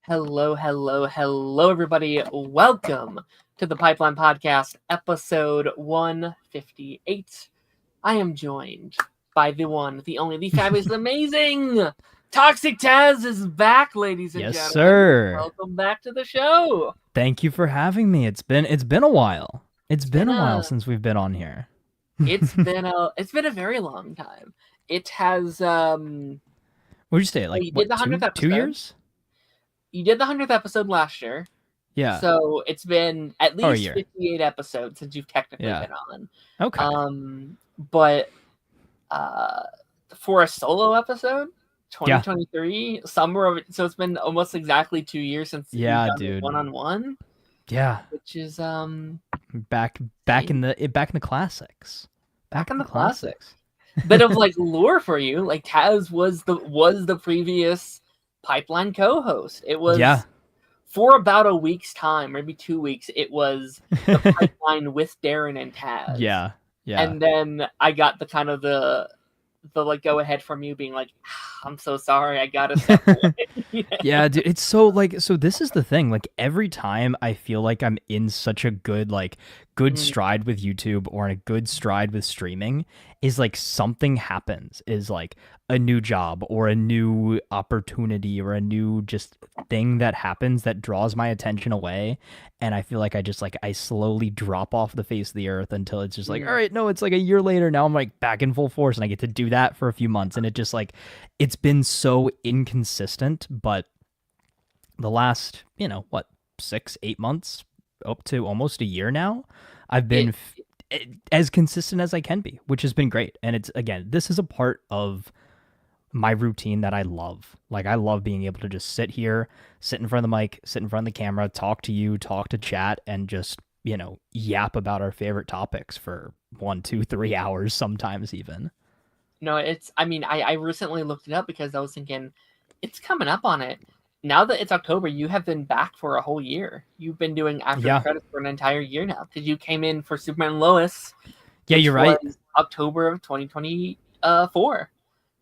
Hello, everybody. Welcome to the Pipeline Podcast, episode 158. I am joined by the one, the only, the fabulous, amazing Toxic Taz is back, ladies and Yes, gentlemen. sir. Welcome back to the show. Thank you for having me. It's been a while. It's been a while a since we've been on here. it's been a very long time. It has What'd you say? Like you did what? the 100th episode. 2 years? You did the 100th episode last year. Yeah. So it's been at a least year. 58 episodes since you've technically Yeah. been on. Okay. But for a solo episode, 2023, summer of it, so it's been almost exactly 2 years since you've done dude. one-on-one. Yeah. Which is back in the classics. Back in the classics. Bit of like lore for you. Like Taz was the previous Pipeline co-host. It was for about a week's time, maybe 2 weeks. It was the Pipeline with Darren and Taz. Yeah. And then I got the kind of the like go ahead from you being like, I'm so sorry, I gotta step away. Yeah, dude, it's so like, so this is the thing, like every time I feel like I'm in such a good stride with YouTube or in a good stride with streaming, is like something happens, is like a new job or a new opportunity or a new just thing that happens that draws my attention away, and I feel like I slowly drop off the face of the earth until it's just like, all right, no, it's like a year later, now I'm like back in full force and I get to do that for a few months, and it just like, it's been so inconsistent, but the last 6-8 months up to almost a year now, I've been as consistent as I can be, which has been great. And it's, again, this is a part of my routine that I love. Like, I love being able to just sit here, sit in front of the mic, sit in front of the camera, talk to you, talk to chat, and just, yap about our favorite topics for 1, 2, 3 hours sometimes even. No, I recently looked it up because I was thinking it's coming up on it. Now that it's October, you have been back for a whole year. You've been doing after the credits for an entire year now, because you came in for Superman and Lois. Yeah, you're right. October of 2024.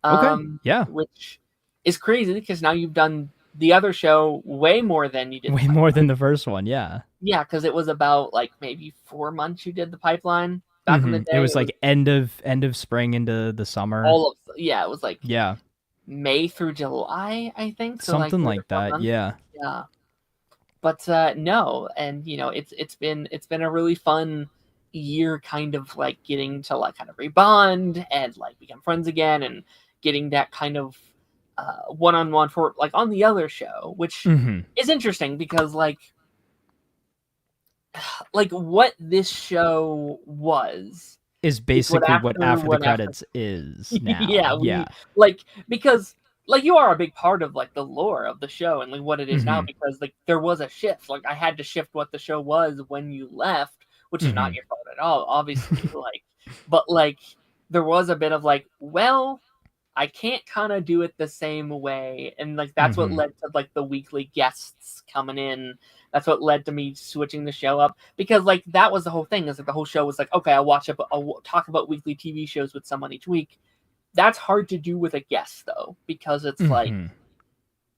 Okay. Yeah. Which is crazy because now you've done the other show way more than you did. Way more than the first one. Yeah. Yeah, because it was about like maybe 4 months you did the Pipeline back in the day. It was like end of spring into the summer. It was like May through July, I think. So something like that. Months. Yeah. Yeah. But no, and it's been a really fun year, kind of like getting to like kind of rebond and like become friends again, and getting that kind of one-on-one for like on the other show, which is interesting because like what this show was is basically what after the credits is now. Because like you are a big part of like the lore of the show and like what it is now, because like there was a shift. Like I had to shift what the show was when you left, which is not your fault at all, obviously. But like there was a bit of like, well, I can't kind of do it the same way, and like that's what led to like the weekly guests coming in. That's what led to me switching the show up, because like that was the whole thing. Is like the whole show was like, okay, I'll talk about weekly TV shows with someone each week. That's hard to do with a guest though, because it's like,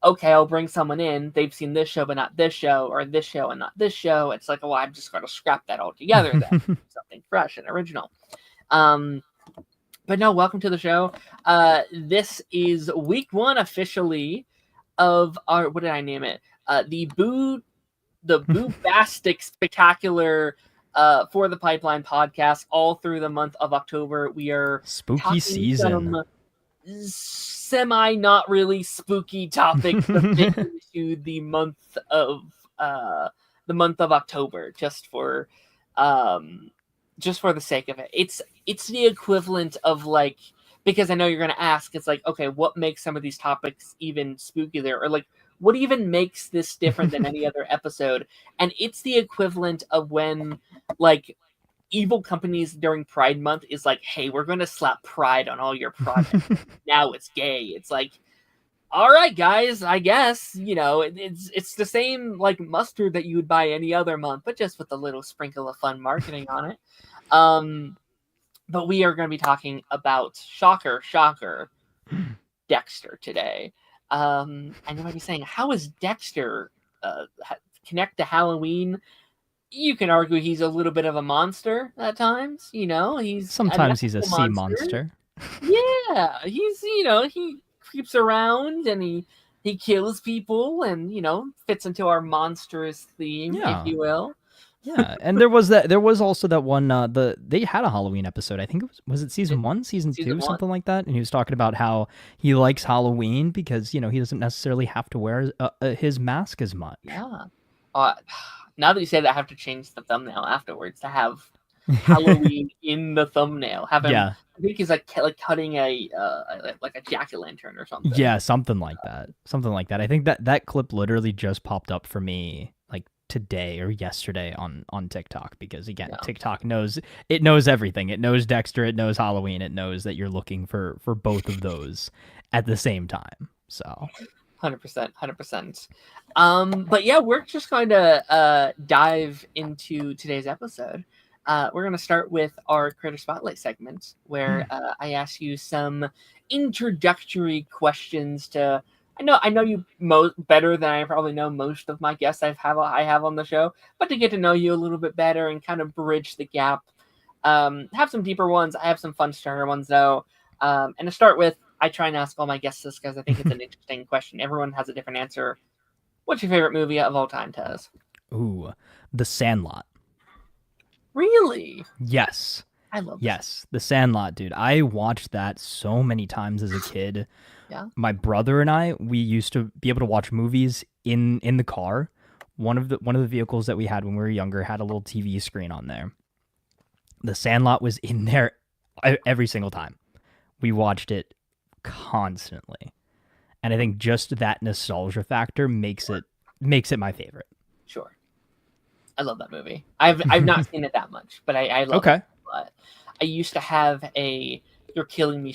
okay, I'll bring someone in. They've seen this show, but not this show, or this show and not this show. It's like, oh, I'm just going to scrap that all together. Then something fresh and original. But no, welcome to the show. This is week 1 officially of our, what did I name it? The Boobastic Spectacular for the Pipeline podcast, all through the month of October. We are spooky season. Semi not really spooky topics to the month of October, just for the sake of it. It's the equivalent of like, because I know you're going to ask, it's like, okay, what makes some of these topics even spooky there? Or like, what even makes this different than any other episode? And it's the equivalent of when like evil companies during Pride Month is like, hey, we're going to slap pride on all your products. Now it's gay. It's like, all right, guys, I guess, it's the same like mustard that you would buy any other month, but just with a little sprinkle of fun marketing on it. But we are going to be talking about shocker, Dexter today. And you might be saying, how is Dexter connect to Halloween? You can argue he's a little bit of a monster at times. He's a Sometimes he's a mythical sea monster. monster. Yeah, he's he creeps around and he kills people and fits into our monstrous theme, if Yeah. you will. Yeah, and there was also that one they had a Halloween episode. I think was it season 1, season Season 2, one. something like that, and he was talking about how he likes Halloween because, he doesn't necessarily have to wear his mask as much. Yeah. Now that you say that, I have to change the thumbnail afterwards to have Halloween in the thumbnail. Have him. Yeah. I think he's like cutting a jack-o'-lantern or something. Yeah, something like that. Something like that. I think that clip literally just popped up for me like today or yesterday on TikTok because again, TikTok knows everything. It knows Dexter, it knows Halloween, it knows that you're looking for both of those at the same time. So 100%. But yeah, we're just going to dive into today's episode. We're going to start with our Creator Spotlight segment, where I ask you some introductory questions to. I know you better than I probably know most of my guests I have on the show, but to get to know you a little bit better and kind of bridge the gap. Have some deeper ones. I have some fun starter ones though. And to start with, I try and ask all my guests this because I think it's an interesting question. Everyone has a different answer. What's your favorite movie of all time, Tez? Ooh, The Sandlot. Really? Yes. I love Yes, The Sandlot, dude. I watched that so many times as a kid. Yeah. My brother and I, we used to be able to watch movies in the car. One of the vehicles that we had when we were younger had a little TV screen on there. The Sandlot was in there every single time. We watched it constantly. And I think just that nostalgia factor makes it my favorite. Sure. I love that movie. I've not seen it that much, but I love it. But I used to have a "You're Killing Me"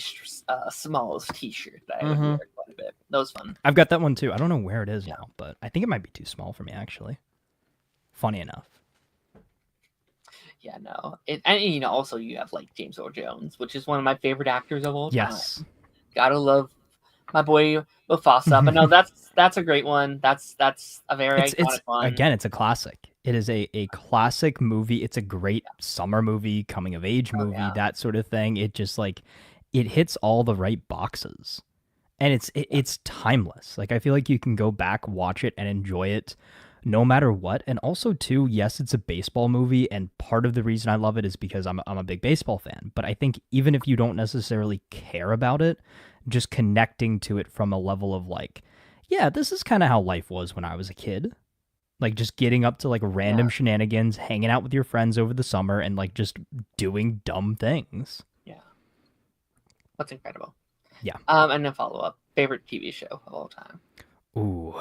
Smalls T-shirt that I would wear quite a bit. That was fun. I've got that one too. I don't know where it is now, but I think it might be too small for me actually. Funny enough. Yeah, no. And also you have like James Earl Jones, which is one of my favorite actors of all time. Yes. Gotta love my boy Mufasa. But no, that's a great one. That's a very iconic one. Again, it's a classic. It is a classic movie. It's a great summer movie, coming of age movie, that sort of thing. It just like it hits all the right boxes. And it's timeless. Like I feel like you can go back, watch it, and enjoy it no matter what. And also too, yes, it's a baseball movie, and part of the reason I love it is because I'm a big baseball fan. But I think even if you don't necessarily care about it, just connecting to it from a level of like, yeah, this is kind of how life was when I was a kid. Like just getting up to like random shenanigans, hanging out with your friends over the summer, and like just doing dumb things. Yeah. That's incredible. Yeah. And then follow up. Favorite TV show of all time? Ooh,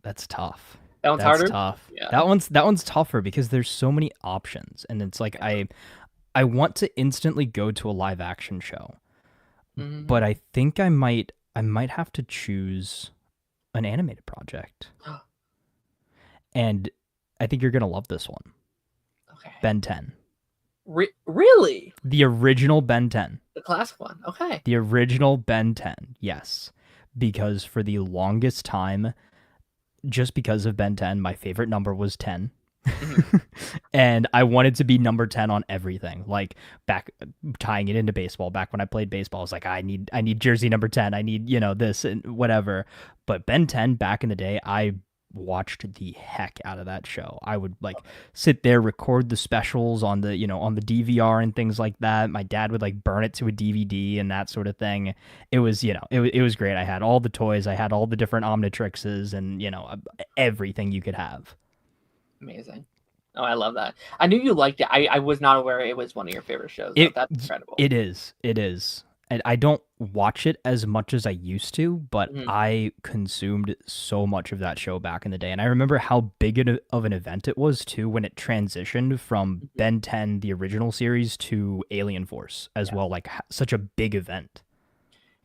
that's tough. That one's harder? Tough. Yeah. That one's tougher because there's so many options, and it's like I want to instantly go to a live action show, but I think I might have to choose an animated project. And I think you're gonna love this one. Okay. Ben 10. Really? The original Ben 10. The classic one. Okay. The original Ben 10. Yes, because for the longest time, just because of Ben 10, my favorite number was 10. And I wanted to be number 10 on everything. Like back tying it into baseball, back when I played baseball, I was like, I need jersey number 10. I need, this and whatever. But Ben 10 back in the day, I watched the heck out of that show. I would like sit there, record the specials on the, on the DVR and things like that. My dad would like burn it to a DVD and that sort of thing. It was, it was great. I had all the toys. I had all the different Omnitrixes and, everything you could have. Amazing. Oh, I love that. I knew you liked it. I was not aware it was one of your favorite shows. That's incredible. It is. And I don't watch it as much as I used to, but I consumed so much of that show back in the day. And I remember how big of an event it was, too, when it transitioned from Ben 10, the original series, to Alien Force as well. Like, such a big event.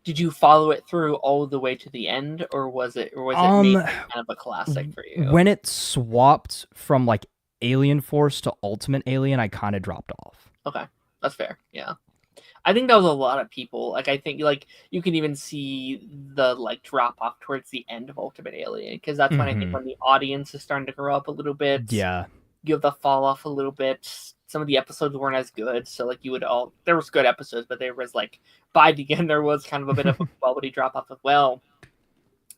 Did you follow it through all the way to the end, or was it maybe kind of a classic for you? When it swapped from, like, Alien Force to Ultimate Alien, I kind of dropped off. Okay. That's fair. Yeah. I think that was a lot of people. Like, I think like you can even see the like drop off towards the end of Ultimate Alien, because that's when I think when the audience is starting to grow up a little bit. Yeah. You have the fall off a little bit. Some of the episodes weren't as good, so like there was good episodes, but there was like by the end there was kind of a bit of a quality drop off as well,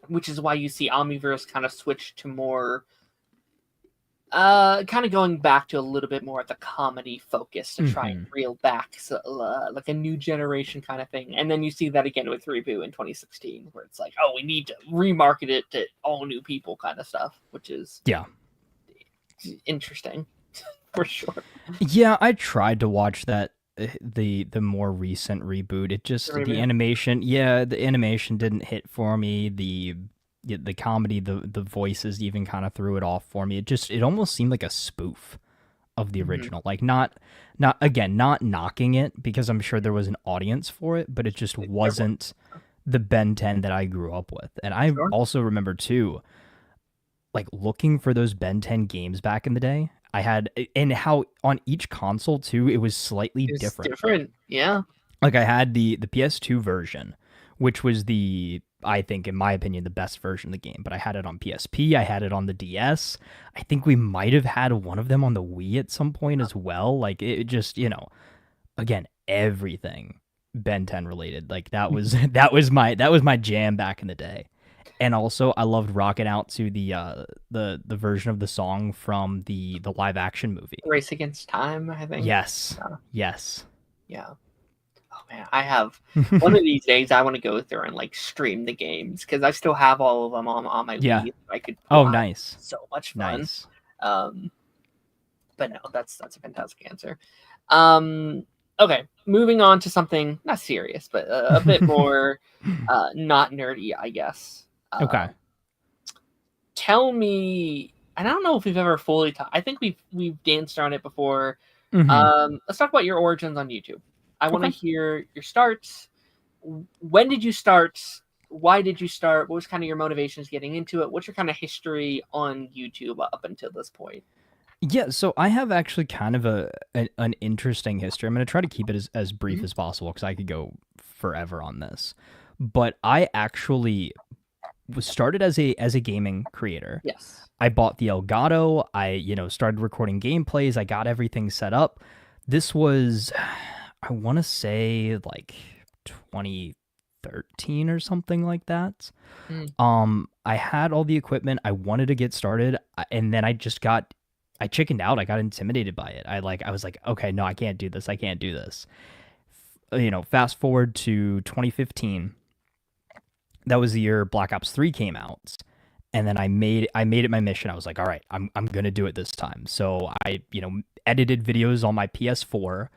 which is why you see Omniverse kind of switch to more kind of going back to a little bit more of the comedy focus to try and reel back like a new generation kind of thing. And then you see that again with Reboot in 2016, where it's like, oh, we need to remarket it to all new people kind of stuff, which is interesting for sure. Yeah, I tried to watch that the more recent Reboot. It just the animation didn't hit for me. The comedy, the voices even kind of threw it off for me. It almost seemed like a spoof of the original. Like not knocking it, because I'm sure there was an audience for it, but it just wasn't the Ben 10 that I grew up with. And I also remember too, like looking for those Ben 10 games back in the day. I had, and how on each console too, it was slightly different. Yeah. Like I had the PS2 version, which was I think, in my opinion, the best version of the game. But I had it on PSP. I had it on the DS. I think we might have had one of them on the Wii at some point as well. Like it just, again, everything Ben 10 related. Like that was my jam back in the day. And also, I loved rocking out to the version of the song from the live action movie, Race Against Time, I think. Yes. Yes. Yeah. Oh man, I have one of these days. I want to go through and like stream the games, because I still have all of them on my Wii. I could. Nice. So much fun. Nice. But no, that's a fantastic answer. Okay, moving on to something not serious, but a bit more not nerdy, I guess. Okay. Tell me, and I don't know if we've ever fully talked. I think we've danced around it before. Let's talk about your origins on YouTube. I want to hear your starts. When did you start? Why did you start? What was kind of your motivations getting into it? What's your kind of history on YouTube up until this point? Yeah, so I have actually kind of an interesting history. I'm going to try to keep it as brief as possible, because I could go forever on this. But I actually was started as a gaming creator. Yes. I bought the Elgato. I started recording gameplays. I got everything set up. This was, I want to say, like 2013 or something like that. I had all the equipment. I wanted to get started, and then I chickened out. I got intimidated by it. I was like, okay, no, I can't do this. I can't do this. Fast forward to 2015. That was the year Black Ops 3 came out. And then I made it my mission. I was like, all right, I'm going to do it this time. So I, edited videos on my PS4.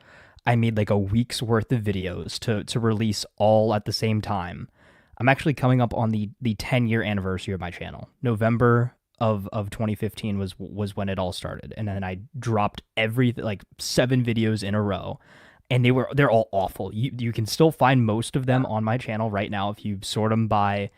I made like a week's worth of videos to release all at the same time. I'm actually coming up on the 10-year anniversary of my channel. November of 2015 was when it all started. And then I dropped 7 videos in a row. And they're all awful. You can still find most of them on my channel right now if you sort them by,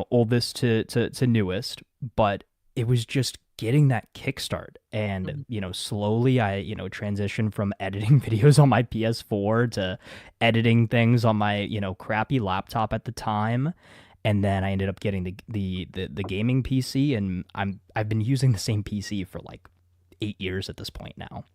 oldest to newest. But it was just getting that kickstart. And, slowly I, transitioned from editing videos on my PS4 to editing things on my, crappy laptop at the time. And then I ended up getting the gaming PC, and I've been using the same PC for like 8 years at this point now.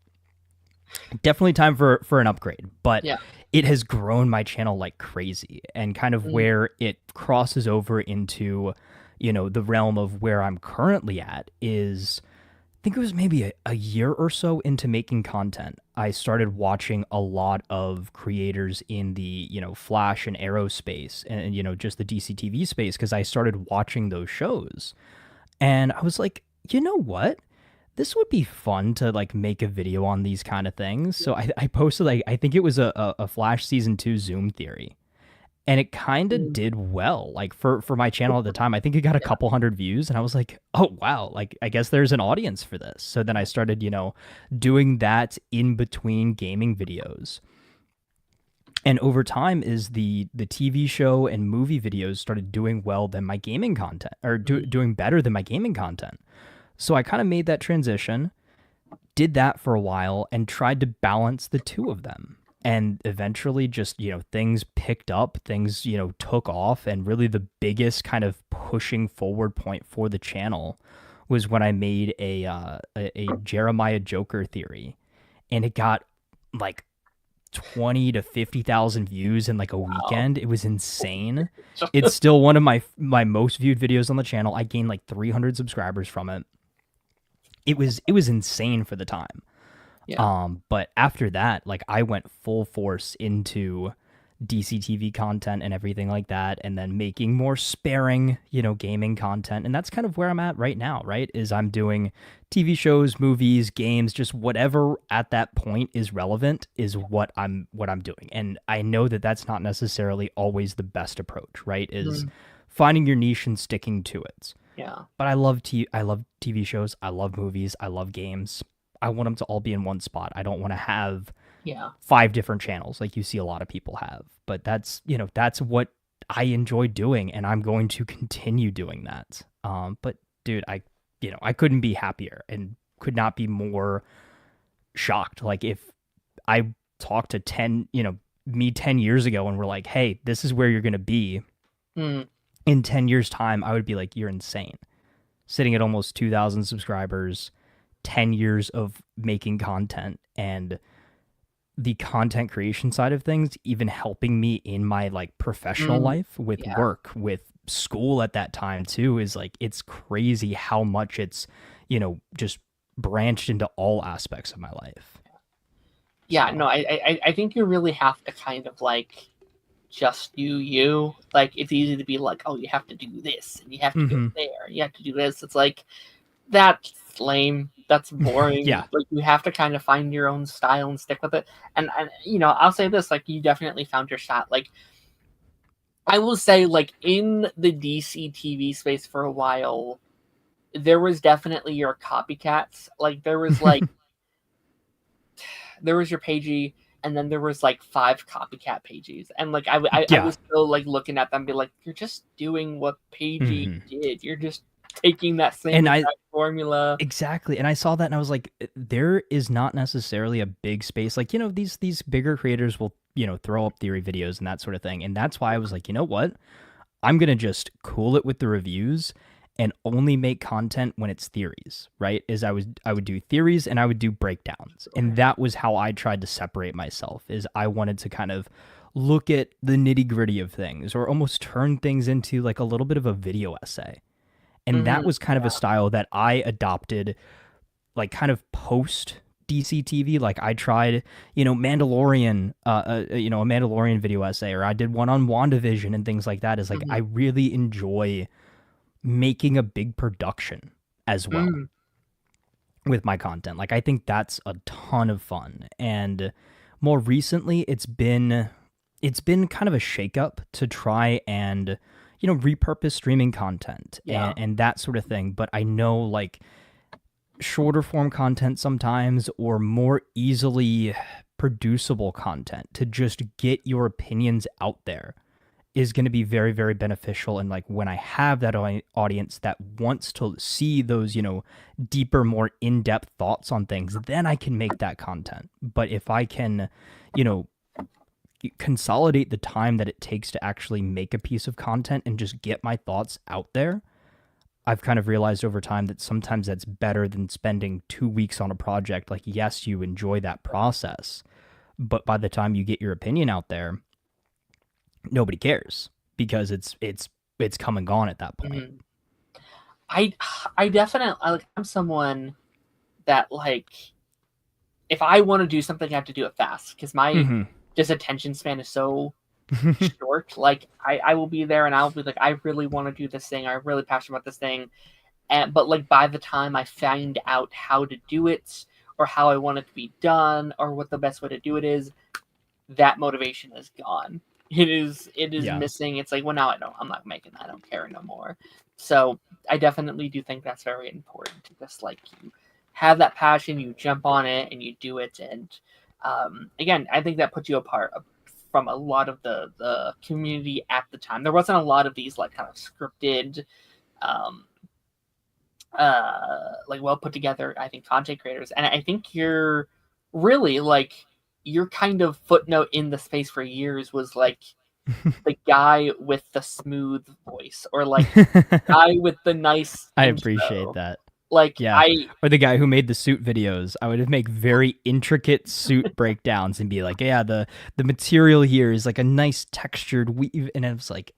Definitely time for an upgrade, but it has grown my channel like crazy, and kind of where it crosses over into, the realm of where I'm currently at is, I think it was maybe a year or so into making content. I started watching a lot of creators in the, Flash and Arrow space, and, just the DCTV space, because I started watching those shows, and I was like, you know what? This would be fun to like make a video on these kind of things. So I posted I think it was a Flash season 2 Zoom theory, and it kind of did well. Like for my channel at the time, I think it got a couple hundred views, and I was like, oh wow, like I guess there's an audience for this. So then I started, doing that in between gaming videos. And over time, is the TV show and movie videos started doing well than my gaming content, or doing better than my gaming content. So I kind of made that transition, did that for a while, and tried to balance the two of them. And eventually just, things picked up, things, took off. And really the biggest kind of pushing forward point for the channel was when I made a Jeremiah Joker theory, and it got like 20 to 50,000 views in like a Wow. weekend. It was insane. It's still one of my most viewed videos on the channel. I gained like 300 subscribers from it. It was insane for the time. Yeah. But after that, like I went full force into DCTV content and everything like that, and then making more sparing, gaming content. And that's kind of where I'm at right now, right? Is I'm doing TV shows, movies, games, just whatever at that point is relevant is what I'm doing. And I know that that's not necessarily always the best approach, right? Is finding your niche and sticking to it. Yeah. But I love TV shows, I love movies, I love games. I want them to all be in one spot. I don't want to have Yeah. 5 different channels like you see a lot of people have. But that's what I enjoy doing, and I'm going to continue doing that. But dude, I couldn't be happier and could not be more shocked. Like if I talked to 10 years ago and we're like, "Hey, this is where you're going to be Mm. in 10 years time," I would be like, "You're insane." Sitting at almost 2,000 subscribers, 10 years of making content, and the content creation side of things even helping me in my like professional life with Yeah. work, with school at that time too, is like it's crazy how much it's, just branched into all aspects of my life. Yeah. So, No, I think you really have to kind of like just do you. Like it's easy to be like, oh, you have to do this and you have to go there. You have to do this. It's like that's lame. That's boring. yeah. Like you have to kind of find your own style and stick with it. And I'll say this: like you definitely found your shot. Like I will say, like in the DC TV space for a while, there was definitely your copycats. Like there was your pagey, and then there was like 5 copycat pages, and like I Yeah. was still like looking at them, and be like, you're just doing what pagey did. You're just taking that same And I exact formula. exactly, and I saw that and I was like, there is not necessarily a big space. Like, these bigger creators will, throw up theory videos and that sort of thing. And that's why I was like, you know what? I'm gonna just cool it with the reviews and only make content when it's theories, right? I would do theories and I would do breakdowns. And that was how I tried to separate myself, is I wanted to kind of look at the nitty-gritty of things, or almost turn things into like a little bit of a video essay. And that was kind of a style that I adopted, like kind of post DCTV. Like I tried, Mandalorian, a Mandalorian video essay, or I did one on WandaVision and things like that. Is like I really enjoy making a big production as well with my content. Like I think that's a ton of fun. And more recently, it's been kind of a shakeup to try and repurpose streaming content and that sort of thing. But I know like shorter form content sometimes, or more easily producible content to just get your opinions out there, is going to be very, very beneficial. And like when I have that audience that wants to see those, deeper, more in-depth thoughts on things, then I can make that content. But if I can, consolidate the time that it takes to actually make a piece of content and just get my thoughts out there, I've kind of realized over time that sometimes that's better than spending 2 weeks on a project. Like, yes, you enjoy that process, but by the time you get your opinion out there, nobody cares, because it's come and gone at that point. I definitely like. I'm someone that like, if I want to do something, I have to do it fast because my just attention span is so short. Like I will be there and I'll be like, I really want to do this thing. I'm really passionate about this thing. But like by the time I find out how to do it, or how I want it to be done, or what the best way to do it is, that motivation is gone. It is Yeah. missing. It's like, well, now I'm not making that. I don't care no more. So I definitely do think that's very important to just like, you have that passion, you jump on it and you do it. And again, I think that puts you apart from a lot of the community at the time. There wasn't a lot of these like kind of scripted, like well put together, I think, content creators. And I think you're really like your kind of footnote in the space for years was like the guy with the smooth voice, or like guy with the nice I appreciate intro. that. Like Yeah. Or the guy who made the suit videos. I would make very intricate suit breakdowns and be like, yeah, the material here is like a nice textured weave. And it was like,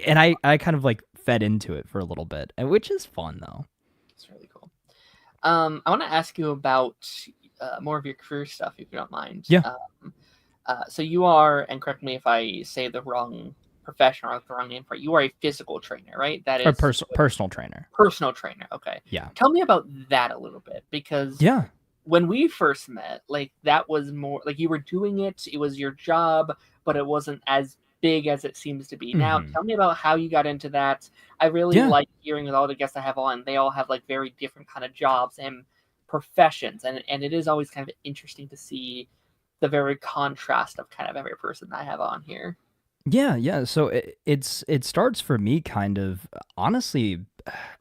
and I kind of like fed into it for a little bit, which is fun though. It's really cool. I want to ask you about more of your career stuff, if you don't mind. Yeah. So you are, and correct me if I say the wrong profession or the wrong name for it, you are a physical trainer, right? That Or is personal trainer. personal trainer. Okay. Yeah. Tell me about that a little bit, because Yeah. when we first met, like that was more like you were doing it, it was your job, but it wasn't as big as it seems to be now. Tell me about how you got into that. I really Yeah. like hearing with all the guests I have on, they all have like very different kind of jobs and professions, and it is always kind of interesting to see the very contrast of kind of every person I have on here. Yeah. So it starts for me kind of honestly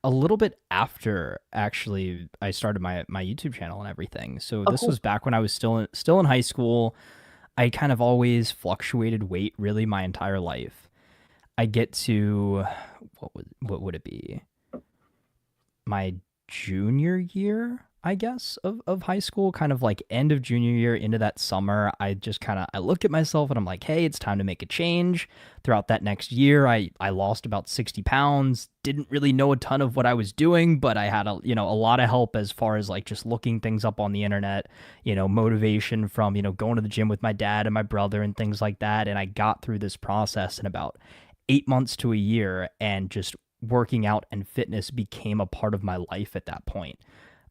a little bit after actually I started my YouTube channel and everything. So Oh, this cool. was back when I was still in high school. I kind of always fluctuated weight really my entire life. I get to what would it be? My junior year, I guess, of high school, kind of like end of junior year into that summer. I just kind of I looked at myself and I'm like, hey, it's time to make a change. Throughout that next year, I lost about 60 pounds. Didn't really know a ton of what I was doing, but I had a lot of help as far as like just looking things up on the internet, motivation from, going to the gym with my dad and my brother and things like that. And I got through this process in about 8 months to a year, and just working out and fitness became a part of my life at that point.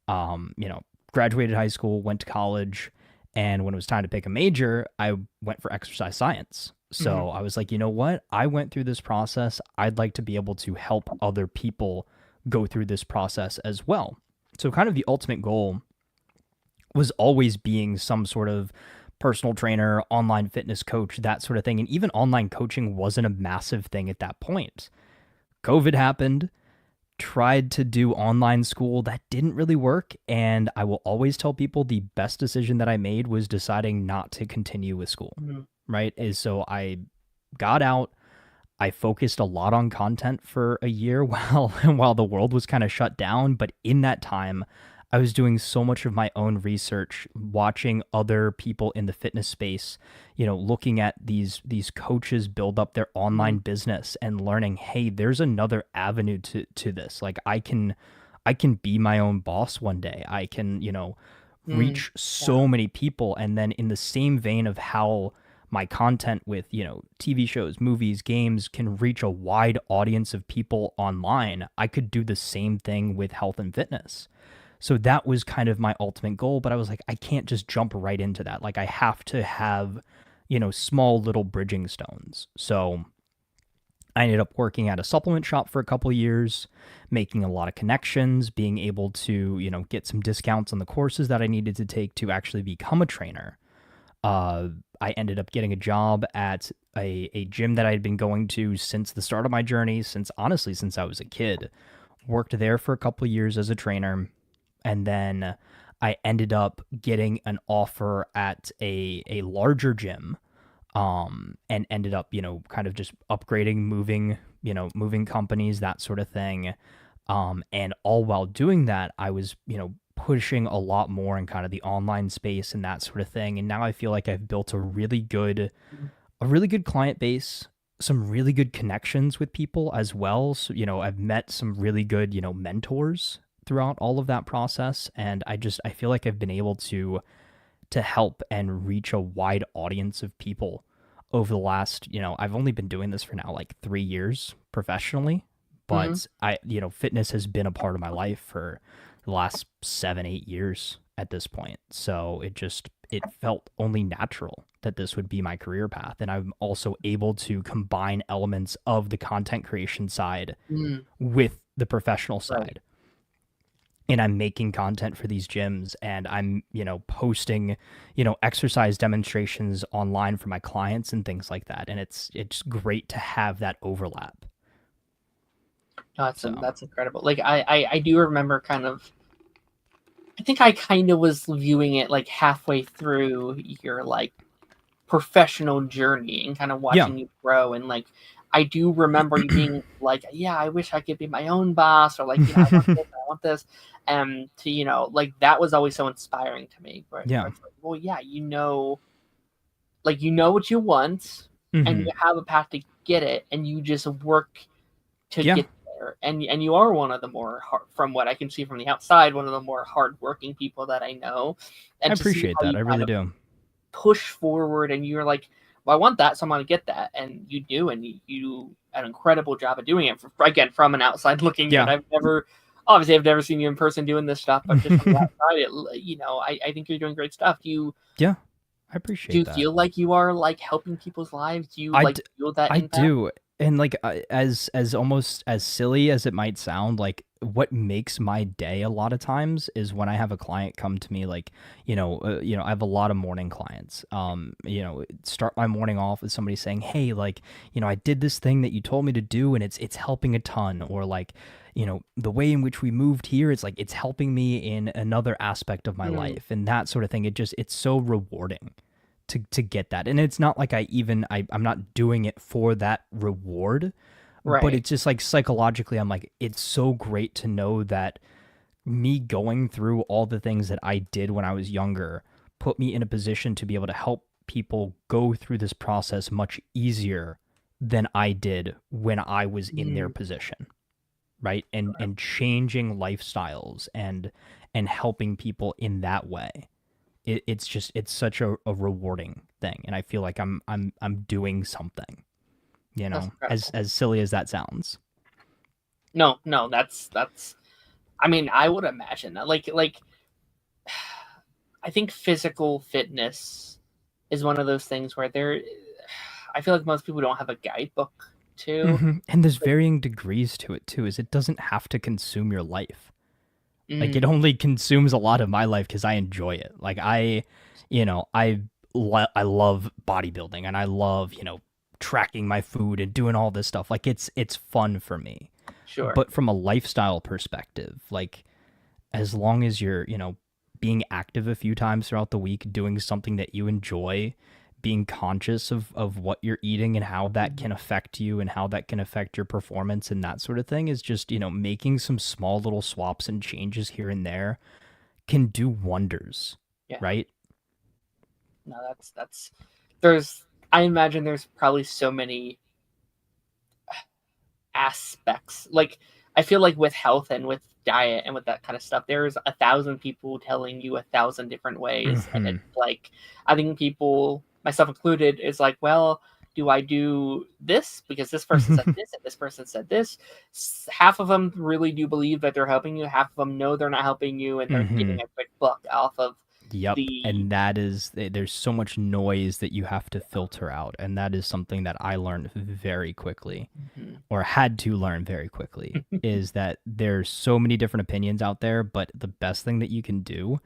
Um, you know, Graduated high school, went to college, and when it was time to pick a major, I went for exercise science. Mhm. So I was like, you know what? I went through this process. I'd like to be able to help other people go through this process as well. So, kind of the ultimate goal was always being some sort of personal trainer, online fitness coach, that sort of thing. And even online coaching wasn't a massive thing at that point. COVID happened, tried to do online school, that didn't really work, and I will always tell people the best decision that I made was deciding not to continue with school. Mhm. Right? Is so I got out, I focused a lot on content for a year while the world was kind of shut down, but in that time I was doing so much of my own research, watching other people in the fitness space, looking at these coaches build up their online Mhm. business and learning, hey, there's another avenue to this. Like I can be my own boss one day. I can, Mm. reach Yeah. so many people. And then in the same vein of how my content with, TV shows, movies, games can reach a wide audience of people online, I could do the same thing with health and fitness. So that was kind of my ultimate goal, but I was like, I can't just jump right into that. Like I have to have, small little bridging stones. So I ended up working at a supplement shop for a couple years, making a lot of connections, being able to, get some discounts on the courses that I needed to take to actually become a trainer. Uh, I ended up getting a job at a gym that I had been going to since the start of my journey, since I was a kid. Worked there for a couple of years as a trainer, and then I ended up getting an offer at a larger gym, and ended up, kind of just upgrading, moving companies, that sort of thing. And all while doing that, I was, pushing a lot more in kind of the online space and that sort of thing. And now I feel like I've built Mhm. a really good client base, some really good connections with people as well. So, I've met some really good, mentors throughout all of that process. And I feel like I've been able to help and reach a wide audience of people over the last, I've only been doing this for now like 3 years professionally, Mhm. but fitness has been a part of my life for the last 7, 8 years at this point. So it felt only natural that this would be my career path. And I'm also able to combine elements of the content creation side Mm. with the professional Right. side, and I'm making content for these gyms, and I'm, posting, exercise demonstrations online for my clients and things like that. And it's great to have that overlap. No, So, that's incredible. Like I do remember kind of I think I kind of was viewing it like halfway through your like professional journey and kind of Yeah. watching you grow. And like, I do remember you being like, yeah, I wish I could be my own boss, or like, I want this, I want this. And to, like that was always so inspiring to me. Where Yeah. it's like, well, yeah, like, what you want and Hmm. you have a path to get it, and you just work to Yeah. get there. And you are one of the more from what I can see from the outside, one of the more hardworking people that I know. I And to see appreciate how that. you I kind really of do. push forward, and you're like, well, I want that, so I'm going to get that. And you do, and you do an incredible job of doing it. Again, from an outside looking in, Yeah. I've never seen you in person doing this stuff, but just from the outside, I think you're doing great stuff. Yeah. I Do appreciate you that. feel like you are like helping people's lives? Do you I, like d- feel that I impact? do. And like as almost as silly as it might sound, like what makes my day a lot of times is when I have a client come to me like, I have a lot of morning clients. Start my morning off with somebody saying, "Hey, like, I did this thing that you told me to do and it's helping a ton," or like, the way in which we moved here, it's like it's helping me in another aspect of my Mm, life and that sort of thing. It's so rewarding to get that. And it's not like I'm not doing it for that reward, but right. it's just like psychologically I'm like it's so great to know that me going through all the things that I did when I was younger put me in a position to be able to help people go through this process much easier than I did when I was in their Mm, position, right? And changing lifestyles and helping people in that way. It's such a rewarding thing, and I feel like I'm doing something, that's as incredible. silly as that sounds. No, no, that's. I mean, I would imagine that. Like, I think physical fitness is one of those things where I feel like most people don't have a guidebook to. And there's varying degrees to it too, is it doesn't have to consume your life. Like it Mm, only consumes a lot of my life because I enjoy it. Like you know, I love bodybuilding and I love, tracking my food and doing all this stuff. Like it's fun for me. sure. But from a lifestyle perspective, like as long as you're, being active a few times throughout the week, doing something that you enjoy, being conscious of what you're eating and how that Mhm. can affect you and how that can affect your performance and that sort of thing is just, making some small little swaps and changes here and there can do wonders, Yeah. right? No, that's. There's. I imagine there's probably so many aspects. Like, I feel like with health and with diet and with that kind of stuff, there's 1,000 people telling you 1,000 different ways, and it's Hmm. like, I think people, myself included, is like, well, do I do this because this person said this and this person said this? Half of them really do believe that they're helping you. Half of them know they're not helping you, and they're getting Hmm. a quick buck off of Yep. the. And there's so much noise that you have to filter out. And that is something that I learned very quickly, Mhm. or had to learn very quickly, is that there's so many different opinions out there, but the best thing that you can do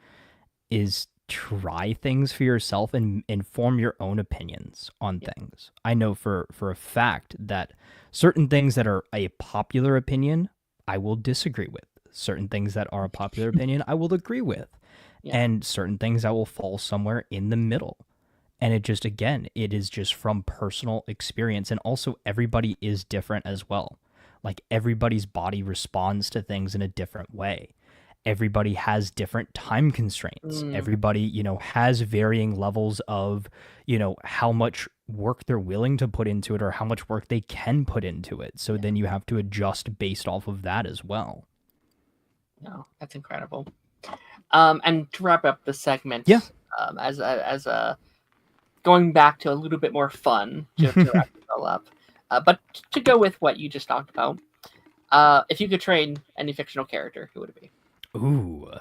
is try things for yourself and form your own opinions on Yeah. things. I know for a fact that certain things that are a popular opinion, I will disagree with. Certain things that are a popular opinion, I will agree with. Yeah. And certain things I will fall somewhere in the middle. And it just, again, it is just from personal experience. And also, everybody is different as well. Like, everybody's body responds to things in a different way. Everybody has different time constraints. Mm, Everybody, has varying levels of, how much work they're willing to put into it or how much work they can put into it. So yeah. then you have to adjust based off of that as well. No, that's incredible. And to wrap up the Yeah. segment, as a going back to a little bit more fun to wrap it all up, but to go with what you just talked about, if you could train any fictional character, who would it be? Ooh.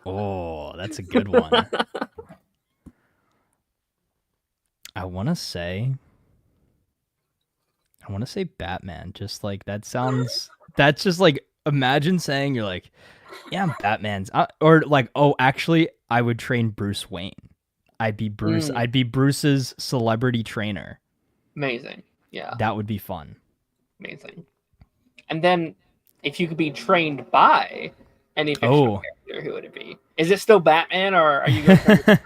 Oh, that's a good one. I want to say I want to say Batman. Just like that sounds. That's just like imagine saying you're like, yeah, I'm Batman's, or like, oh, actually, I would train Bruce Wayne. I'd be Bruce. Mm, I'd be Bruce's celebrity trainer. amazing, yeah, That would be fun. amazing. And then, if you could be trained by any fictional Oh, character, Or who would it be? Is it still Batman, or are you going?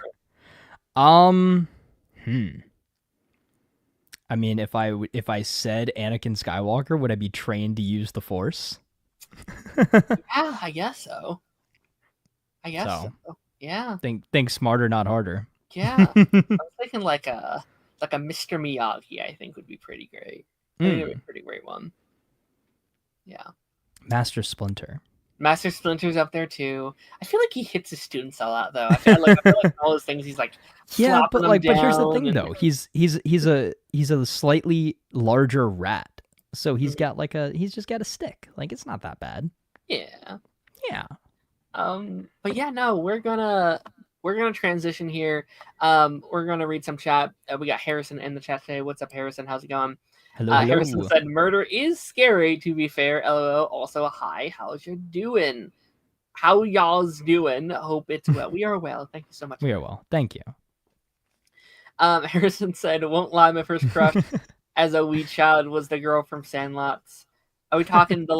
I mean, if I said Anakin Skywalker, would I be trained to use the Force? Yeah, I guess so. So. Yeah. Think smarter, not harder. Yeah. I was thinking like a Mr. Miyagi, I think would be pretty great. I think it would be a pretty great one. Yeah. Master Splinter. Master Splinter's up there too. I feel like he hits his students a lot though. I feel like all those things he's like but here's the thing though. He's a slightly larger rat. So he's just got a stick. Like it's not that bad. Yeah. Yeah. But yeah, no, we're gonna transition here. We're gonna read some chat. We got Harrison in the chat today. What's up, Harrison? How's it going? Hello. Harrison said, "Murder is scary. To be fair, LOL. Also, hi. How's you doing? How y'all's doing? Hope it's well. We are well. Thank you so much. We are well. Thank you." Harrison said, "Won't lie. My first crush as a wee child was the girl from Sandlots." Are we talking the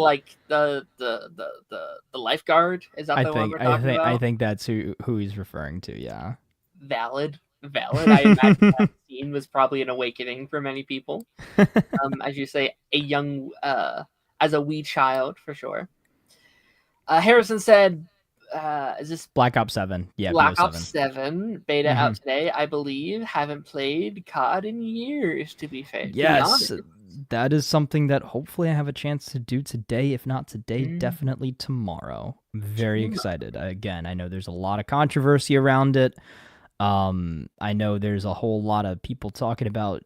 lifeguard? Is that the one we're talking about? I think that's who he's referring to. Yeah. Valid. I imagine that scene was probably an awakening for many people. As you say, a young, as a wee child, for sure. Harrison said, is this Black Ops 7? Yeah, Black Ops 7 beta out today, I believe. Haven't played COD in years, to be fair. Yes, that is something that hopefully I have a chance to do today. If not today, definitely tomorrow. I'm very excited. Again, I know there's a lot of controversy around it. I know there's a whole lot of people talking about,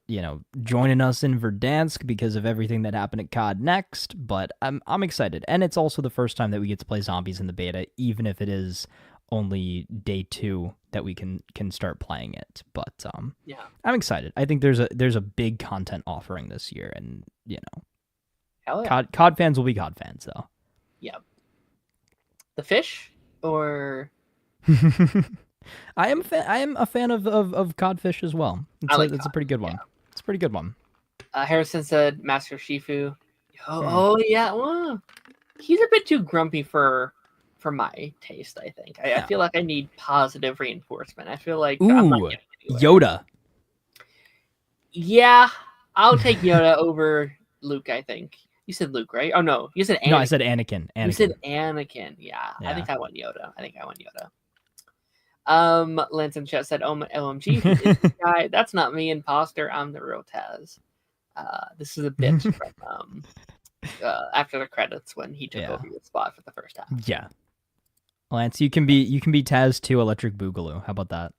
joining us in Verdansk because of everything that happened at COD Next, but I'm excited. And it's also the first time that we get to play zombies in the beta, even if it is only day 2 that we can start playing it. But yeah, I'm excited. I think there's a big content offering this year, and hell yeah. COD fans will be COD fans though. Yeah. The fish or I am a fan of codfish as well. It's a pretty good one. Yeah. It's a pretty good one. Harrison said Master Shifu. Oh yeah, well, he's a bit too grumpy for my taste, I think. I feel like I need positive reinforcement. I feel like I'm not getting Yoda. Yeah, I'll take Yoda over Luke, I think. You said Luke, right? Oh no, you said Anakin. No, I said Anakin. You said Anakin. Yeah. I think I want Yoda. Lance in chat said, OMG, who is this guy? That's not me, imposter. I'm the real Taz. This is a bit from after the credits when he took over your spot for the first time. Yeah. Lance, you can be Taz 2 Electric Boogaloo. How about that?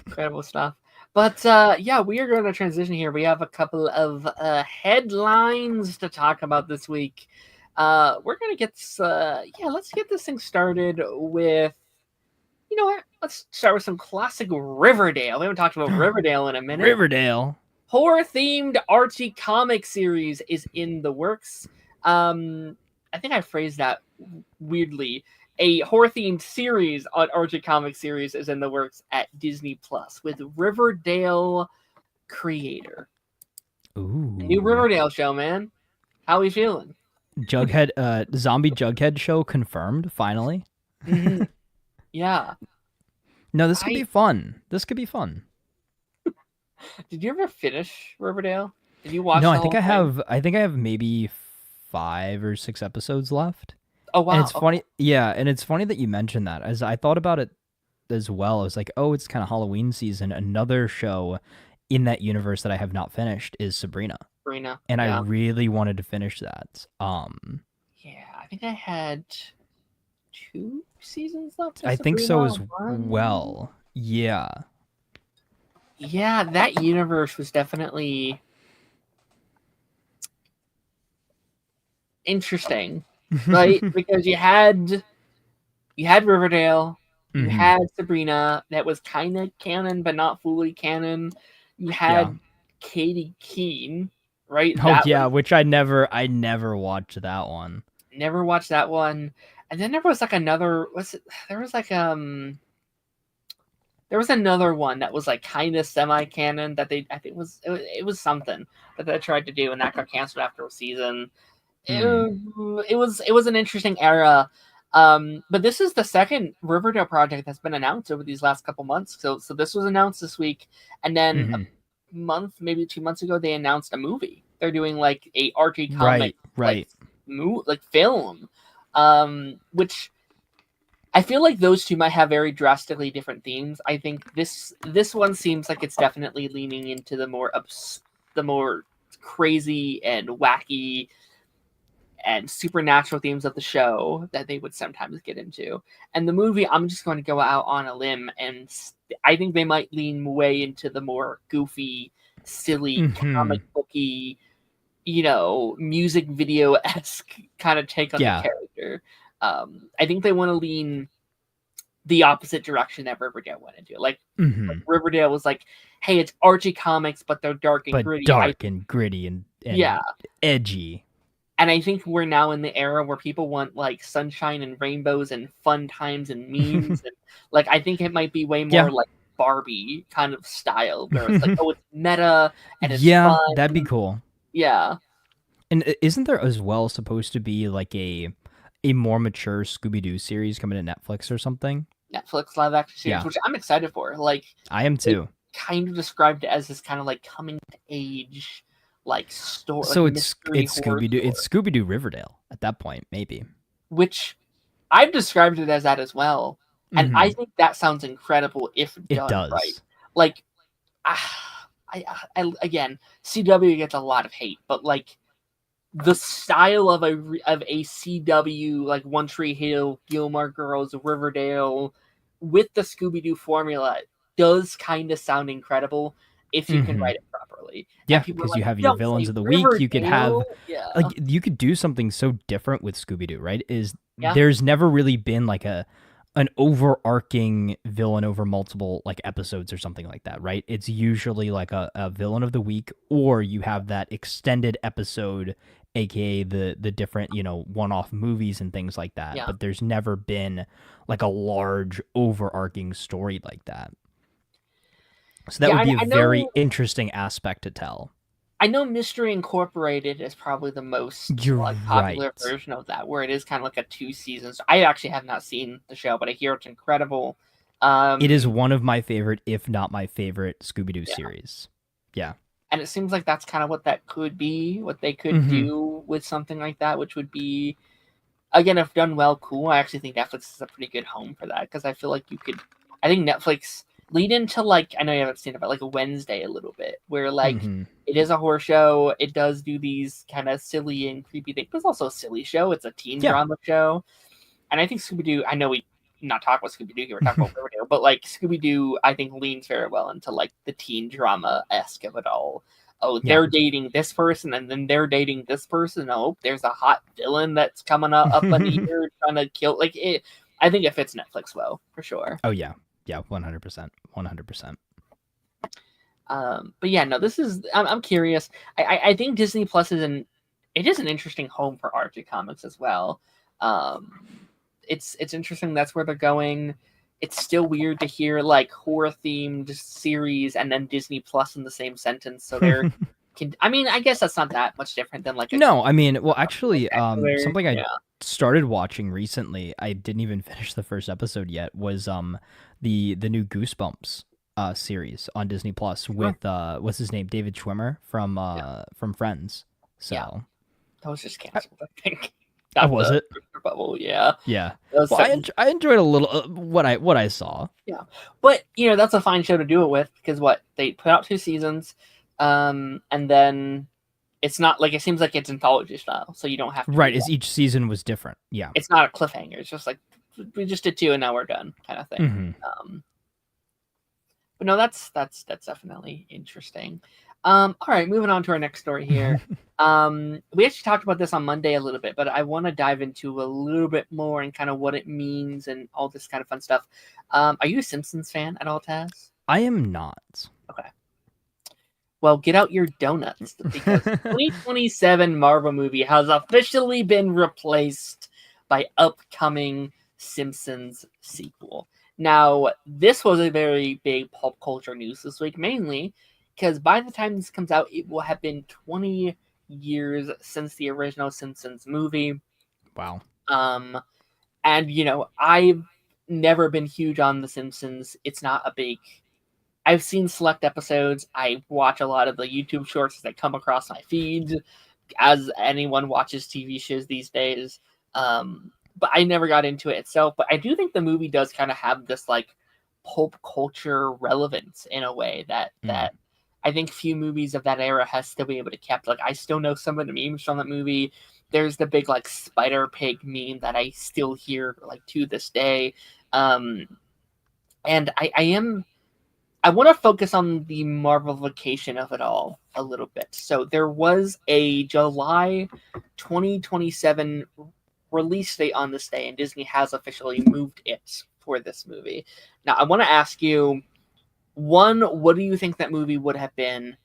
Incredible stuff. But we are going to transition here. We have a couple of headlines to talk about this week. We're going to get let's get this thing started with, you know what? Let's start with some classic Riverdale. We haven't talked about Riverdale in a minute. Riverdale. Horror-themed Archie comic series is in the works. I think I phrased that weirdly. A horror-themed series on Archie comic series is in the works at Disney Plus with Riverdale creator. Ooh. A new Riverdale show, man. How are we feeling? Jughead, zombie Jughead show confirmed, finally. Mm-hmm. Yeah. No, this could be fun. This could be fun. Did you ever finish Riverdale? Did you watch? No, I think I have. I think I have maybe 5 or 6 episodes left. Oh wow! And it's funny, and it's funny that you mentioned that. As I thought about it as well, I was like, oh, it's kind of Halloween season. Another show in that universe that I have not finished is Sabrina. And I really wanted to finish that. Yeah, I think I had 2 seasons left. I think so as well. Yeah. Yeah, that universe was definitely interesting, right? Because you had Riverdale, you had Sabrina, that was kind of canon but not fully canon. You had Katie Keene, right? Which I never watched that one. Never watched that one. And then there was like another. There was another one that was like kind of semi-canon that I think it was something that they tried to do, and that got canceled after a season. It was an interesting era. But this is the second Riverdale project that's been announced over these last couple months. So this was announced this week, and then a month, maybe 2 months ago, they announced a movie. They're doing like a Archie comic right. like film, which I feel like those two might have very drastically different themes. I think this one seems like it's definitely leaning into the more crazy and wacky and supernatural themes of the show that they would sometimes get into. And the movie, I'm just going to go out on a limb, and I think they might lean way into the more goofy, silly, comic booky, music video-esque kind of take on the character. I think they want to lean the opposite direction that Riverdale went into. Like Riverdale was like, hey, it's Archie comics, but they're dark and gritty. And gritty and edgy. And I think we're now in the era where people want like sunshine and rainbows and fun times and memes. And like, I think it might be way more like Barbie kind of style, where it's like, oh, it's meta and it's fun. That'd be cool. Yeah. And isn't there as well supposed to be like a more mature Scooby-Doo series coming to Netflix or something? Netflix live action series, which I'm excited for. Like, I am too. Kind of described it as this kind of like coming to age like story. So like it's Scooby-Doo. It's Scooby-Doo Riverdale at that point, maybe. Which I've described it as that as well, and I think that sounds incredible if done right. Like, I again, CW gets a lot of hate, but like the style of a CW like One Tree Hill, Gilmore Girls, Riverdale with the Scooby-Doo formula does kind of sound incredible if you can write it properly. Yeah, because like, you have your villains of the week. You could have like you could do something so different with Scooby-Doo, right? There's never really been like an overarching villain over multiple like episodes or something like that, right? It's usually like a villain of the week, or you have that extended episode, aka the different, one-off movies and things like that. But there's never been like a large overarching story like that. So that would be a very interesting aspect to tell. I know Mystery Incorporated is probably the most popular version of that, where it is kind of like a 2 seasons. I actually have not seen the show, but I hear it's incredible. It is one of my favorite, if not my favorite, Scooby-Doo series. Yeah. And it seems like that's kind of what that could be, what they could do with something like that, which would be, again, if done well, cool. I actually think Netflix is a pretty good home for that, because I feel like I think Netflix lead into like, I know you haven't seen it, but like a Wednesday a little bit, where like it is a horror show. It does do these kind of silly and creepy things, but it's also a silly show. It's a teen drama show. And I think Scooby-Doo, I know we not talk about Scooby-Doo here, we're talking about Riverdale, but like Scooby-Doo, I think leans very well into like the teen drama-esque of it all. Oh, they're dating this person, and then they're dating this person. Oh, there's a hot villain that's coming up on here trying to kill. Like it, I think it fits Netflix well, for sure. Oh yeah. Yeah, 100%. 100%. But yeah, no, this is, I'm curious. I think Disney Plus is an interesting home for Archie comics as well. It's interesting that's where they're going. It's still weird to hear like horror themed series and then Disney Plus in the same sentence. So they're, I mean, I guess that's not that much different than like no. I mean, well, actually, something I started watching recently, I didn't even finish the first episode yet, was the new Goosebumps series on Disney Plus with what's his name, David Schwimmer from Friends. So that was just canceled, I think. Was it? Bubble, yeah. Well, I enjoyed a little what I saw. Yeah, but that's a fine show to do it with, because they put out 2 seasons, and then it's not like, it seems like it's anthology style, so you don't have to. Right, as each season was different. Yeah, it's not a cliffhanger. It's just like we just did 2 and now we're done, kind of thing. But no, that's definitely interesting. All right, moving on to our next story here. We actually talked about this on Monday a little bit, but I want to dive into a little bit more and kind of what it means and all this kind of fun stuff. Are you a Simpsons fan at all, Taz? I am not. Okay. Well, get out your donuts, because 2027 Marvel movie has officially been replaced by upcoming Simpsons sequel. Now, this was a very big pop culture news this week, mainly because by the time this comes out, it will have been 20 years since the original Simpsons movie. Wow. And I've never been huge on The Simpsons. It's not a big. I've seen select episodes. I watch a lot of the YouTube shorts that come across my feed, as anyone watches TV shows these days. But I never got into it itself. But I do think the movie does kind of have this like pulp culture relevance in a way that I think few movies of that era has still been able to keep. Like, I still know some of the memes from that movie. There's the big like spider pig meme that I still hear like to this day. And I want to focus on the Marvelification of it all a little bit. So there was a July 2027 release date on this day, and Disney has officially moved it for this movie. Now, I want to ask you, one, what do you think that movie would have been?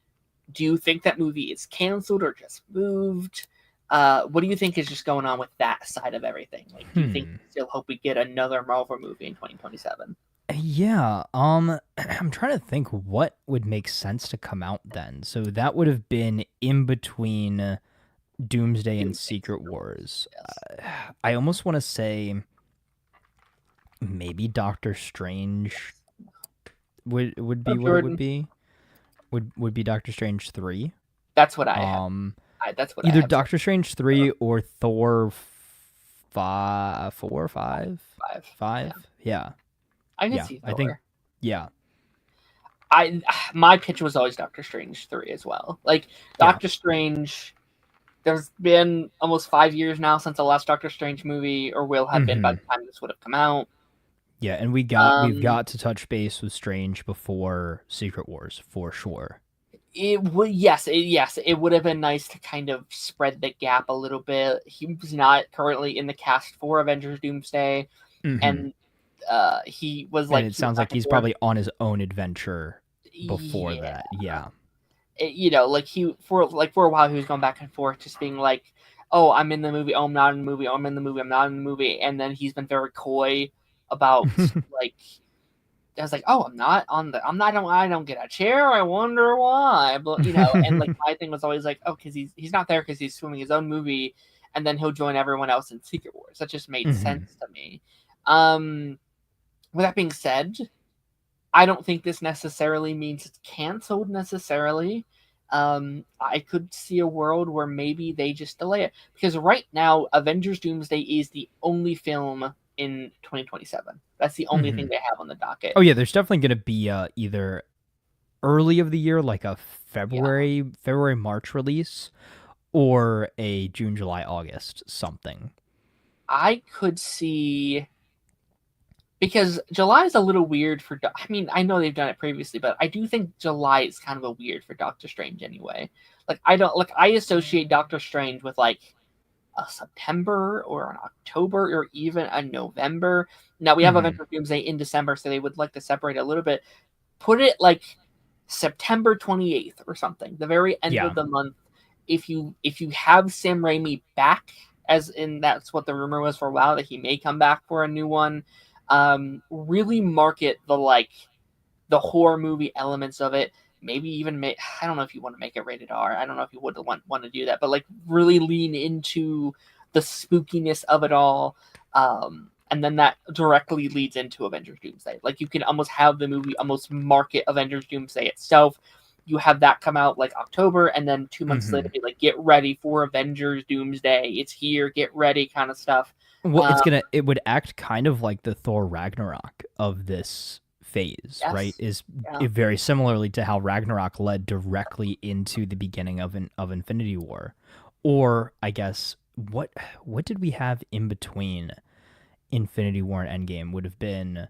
Do you think that movie is canceled or just moved? What do you think is just going on with that side of everything? Like, do you think you still hope we get another Marvel movie in 2027? Yeah, I'm trying to think what would make sense to come out then. So that would have been in between Doomsday and Secret Wars. Yes. I almost want to say maybe Doctor Strange would be what it would be. Would be Doctor Strange 3. That's what I have. That's what either I have. Doctor Strange 3 or Thor 5, 4, 5? 5? Yeah. I can see Thor. I think, yeah. My pitch was always Doctor Strange 3 as well. Like, Doctor Strange, there's been almost 5 years now since the last Doctor Strange movie, or will have been by the time this would have come out. Yeah, and we've got to touch base with Strange before Secret Wars for sure. It would, yes, it would have been nice to kind of spread the gap a little bit. He was not currently in the cast for Avengers Doomsday, and he was like. And it sounds like he's probably on his own adventure before that. Yeah. Like for a while he was going back and forth, just being like, "Oh, I'm in the movie. Oh, I'm not in the movie. Oh, I'm in the movie. I'm not in the movie." And then he's been very coy about like. I was like, "Oh, I'm not. I don't get a chair. I wonder why." But and like my thing was always like, "Oh, because he's not there because he's filming his own movie, and then he'll join everyone else in Secret Wars." That just made sense to me. With that being said, I don't think this necessarily means it's canceled necessarily. I could see a world where maybe they just delay it, because right now Avengers Doomsday is the only film in 2027. That's the only thing they have on the docket. Oh yeah, there's definitely going to be either early of the year, like a February March release, or a June, July, August something. I could see, because July is a little weird for. I mean, I know they've done it previously, but I do think July is kind of a weird for Doctor Strange anyway. Like, I associate Doctor Strange with like a September or an October or even a November. Now we have Avengers Doomsday in December, so they would like to separate a little bit. Put it like September 28th or something, the very end of the month. If you have Sam Raimi back, as in that's what the rumor was for a while, that he may come back for a new one. Really market the horror movie elements of it. Maybe even I don't know if you want to make it rated R. I don't know if you would want to do that, but like really lean into the spookiness of it all. And then that directly leads into Avengers Doomsday. Like, you can almost have the movie almost market Avengers Doomsday itself. You have that come out like October, and then 2 months later be like, get ready for Avengers Doomsday. It's here, get ready kind of stuff. Well, it would act kind of like the Thor Ragnarok of this phase, right? Is very similarly to how Ragnarok led directly into the beginning of Infinity War. Or I guess what did we have in between Infinity War and Endgame? Would have been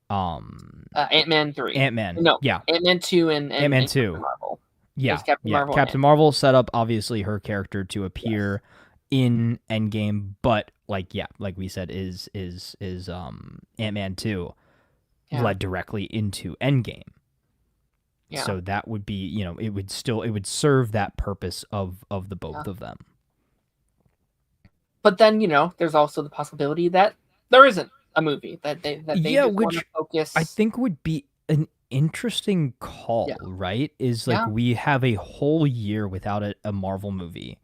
Ant-Man 3. Ant-Man. No. Yeah. Ant-Man 2 and Ant-Man 2. Captain Marvel. Yeah. Marvel Captain Marvel set up obviously her character to appear in Endgame, but like we said, is Ant-Man 2 led directly into Endgame. Yeah. So that would be, it would serve that purpose of the both of them. But then, there's also the possibility that there isn't a movie that they just want to focus. I think would be an interesting call, right? Is like we have a whole year without a Marvel movie.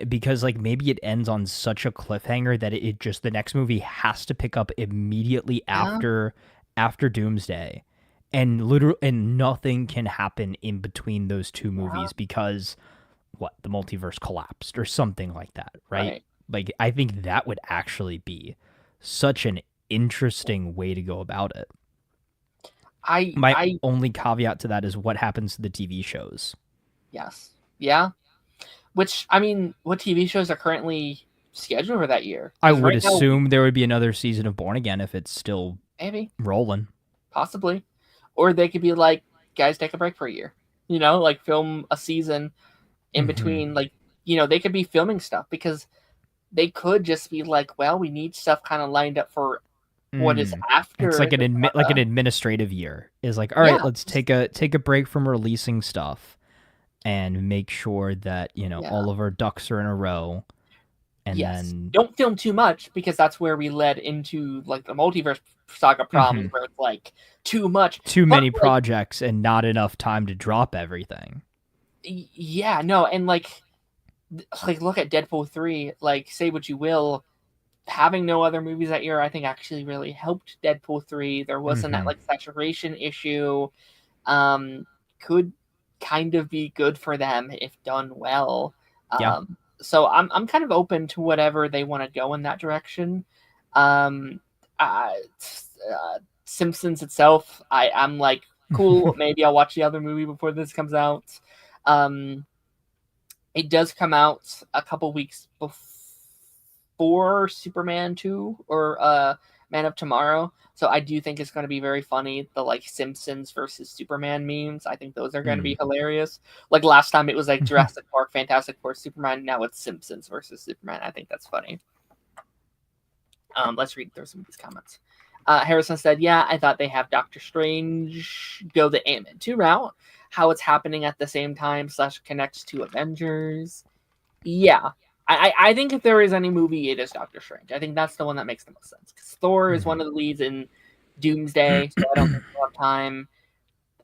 because like maybe it ends on such a cliffhanger that it just the next movie has to pick up immediately Yeah. after Doomsday, and literally and nothing can happen in between those two Yeah. movies because what the multiverse collapsed or something like that, right? Right. Like I think that would actually be such an interesting way to go about it. My I only caveat to that is what happens to the TV shows. yes. Yeah. Which I mean, what TV shows are currently scheduled for that year? I Because would right now, assume there would be another season of Born Again if it's still maybe, rolling. possibly, or they could be like, guys, take a break for a year. Like film a season in Mm-hmm. between. Like, they could be filming stuff because they could just be like, well, we need stuff kind of lined up for what is It's after like the like an saga. administrative year. Is like, all right, Yeah. let's take a break from releasing stuff and make sure that Yeah. all of our ducks are in a row. And Yes. then, Don't film too much because that's where we led into like the multiverse saga problems where it's like too much. too But many like, projects and not enough time to drop everything. yeah, no, and like look at Deadpool 3, like say what you will, having no other movies that year I think actually really helped Deadpool 3. There wasn't that like saturation issue. Could kind of be good for them if done well. Yeah. So I'm kind of open to whatever they want to go in that direction. Um, uh, Simpsons itself, I'm like cool. Maybe I'll watch the other movie before this comes out. Um, it does come out a couple weeks before Superman 2 or Man of Tomorrow. So I do think it's going to be very funny. The like Simpsons versus Superman memes. I think those are going to be hilarious. Like last time it was like Jurassic Park, Fantastic Four, Superman. Now it's Simpsons versus Superman. I think that's funny. Let's read through some of these comments. Harrison said, yeah, I thought they have Doctor Strange go the Ant-Man 2 route. How it's happening at the same time / connects to Avengers. Yeah. I think if there is any movie, it is Doctor Strange. I think that's the one that makes the most sense. Because Thor is one of the leads in Doomsday, so I don't think we'll have time.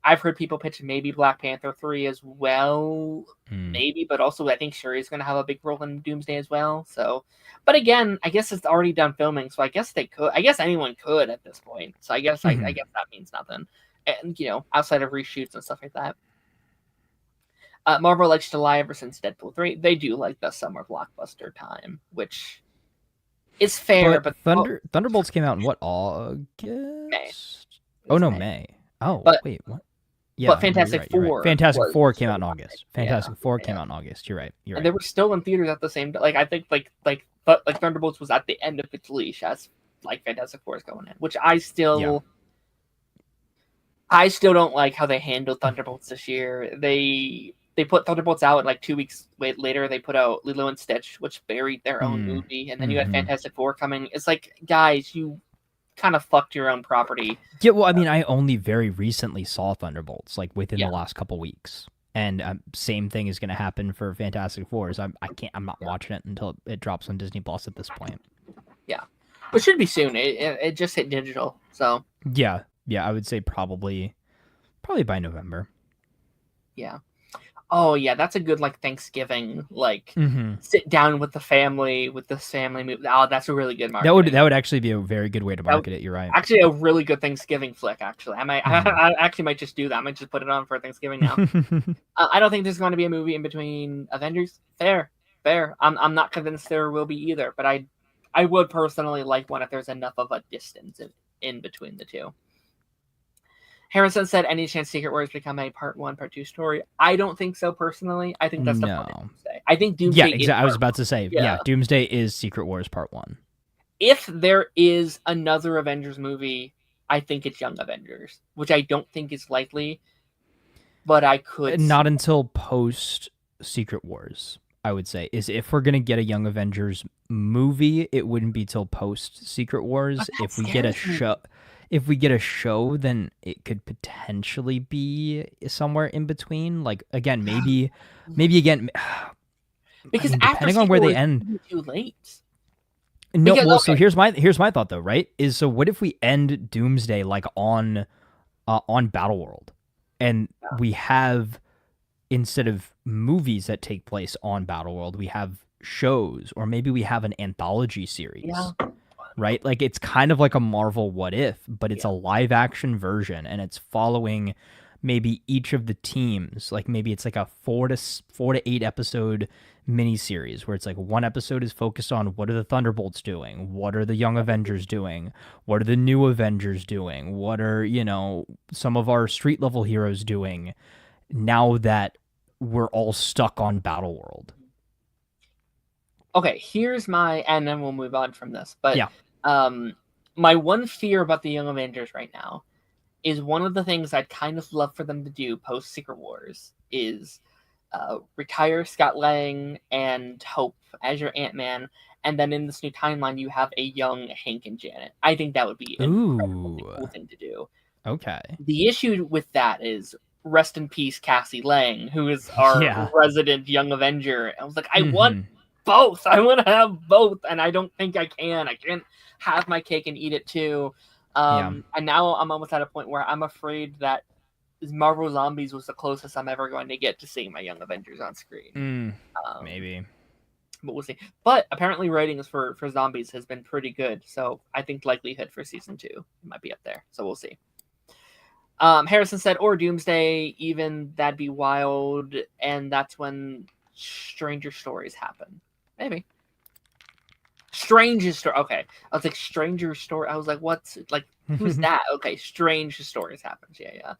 I've heard people pitch maybe Black Panther 3 as well. Maybe, but also I think Shuri's going to have a big role in Doomsday as well. So, but again, I guess it's already done filming, so I guess they could. I guess anyone could at this point. So I guess I guess that means nothing. And outside of reshoots and stuff like that. Marvel likes to lie ever since Deadpool 3. They do like the summer blockbuster time, which is fair. But Thunderbolts came out in what, August? May. Oh no, May. Oh, wait, what? Yeah, but Fantastic Four. Right. Fantastic Four came out in August. Fantastic Four came out in August. You're right. And they were still in theaters at the same time. Like I think like Thunderbolts was at the end of its leash as like Fantastic Four is going in, which I still don't like how they handled Thunderbolts this year. They put Thunderbolts out, and like 2 weeks later, they put out Lilo and Stitch, which buried their own movie. And then you had Fantastic Four coming. It's like, guys, you kind of fucked your own property. Yeah, well, I mean, I only very recently saw Thunderbolts, like within the last couple weeks. And same thing is going to happen for Fantastic Four. I'm not watching it until it drops on Disney Plus at this point. Yeah, but should be soon. It just hit digital, so yeah, I would say probably by November. Yeah. Oh yeah, that's a good like Thanksgiving sit down with the family with this family movie. Oh, that's a really good marketing. That would actually be a very good way to market it. You're right. Actually, a really good Thanksgiving flick. Actually, I actually might just do that. I might just put it on for Thanksgiving now. I don't think there's going to be a movie in between Avengers. Fair. I'm not convinced there will be either, but I would personally like one if there's enough of a distance in between the two. Harrison said, any chance Secret Wars become a part 1, part 2 story? I don't think so, personally. I think that's the point of Doomsday. I think Doomsday Yeah, exactly. I was about to say, Doomsday is Secret Wars part 1. If there is another Avengers movie, I think it's Young Avengers, which I don't think is likely, but I could... Not until post Secret Wars, I would say. Is if we're going to get a Young Avengers movie, it wouldn't be till post Secret Wars. If we get a show... If we get a show, then it could potentially be somewhere in between. Like again, maybe again, because depending on where they end, too late. No, because, well, so here's my thought though, right? Is so what if we end Doomsday like on Battleworld, and we have instead of movies that take place on Battleworld, we have shows, or maybe we have an anthology Yeah. series, right? Like it's kind of like a Marvel What If, but it's Yeah. a live action version, and it's following maybe each of the teams. Like maybe it's like a 4 to 8 episode miniseries where it's like one episode is focused on what are the Thunderbolts doing, what are the Young Avengers doing, what are the new Avengers doing, what are, some of our street level heroes doing now that we're all stuck on Battleworld. Okay, here's my, and then we'll move on from this. But Yeah. My one fear about the Young Avengers right now is one of the things I'd kind of love for them to do post Secret Wars is retire Scott Lang and Hope as your Ant-Man, and then in this new timeline you have a young Hank and Janet. I think that would be an incredibly cool thing to do. Okay. The issue with that is rest in peace Cassie Lang, who is our resident Young Avenger. I was like, I want both. I want to have both, and I don't think I can. I can't have my cake and eat it too. And now I'm almost at a point where I'm afraid that Marvel Zombies was the closest I'm ever going to get to seeing my Young Avengers on screen. Maybe. But we'll see. But apparently ratings for Zombies has been pretty good, so I think likelihood for season 2 might be up there. So we'll see. Harrison said, or Doomsday, even that'd be wild, and that's when stranger stories happen. Maybe. Strange story. Okay. I was like, stranger story. I was like, what's like, who's that? Okay. Strange stories happens. Yeah.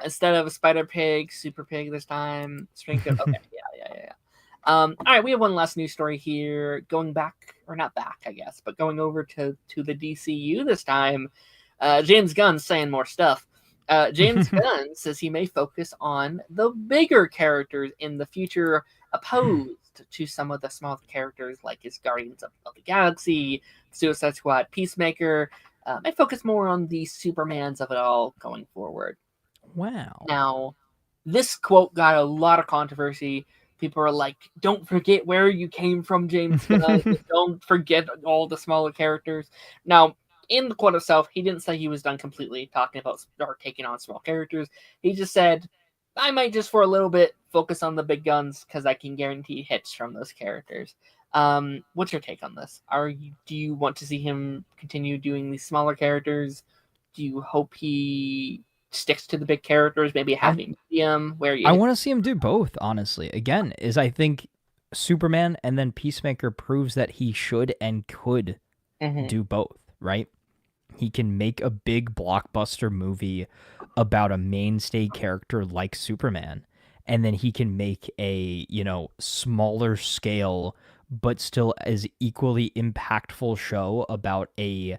Instead of a Spider Pig, Super Pig this time. Okay. Yeah. All right. We have one last news story here. Going back, or not back, I guess, but going over to the DCU this time. James Gunn's saying more stuff. James Gunn says he may focus on the bigger characters in the future, opposed to some of the smaller characters like his Guardians of the Galaxy, Suicide Squad, Peacemaker. May focus more on the Supermans of it all going forward. Wow. Now, this quote got a lot of controversy. People are like, don't forget where you came from, James Gunn. Don't forget all the smaller characters. Now, in the quote itself, he didn't say he was done completely talking about or taking on small characters. He just said, I might just for a little bit focus on the big guns because I can guarantee hits from those characters. What's your take on this? Do you want to see him continue doing these smaller characters? Do you hope he sticks to the big characters, maybe having medium where you... I want to see him do both, honestly. Again, I think Superman and then Peacemaker proves that he should and could do both, right? He can make a big blockbuster movie about a mainstay character like Superman, and then he can make a, smaller scale but still as equally impactful show about a,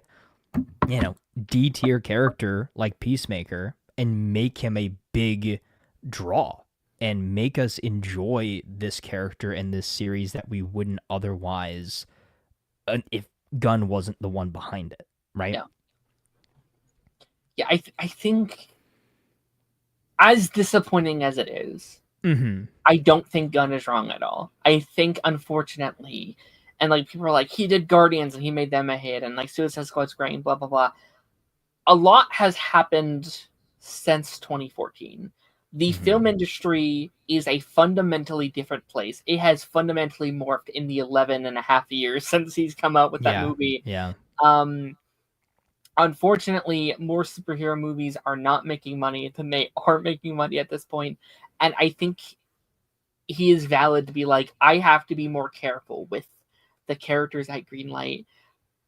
D tier character like Peacemaker and make him a big draw and make us enjoy this character in this series that we wouldn't otherwise if Gunn wasn't the one behind it, right? Yeah, I think as disappointing as it is, I don't think Gunn is wrong at all. I think, unfortunately, and like people are like, he did Guardians and he made them a hit, and like Suicide Squad's great, and blah blah blah. A lot has happened since 2014. The film industry is a fundamentally different place. It has fundamentally morphed in the 11 and a half years since he's come out with that movie. Yeah. Unfortunately, more superhero movies are not making money than they are making money at this point. And I think he is valid to be like, I have to be more careful with the characters at Greenlight.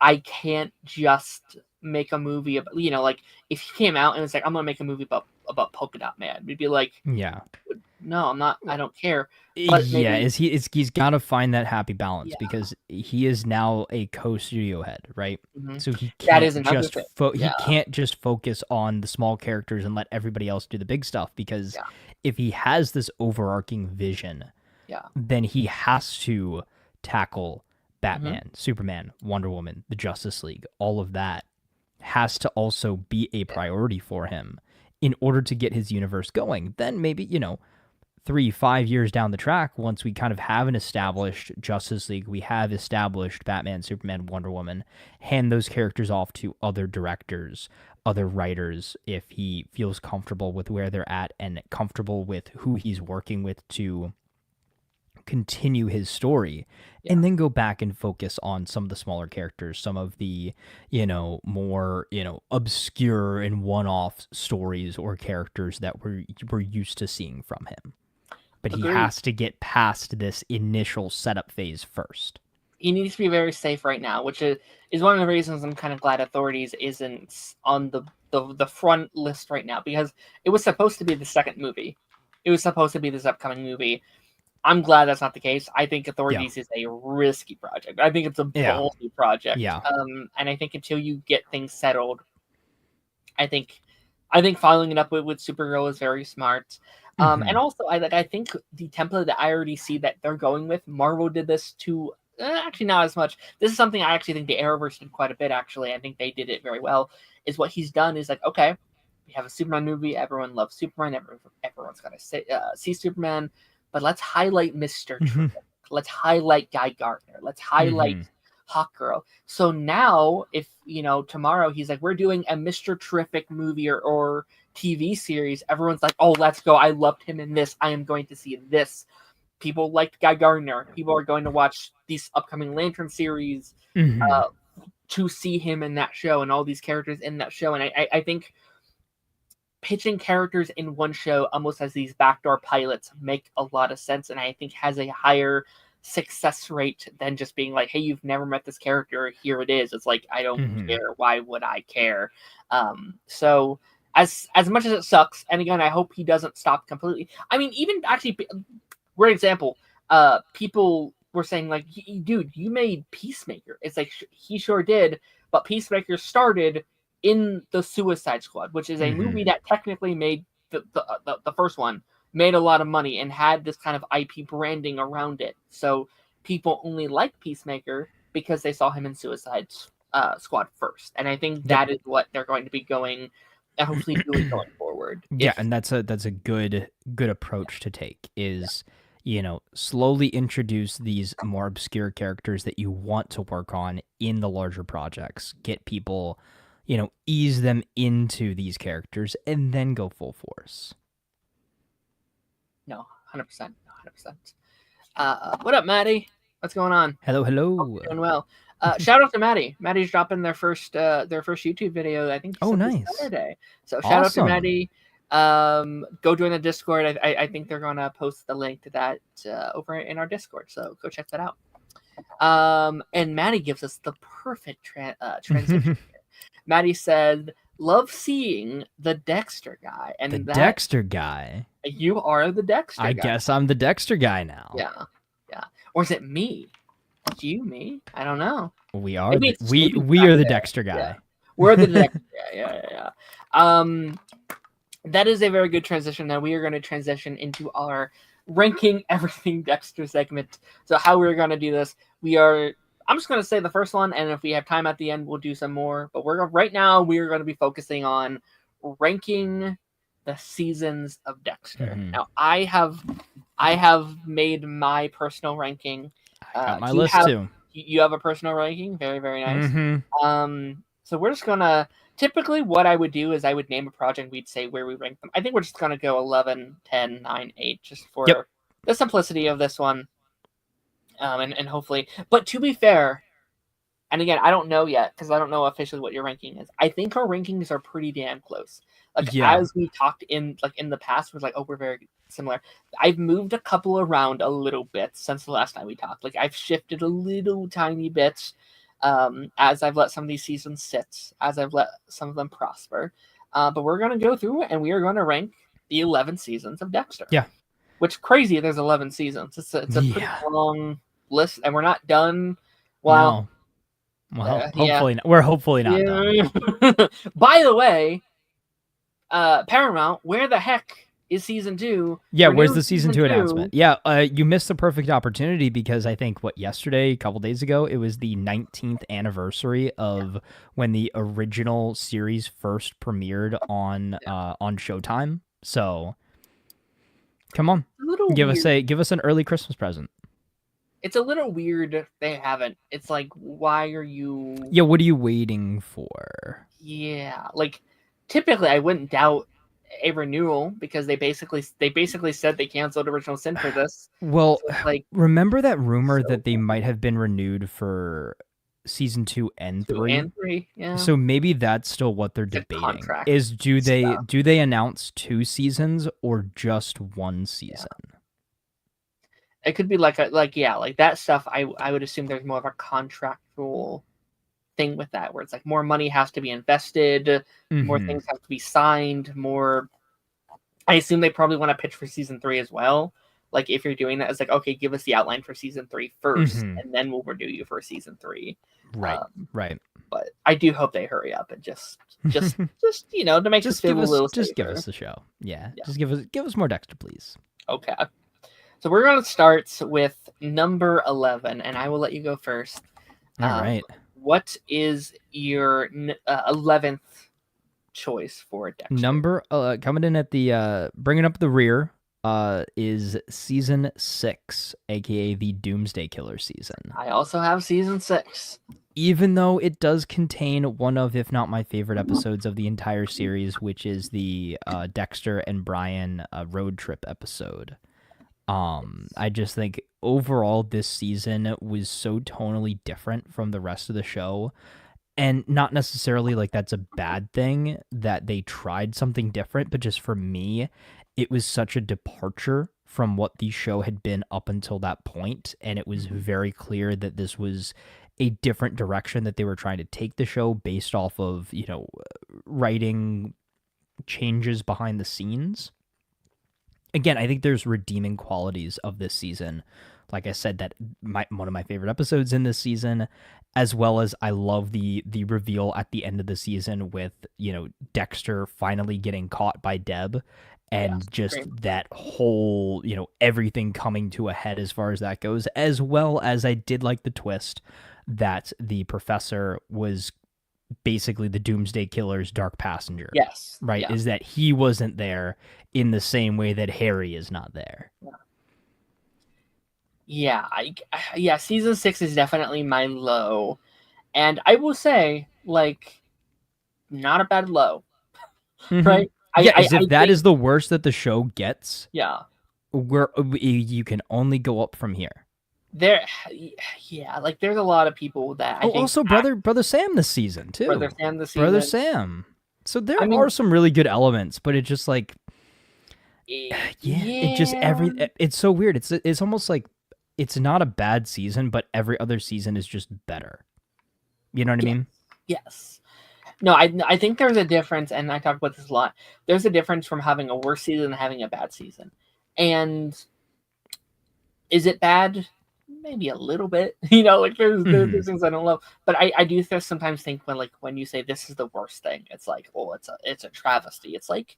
I can't just make a movie about, like if he came out and was like, I'm going to make a movie about Polka Dot Man, we'd be like, no, I'm not, I don't care. But he's got to find that happy balance because he is now a co-studio head, right? So he can't just focus on the small characters and let everybody else do the big stuff, because if he has this overarching vision, then he has to tackle Batman, Superman, Wonder Woman, the Justice League. All of that has to also be a priority for him in order to get his universe going. Then maybe, 3-5 years down the track, once we kind of have an established Justice League, we have established Batman, Superman, Wonder Woman, hand those characters off to other directors, other writers, if he feels comfortable with where they're at and comfortable with who he's working with to continue his story, Yeah. and then go back and focus on some of the smaller characters, some of the, more, obscure and one-off stories or characters that we're used to seeing from him. But he Agreed. has to get past this initial setup phase first. He needs to be very safe right now, which is one of the reasons I'm kind of glad Authorities isn't on the front list right now, because it was supposed to be the second movie. It was supposed to be this upcoming movie. I'm glad that's not the case. I think Authorities is a risky project. I think it's a ballsy project. Yeah. And I think until you get things settled, I think following it up with Supergirl is very smart. And also, I think the template that I already see that they're going with, Marvel did this to actually not as much. This is something I actually think the Arrowverse did quite a bit. Actually, I think they did it very well. Is what he's done is like, okay, we have a Superman movie. Everyone loves Superman. Everyone's gonna see Superman, but let's highlight Mister Terrific. Let's highlight Guy Gardner. Let's highlight Hawkgirl. So now, if tomorrow he's like, we're doing a Mr. Terrific movie or TV series, everyone's like, oh, let's go. I loved him in this. I am going to see this. People liked Guy Gardner. People are going to watch these upcoming Lantern series to see him in that show and all these characters in that show. And I think pitching characters in one show almost as these backdoor pilots make a lot of sense, and I think has a higher success rate than just being like, hey, you've never met this character, here it is. It's like, I don't care. Why would I care? So as much as it sucks, and again, I hope he doesn't stop completely. I mean, even actually, great example, people were saying like, dude, you made Peacemaker. It's like, he sure did, but Peacemaker started in the Suicide Squad, which is a movie that technically made the first one, made a lot of money and had this kind of IP branding around it. So people only like Peacemaker because they saw him in Suicide Squad first. And I think that is what they're going to be going and hopefully doing going forward. Yeah, and that's a good approach to take is, slowly introduce these more obscure characters that you want to work on in the larger projects. Get people, ease them into these characters and then go full force. No, 100%. 100%. What up, Maddie? What's going on? Hello. Doing well. Shout out to Maddie. Maddie's dropping their first YouTube video, I think. Nice. Saturday. So shout out to Maddie. Go join the Discord. I think they're gonna post the link to that over in our Discord. So go check that out. And Maddie gives us the perfect transition. Maddie said, "Love seeing the Dexter guy." And Dexter guy. You are the Dexter guy. I guess I'm the Dexter guy now. Yeah. Or is it me? Me? I don't know. We are. We are the Dexter guy. Yeah. We're the Dexter guy. Yeah. That is a very good transition. Now we are going to transition into our ranking everything Dexter segment. So how we're going to do this, I'm just going to say the first one, and if we have time at the end, we'll do some more. But right now we are going to be focusing on ranking the seasons of Dexter. Now I have made my personal ranking. I got my list too. You have a personal ranking? Very, very nice. So we're just gonna, typically what I would do is I would name a project, we'd say where we rank them. I think we're just gonna go 11, 10, 9, 8, just for the simplicity of this one. And hopefully, but to be fair, and again, I don't know yet because I don't know officially what your ranking is. I think our rankings are pretty damn close. As we talked in the past, was like, oh, we're very similar. I've moved a couple around a little bit since the last time we talked. I've shifted a little tiny bit as I've let some of these seasons sit, as I've let some of them prosper. But we're gonna go through and we are going to rank the 11 seasons of Dexter. Yeah. Which crazy? There's 11 seasons. It's a pretty long list, and we're not done. Well, hopefully not. We're hopefully not done. By the way, Paramount, where the heck is season 2? Yeah, where's the season 2 announcement? Yeah, you missed the perfect opportunity because I think yesterday, a couple days ago, it was the 19th anniversary of when the original series first premiered on Showtime. So, come on, give us an early Christmas present. It's a little weird they haven't. It's like, why are you? Yeah, what are you waiting for? Yeah, typically I wouldn't doubt a renewal because they basically said they canceled Original Sin for this. Well, So it's like, remember that rumor so that they might have been renewed for season 2 and 2 3? and 3, yeah. So maybe that's still what they're It's a debating. contract Is do stuff. they announce 2 seasons or just 1 season? It could be like that stuff. I would assume there's more of a contractual thing with that, where it's like more money has to be invested, more things have to be signed, more. I assume they probably want to pitch for season 3 as well. Like if you're doing that, it's like, okay, give us the outline for season 3 first, and then we'll renew you for season 3. Right, right. But I do hope they hurry up and just to make us feel a little safer. Just give us the show. Yeah. Just give us more Dexter, please. Okay. So we're going to start with number 11, and I will let you go first. All right. What is your 11th choice for Dexter? Number coming in at the bringing up the rear is season 6, aka the Doomsday Killer season. I also have season 6. Even though it does contain one of, if not my favorite episodes of the entire series, which is the Dexter and Brian road trip episode. I just think overall this season was so tonally different from the rest of the show, and not necessarily like that's a bad thing that they tried something different, but just for me, it was such a departure from what the show had been up until that point, and it was very clear that this was a different direction that they were trying to take the show based off of, writing changes behind the scenes. Again, I think there's redeeming qualities of this season. Like I said, that one of my favorite episodes in this season, as well as I love the reveal at the end of the season with, Dexter finally getting caught by Deb, and just that whole, everything coming to a head as far as that goes, as well as I did like the twist that the professor was basically the Doomsday Killer's dark passenger. Yes. Right? Yeah. Is that he wasn't there in the same way that Harry is not there. Yeah. Season 6 is definitely my low. And I will say, like, not a bad low. Right? If that is the worst that the show gets, you can only go up from here. There's a lot of people that I think also Brother Sam this season too. Brother Sam. So there are some really good elements, but it just like it just it's so weird. It's almost like it's not a bad season, but every other season is just better. You know what I mean? Yes. No, I think there's a difference, and I talk about this a lot. There's a difference from having a worse season and having a bad season. And is it bad? Maybe a little bit. There's things I don't love. But I do sometimes think when you say this is the worst thing, it's like, oh, it's a travesty. It's like,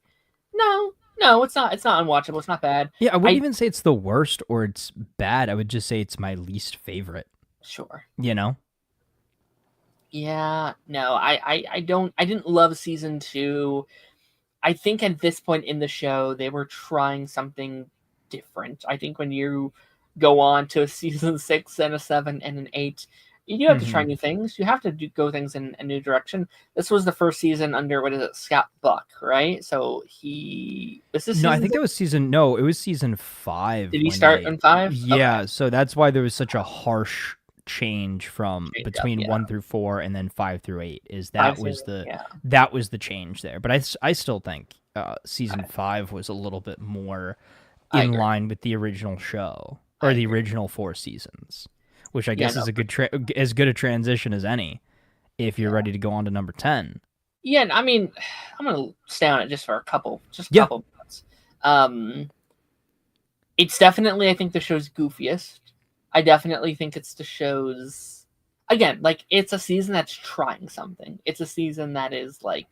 no, it's not. It's not unwatchable. It's not bad. Yeah, I wouldn't even say it's the worst or it's bad. I would just say it's my least favorite. Sure. Yeah, no, I didn't love season 2. I think at this point in the show, they were trying something different. I think when you go on to a season 6 and a 7 and an 8, you do have to try new things. You have to go things in a new direction. This was the first season under, Scott Buck, right? So this is I think that was it was season 5. Did he start in 5? Yeah, okay. So that's why there was such a harsh change from between 1 through 4 and then 5 through 8. That was the change there. But I still think season 5 was a little bit more in line with the original show, or the original 4 seasons, which I guess is as good a transition as any if you're ready to go on to number 10. Yeah, I mean, I'm gonna stay on it just for a couple minutes. It's definitely, I think, the show's goofiest. I definitely think it's the show's, again, like, it's a season that's trying something. It's a season that is, like,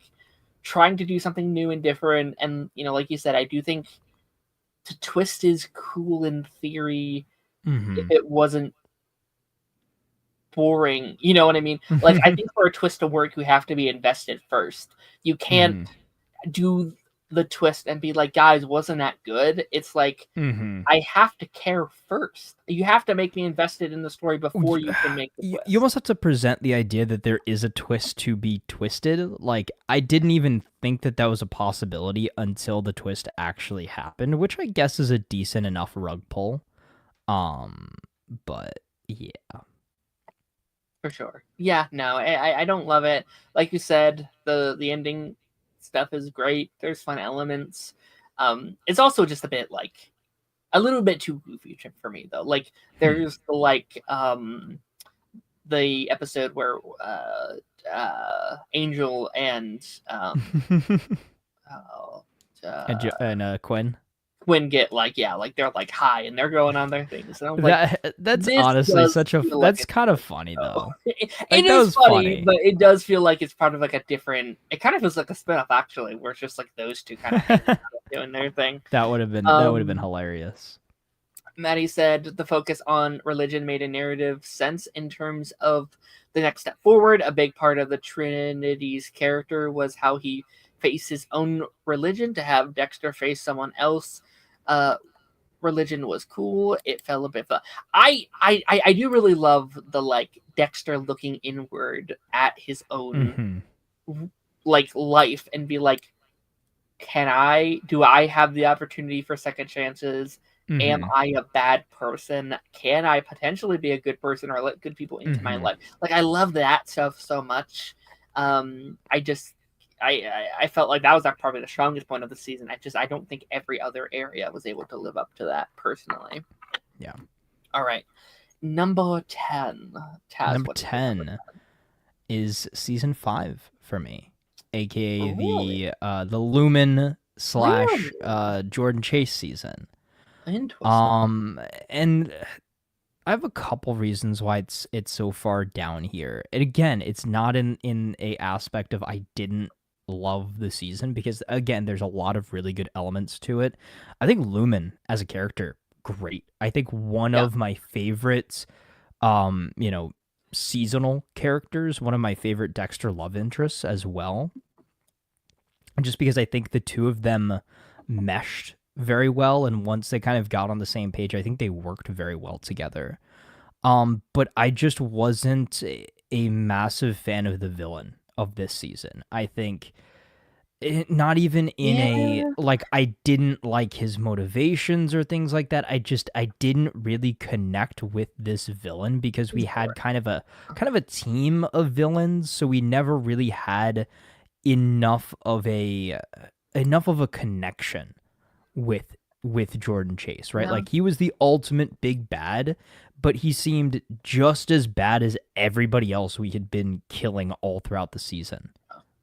trying to do something new and different. And, like you said, I do think the twist is cool in theory if it wasn't boring. You know what I mean? Like, I think for a twist to work, you have to be invested first. You can't do the twist and be like, guys, wasn't that good? It's like, I have to care first. You have to make me invested in the story before you can make the twist. You almost have to present the idea that there is a twist to be twisted. Like, I didn't even think that that was a possibility until the twist actually happened, which I guess is a decent enough rug pull. But yeah. For sure. Yeah, no, I don't love it. Like you said, the ending stuff is great. There's fun elements. It's also just a bit like a little bit too goofy for me though. Like there's the episode where Angel and Quinn. Quinn get like they're like high and they're going on their things. And I'm like, that's honestly that's kind of funny though. It is funny, but it does feel like it's part of like a different. It kind of feels like a spinoff actually, where it's just like those two kind of doing their thing. That would have been hilarious. Maddie said the focus on religion made a narrative sense in terms of the next step forward. A big part of the Trinity's character was how he faced his own religion. To have Dexter face someone else, religion was cool. It fell a bit. I do really love the like Dexter looking inward at his own like life and be like, do I have the opportunity for second chances? Am I a bad person? Can I potentially be a good person or let good people into my life? Like, I love that stuff so much. I felt like that was probably the strongest point of the season. I don't think every other area was able to live up to that personally. Yeah. All right. Number 10. Taz, number 10 is season 5 for me, aka the Lumen / Jordan Chase season. Interesting. And I have a couple reasons why it's so far down here. And again, it's not in a aspect of I didn't love the season, because again, there's a lot of really good elements to it. I think Lumen as a character, great. I think one of my favorites, seasonal characters, one of my favorite Dexter love interests as well. Just because I think the two of them meshed very well, and once they kind of got on the same page, I think they worked very well together. But I just wasn't a massive fan of the villain of this season. I think not even in I didn't like his motivations or things like that. I didn't really connect with this villain because we had kind of a team of villains, so we never really had enough of a connection with Jordan Chase, right? Like, he was the ultimate big bad, but he seemed just as bad as everybody else we had been killing all throughout the season,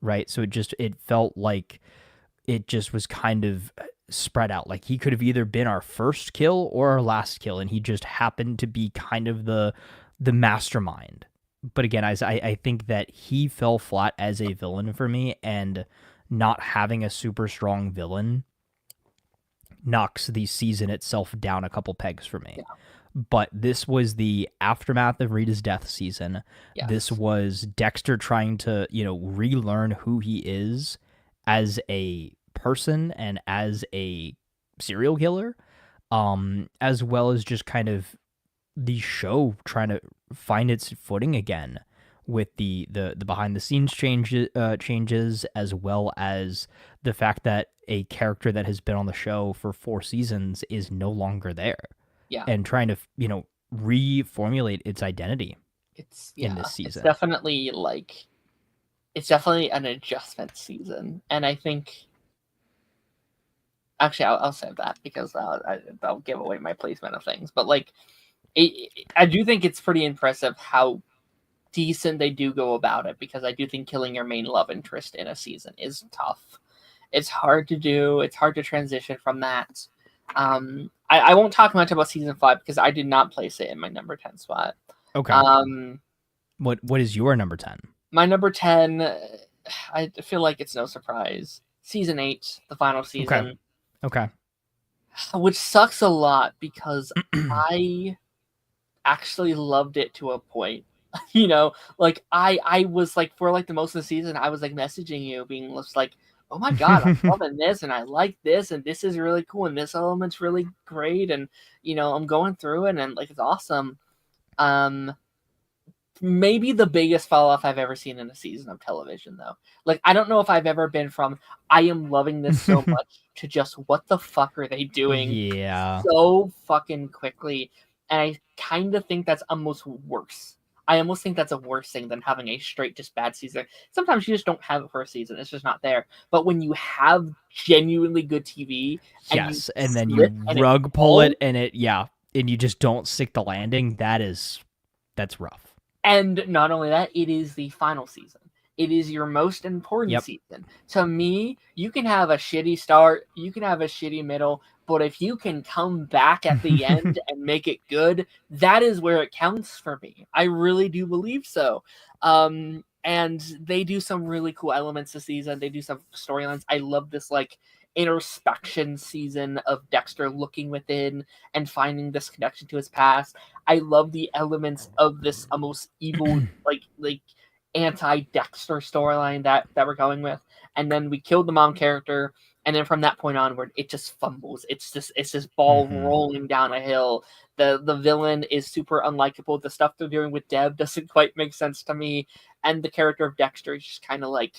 right? So it felt like it just was kind of spread out. Like, he could have either been our first kill or our last kill, and he just happened to be kind of the mastermind. But again, I think that he fell flat as a villain for me, and not having a super strong villain knocks the season itself down a couple pegs for me. But this was the aftermath of Rita's death season. This was Dexter trying to, relearn who he is as a person and as a serial killer, as well as just kind of the show trying to find its footing again with the behind the scenes changes, as well as the fact that a character that has been on the show for 4 seasons is no longer there. And trying to, reformulate its identity in this season. It's definitely an adjustment season. And I think, actually, I'll say that because I'll give away my placement of things. But I do think it's pretty impressive how decent they do go about it, because I do think killing your main love interest in a season is tough. It's hard to do. It's hard to transition from that. I won't talk much about season 5 because I did not place it in my number 10 spot. Okay. What is your number 10? My number 10, I feel like it's no surprise. Season 8, the final season. Okay. Which sucks a lot because I actually loved it to a point. I was for the most of the season, I was messaging you being just like, oh my god, I'm loving this, and I like this, and this is really cool, and this element's really great, and I'm going through it, and like it's awesome. Um, Maybe the biggest fall off I've ever seen in a season of television, though. Like, I don't know if I've ever been from I am loving this so much to just what the fuck are they doing Yeah. so fucking quickly. And I kind of think that's almost worse. I almost think that's a worse thing than having a straight just bad season. Sometimes you just don't have it for a season. It's just not there. But when you have genuinely good TV Yes, and then you rug pull it and and you just don't stick the landing, that's rough. And not only that, it is the final season. It is your most important season. To me, you can have a shitty start, you can have a shitty middle, but if you can come back at the end and make it good, that is where it counts for me. I really do believe so. And they do some really cool elements this season. They do some storylines. I love this like introspection season of Dexter looking within and finding this connection to his past. I love the elements of this almost evil like anti-Dexter storyline that we're going with. And then we killed the mom character, and then from that point onward it just fumbles. It's this ball rolling down a hill. The villain is super unlikable. The stuff they're doing with Deb doesn't quite make sense to me, and the character of Dexter is just kind of like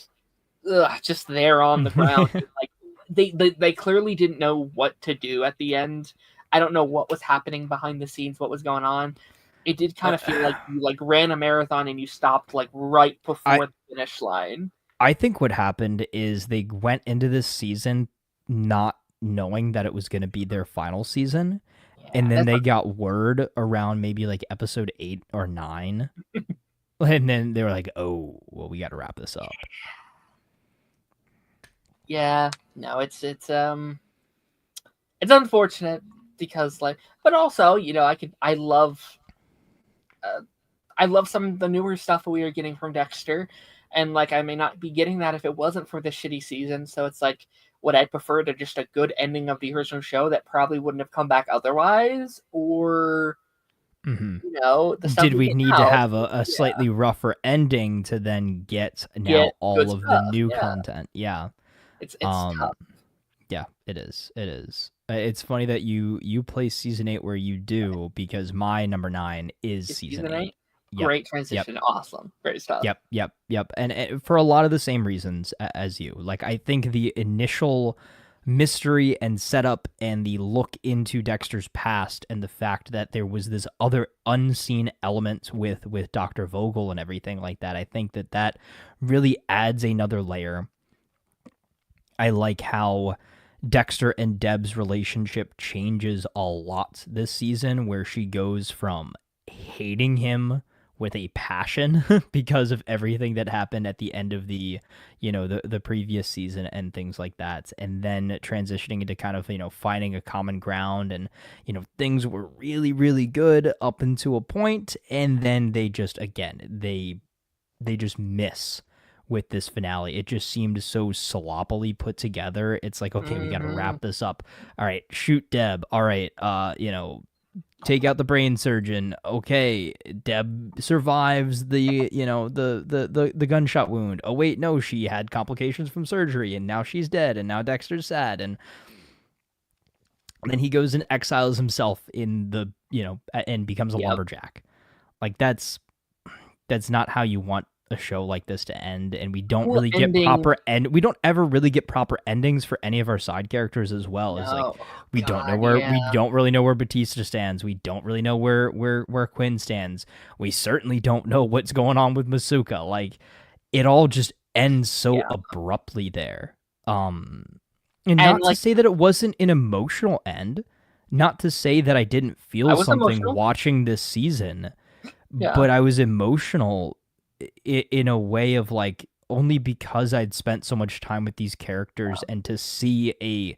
just there on the ground. Like they clearly didn't know what to do at the end. I don't know what was happening behind the scenes, what was going on. It did kind of feel like you like ran a marathon and you stopped like right before the finish line. I think what happened is they went into this season not knowing that it was going to be their final season. Yeah, and then they got word around maybe like episode 8 or 9. And then they were like, oh, well, we got to wrap this up. Yeah, no, it's unfortunate because but also, I love some of the newer stuff we are getting from Dexter, and like I may not be getting that if it wasn't for this shitty season. So it's like, would I prefer to just a good ending of the original show that probably wouldn't have come back otherwise, or the stuff did we need to have a slightly rougher ending to then get all of the new content? Yeah. It's tough. Yeah, it is. It is. It's funny that you place season 8 where you do, because my number 9 is season 8. Yep. Great transition. Yep. Awesome. Great stuff. Yep. And for a lot of the same reasons as you. Like, I think the initial mystery and setup and the look into Dexter's past and the fact that there was this other unseen element with Dr. Vogel and everything like that, I think that really adds another layer. I like how Dexter and Deb's relationship changes a lot this season, where she goes from hating him with a passion because of everything that happened at the end of the previous season and things like that, and then transitioning into kind of finding a common ground, and things were really, really good up until a point, and then they just miss with this finale. It just seemed so sloppily put together. It's like, okay, we got to wrap this up. All right, shoot Deb. All right, take out the brain surgeon. Okay, Deb survives the the gunshot wound. Oh wait, no, she had complications from surgery, and now she's dead, and now Dexter's sad, and then he goes and exiles himself in the and becomes a lumberjack. Like, that's not how you want a show like this to end, and we don't really get proper we don't ever really get proper endings for any of our side characters as well. It's like we don't really know where Batista stands. We don't really know where Quinn stands. We certainly don't know what's going on with Masuka. Like, it all just ends so abruptly there. And not to say that it wasn't an emotional end, not to say that I didn't feel something watching this season, but I was emotional in a way of like, only because I'd spent so much time with these characters, and to see a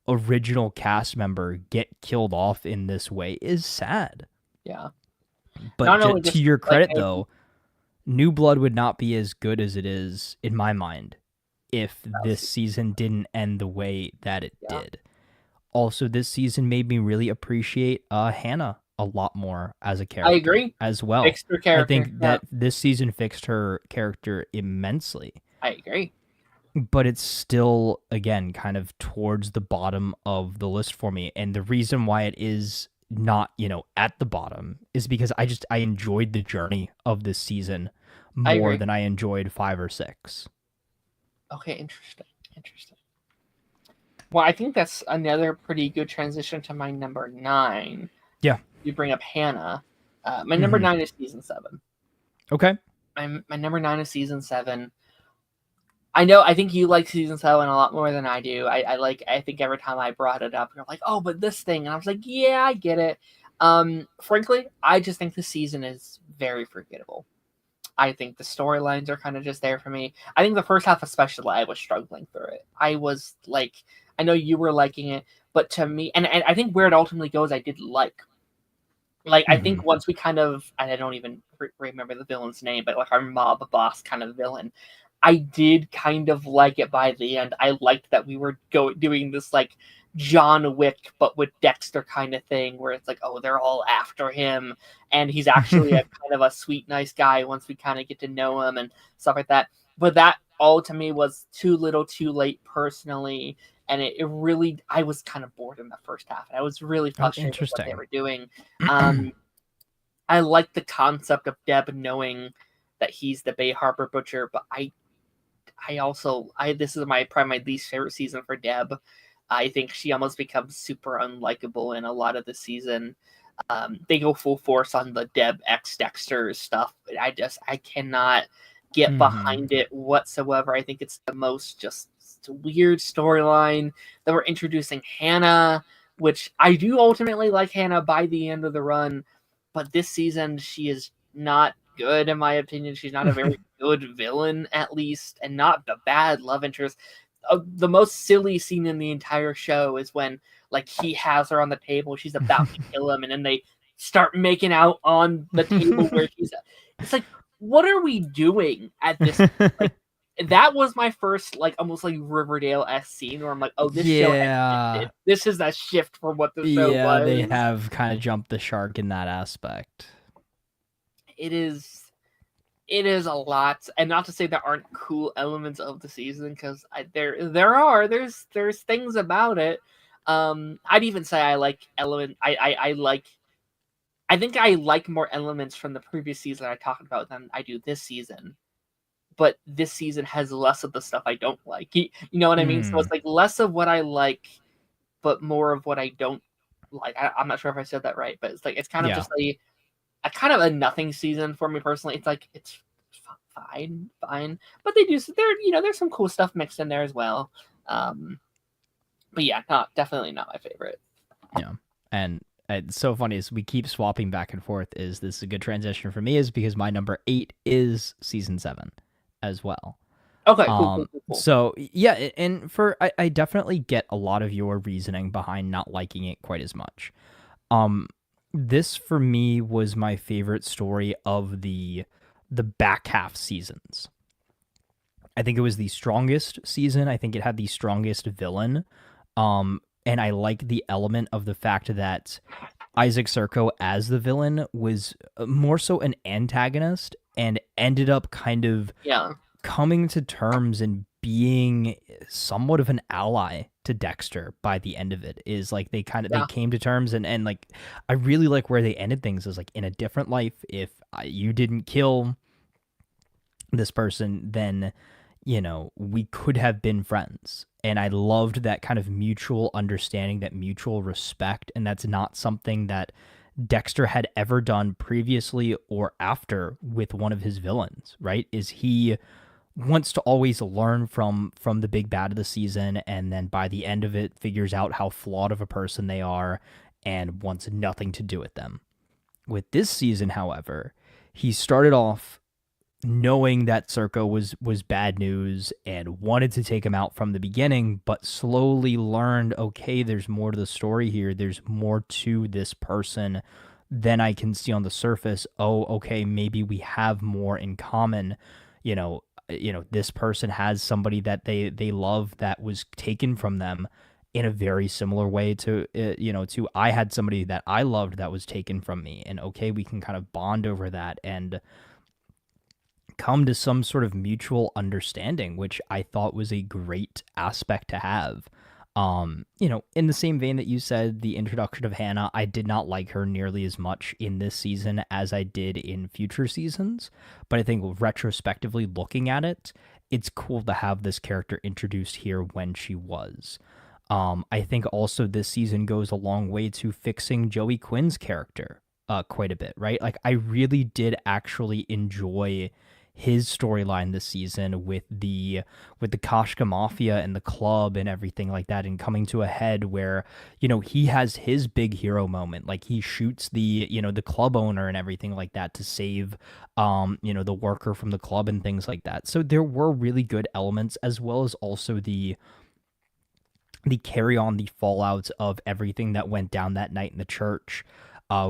original cast member get killed off in this way is sad. Yeah. But to your credit, though, New Blood would not be as good as it is, in my mind, if this season didn't end the way that it did. Also, this season made me really appreciate Hannah a lot more as a character. I agree. As well. Fixed her character. I think that this season fixed her character immensely. I agree. but it's still, again, kind of towards the bottom of the list for me. And the reason why it is not, at the bottom is because I enjoyed the journey of this season I more agree. than I enjoyed 5 or 6. Okay, interesting. Interesting. Well, I think that's another pretty good transition to my number 9. Yeah. You bring up Hannah. My number Mm-hmm. 9 is season 7. Okay. My number 9 is season 7. I know. I think you like season 7 a lot more than I do. I think every time I brought it up, you're like, "Oh, but this thing," and I was like, "Yeah, I get it." Frankly, I just think the season is very forgettable. I think the storylines are kind of just there for me. I think the first half, especially, I was struggling through it. I was like, I know you were liking it, but to me, and I think where it ultimately goes, I did like. Like, I Mm-hmm. think once we kind of, and I don't even remember the villain's name, but like our mob boss kind of villain, I did kind of like it by the end. I liked that we were doing this like John Wick, but with Dexter kind of thing, where it's like, oh, they're all after him, and he's actually a kind of a sweet, nice guy once we kind of get to know him and stuff like that. But that all to me was too little, too late, personally, and it really, I was kind of bored in the first half, and I was really Oh, frustrated with what they interesting. were doing. Um, I like the concept of Deb knowing that he's the Bay Harbor Butcher, but I also this is probably my least favorite season for Deb. I think she almost becomes super unlikable in a lot of the season. They go full force on the Deb X Dexter stuff. I cannot get Mm-hmm. behind it whatsoever. I think it's the most just weird storyline that we're introducing Hannah, which I do ultimately like Hannah by the end of the run, but this season she is not good in my opinion. She's not a very good villain, at least, and not the bad love interest. The most silly scene in the entire show is when like he has her on the table, she's about to kill him, and then they start making out on the table where she's. It's like, what are we doing at this? Like, that was my first like almost like Riverdale s scene where I'm like, oh, this show has Yeah. shifted. This is a shift from what the show Yeah, they was. have kind of jumped the shark in that aspect. It is it is a lot, and not to say there aren't cool elements of the season, because there are there's things about it. I'd even say I like element I like I think I like more elements from the previous season I talked about than I do this season. But this season has less of the stuff I don't like. You know what I mean? So Mm. it's like less of what I like, but more of what I don't like. I'm not sure if I said that right, but it's like it's kind of Yeah. just a kind of a nothing season for me personally. It's like it's fine, but they do there's some cool stuff mixed in there as well. But yeah, not definitely not my favorite. Yeah. And it's so funny is we keep swapping back and forth. Is this a good transition for me? Is because my number 8 is season 7 as well. Okay, cool. So yeah, and I definitely get a lot of your reasoning behind not liking it quite as much. Um, this for me was my favorite story of the back half seasons. I think it was the strongest season. I think it had the strongest villain. And I like the element of the fact that Isaac Serco as the villain was more so an antagonist and ended up kind of Yeah, coming to terms and being somewhat of an ally to Dexter by the end of it. Is like they yeah, came to terms, and like I really like where they ended things. Is like, in a different life, if you didn't kill this person, then we could have been friends. And I loved that kind of mutual understanding, that mutual respect. And that's not something that Dexter had ever done previously or after with one of his villains, right? Is he wants to always learn from the big bad of the season, and then by the end of it figures out how flawed of a person they are and wants nothing to do with them. With this season, however, he started off knowing that Serco was bad news and wanted to take him out from the beginning, but slowly learned, okay, there's more to the story here. There's more to this person than I can see on the surface. Oh, okay, maybe we have more in common. This person has somebody that they love that was taken from them in a very similar way to I had somebody that I loved that was taken from me, and okay, we can kind of bond over that and come to some sort of mutual understanding, which I thought was a great aspect to have. In the same vein that you said, the introduction of Hannah, I did not like her nearly as much in this season as I did in future seasons. But I think retrospectively looking at it, it's cool to have this character introduced here when she was. I think also this season goes a long way to fixing Joey Quinn's character quite a bit, right? Like I really did actually enjoy his storyline this season with the Kashka Mafia and the club and everything like that, and coming to a head where he has his big hero moment, like he shoots the club owner and everything like that to save the worker from the club and things like that. So there were really good elements, as well as also the carry on the fallouts of everything that went down that night in the church,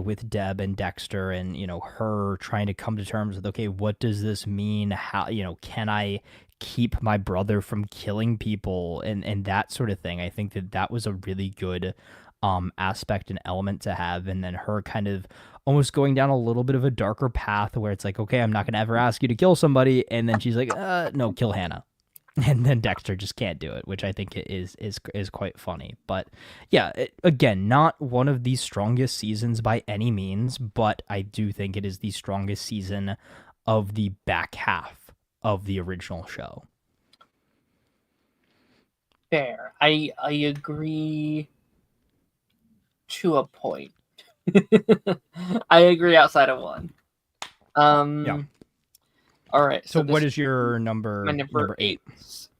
with Deb and Dexter, and her trying to come to terms with, okay, what does this mean? How can I keep my brother from killing people, and that sort of thing. I think that was a really good aspect and element to have, and then her kind of almost going down a little bit of a darker path where it's like, okay, I'm not gonna ever ask you to kill somebody, and then she's like, no, kill Hannah. And then Dexter just can't do it, which I think is quite funny. But yeah, again, not one of the strongest seasons by any means, but I do think it is the strongest season of the back half of the original show. Fair. I agree to a point. I agree outside of one. Yeah. All right. So what is your number? My number 8.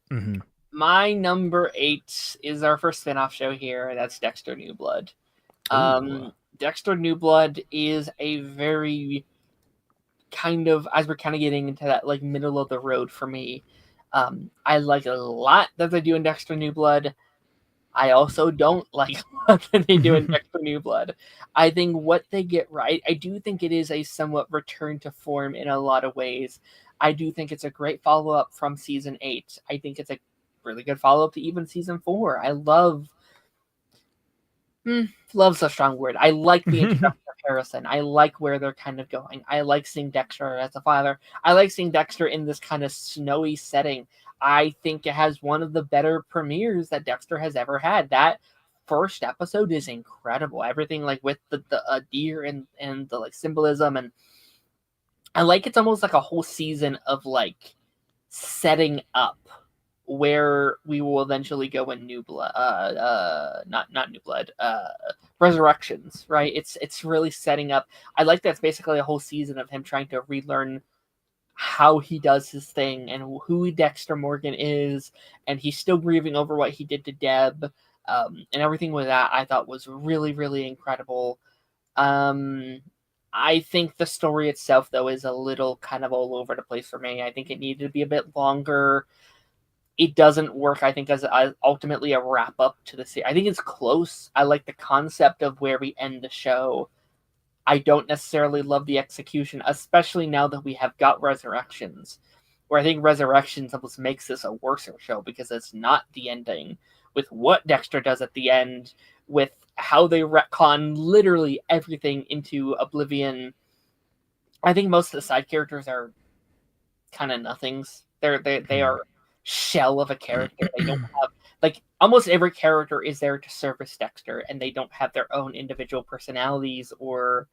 Mm-hmm. My number 8 is our first spinoff show here. That's Dexter New Blood. Dexter New Blood is a very kind of, as we're kind of getting into that like middle of the road for me. I like a lot that they do in Dexter New Blood. I also don't like what they do in Dexter New Blood. I think what they get right, I do think it is a somewhat return to form in a lot of ways. I do think it's a great follow-up from season 8. I think it's a really good follow-up to even season 4. I love's a strong word. I like the introduction of Harrison. I like where they're kind of going. I like seeing Dexter as a father. I like seeing Dexter in this kind of snowy setting. I think it has one of the better premieres that Dexter has ever had. That first episode is incredible. Everything like with the deer and the like symbolism, and I like it's almost like a whole season of like setting up where we will eventually go in New Blood, not New Blood, Resurrections, right? It's really setting up. I like that's basically a whole season of him trying to relearn how he does his thing and who Dexter Morgan is, and he's still grieving over what he did to Deb, and everything with that I thought was really, really incredible. I think the story itself, though, is a little kind of all over the place for me. I think it needed to be a bit longer. It doesn't work, I think, as ultimately a wrap up to the series. I think it's close. I like the concept of where we end the show. I don't necessarily love the execution, especially now that we have got Resurrections, where I think Resurrections almost makes this a worse show because it's not the ending with what Dexter does at the end, with how they retcon literally everything into oblivion. I think most of the side characters are kind of nothings. They are shell of a character. They don't have, like, almost every character is there to service Dexter, and they don't have their own individual personalities or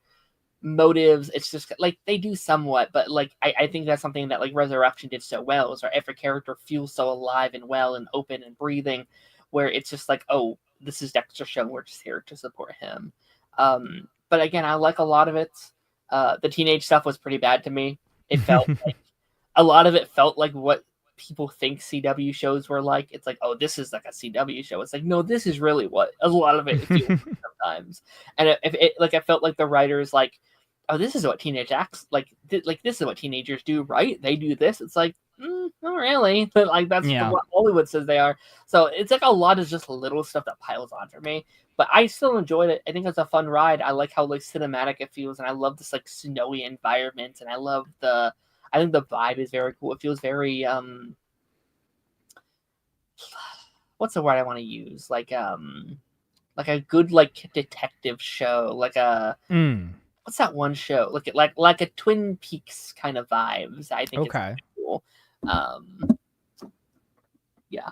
motives. It's just like they do somewhat, but like I think that's something that like Resurrection did so well, is where every character feels so alive and well and open and breathing, where it's just like, oh, this is Dexter's show, we're just here to support him. But again, I like a lot of it. The teenage stuff was pretty bad to me. It felt like a lot of it felt like what people think CW shows were like. It's like, oh, this is like a CW show. It's like, no, this is really what a lot of it feels like sometimes. And I felt like the writers like, oh, this is what teenage acts like. This is what teenagers do, right? They do this. It's like, not really, but like that's what Hollywood says they are. So it's like a lot of just little stuff that piles on for me. But I still enjoyed it. I think it's a fun ride. I like how like cinematic it feels, and I love this like snowy environment, and I think the vibe is very cool. It feels very what's the word I want to use? Like a good like detective show, like a what's that one show? Look at like a Twin Peaks kind of vibes. I think it's Okay. cool. Yeah.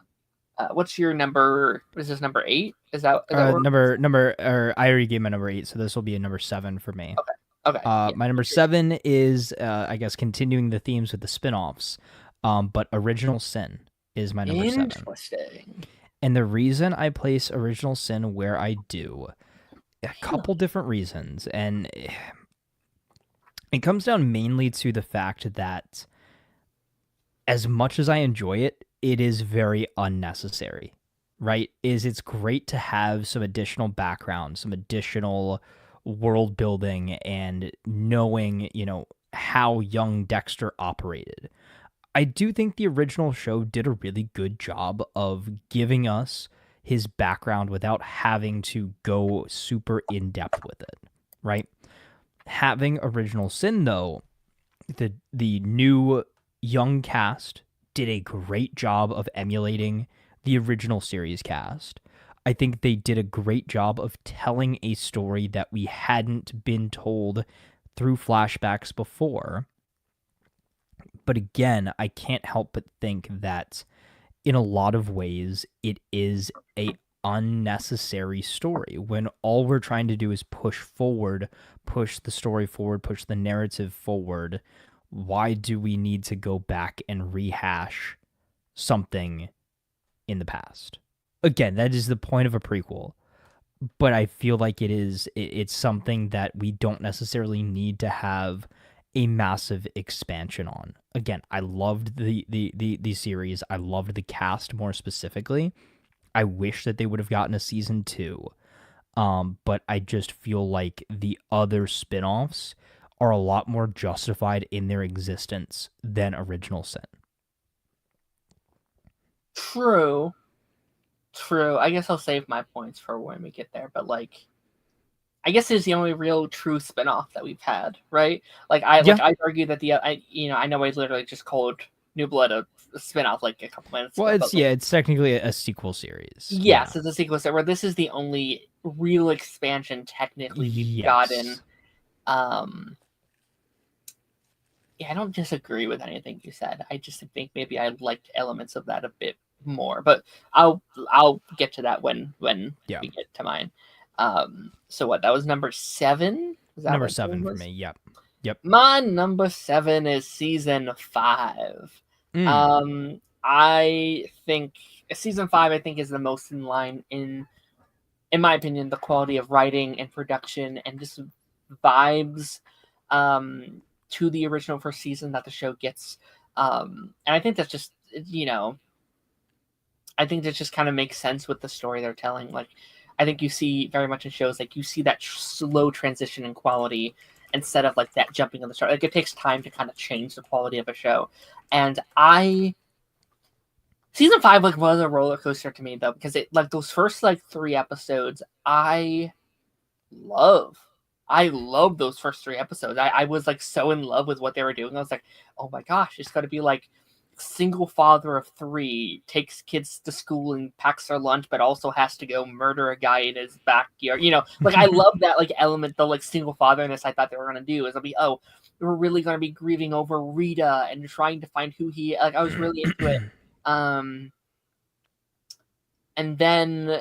What's your number? Is this number 8? Is that what? Number or I already gave my number 8, so this will be a number 7 for me. Okay. Okay. Yeah. My number 7 is I guess continuing the themes with the spin-offs. But Original Sin is my number 7. Interesting. And the reason I place Original Sin where I do, a couple different reasons, and it comes down mainly to the fact that as much as I enjoy it, it is very unnecessary, right? It's great to have some additional background, some additional world building, and knowing, how young Dexter operated. I do think the original show did a really good job of giving us his background without having to go super in depth with it, right? Having Original Sin, though, the new young cast did a great job of emulating the original series cast. I think they did a great job of telling a story that we hadn't been told through flashbacks before. But again, I can't help but think that in a lot of ways it is a unnecessary story when all we're trying to do is push the story forward, push the narrative forward. Why do we need to go back and rehash something in the past? Again, that is the point of a prequel, but I feel like it's something that we don't necessarily need to have a massive expansion on. Again, I loved the series. I loved the cast more specifically. I wish that they would have gotten a season 2. But I just feel like the other spin-offs are a lot more justified in their existence than Original Sin. True. I guess I'll save my points for when we get there, but I guess it's the only real true spinoff that we've had, right? I'd argue that I know I literally just called New Blood a spinoff a couple minutes ago. Well, it's technically a sequel series. Yes, it's a sequel series where this is the only real expansion technically we've gotten. Yeah, I don't disagree with anything you said. I just think maybe I liked elements of that a bit more, but I'll get to that when we get to mine. So what? That was number 7. Was that number 7 for me? Yep. My number 7 is season 5. I think season 5, is the most in line in my opinion, the quality of writing and production and just vibes to the original first season that the show gets. And I think that's just, I think that just kind of makes sense with the story they're telling. I think you see very much in shows, you see that slow transition in quality instead of that jumping on the start. It takes time to kind of change the quality of a show. And season 5 was a roller coaster to me though, because it those first 3 episodes I love those first 3 episodes. I was so in love with what they were doing. I was like, oh my gosh, it's got to be single father of 3 takes kids to school and packs their lunch, but also has to go murder a guy in his backyard. I love that element, the single fatherness I thought they were going to do. Is it'll be, oh, we're really going to be grieving over Rita and trying to find who he, I was really into it. And then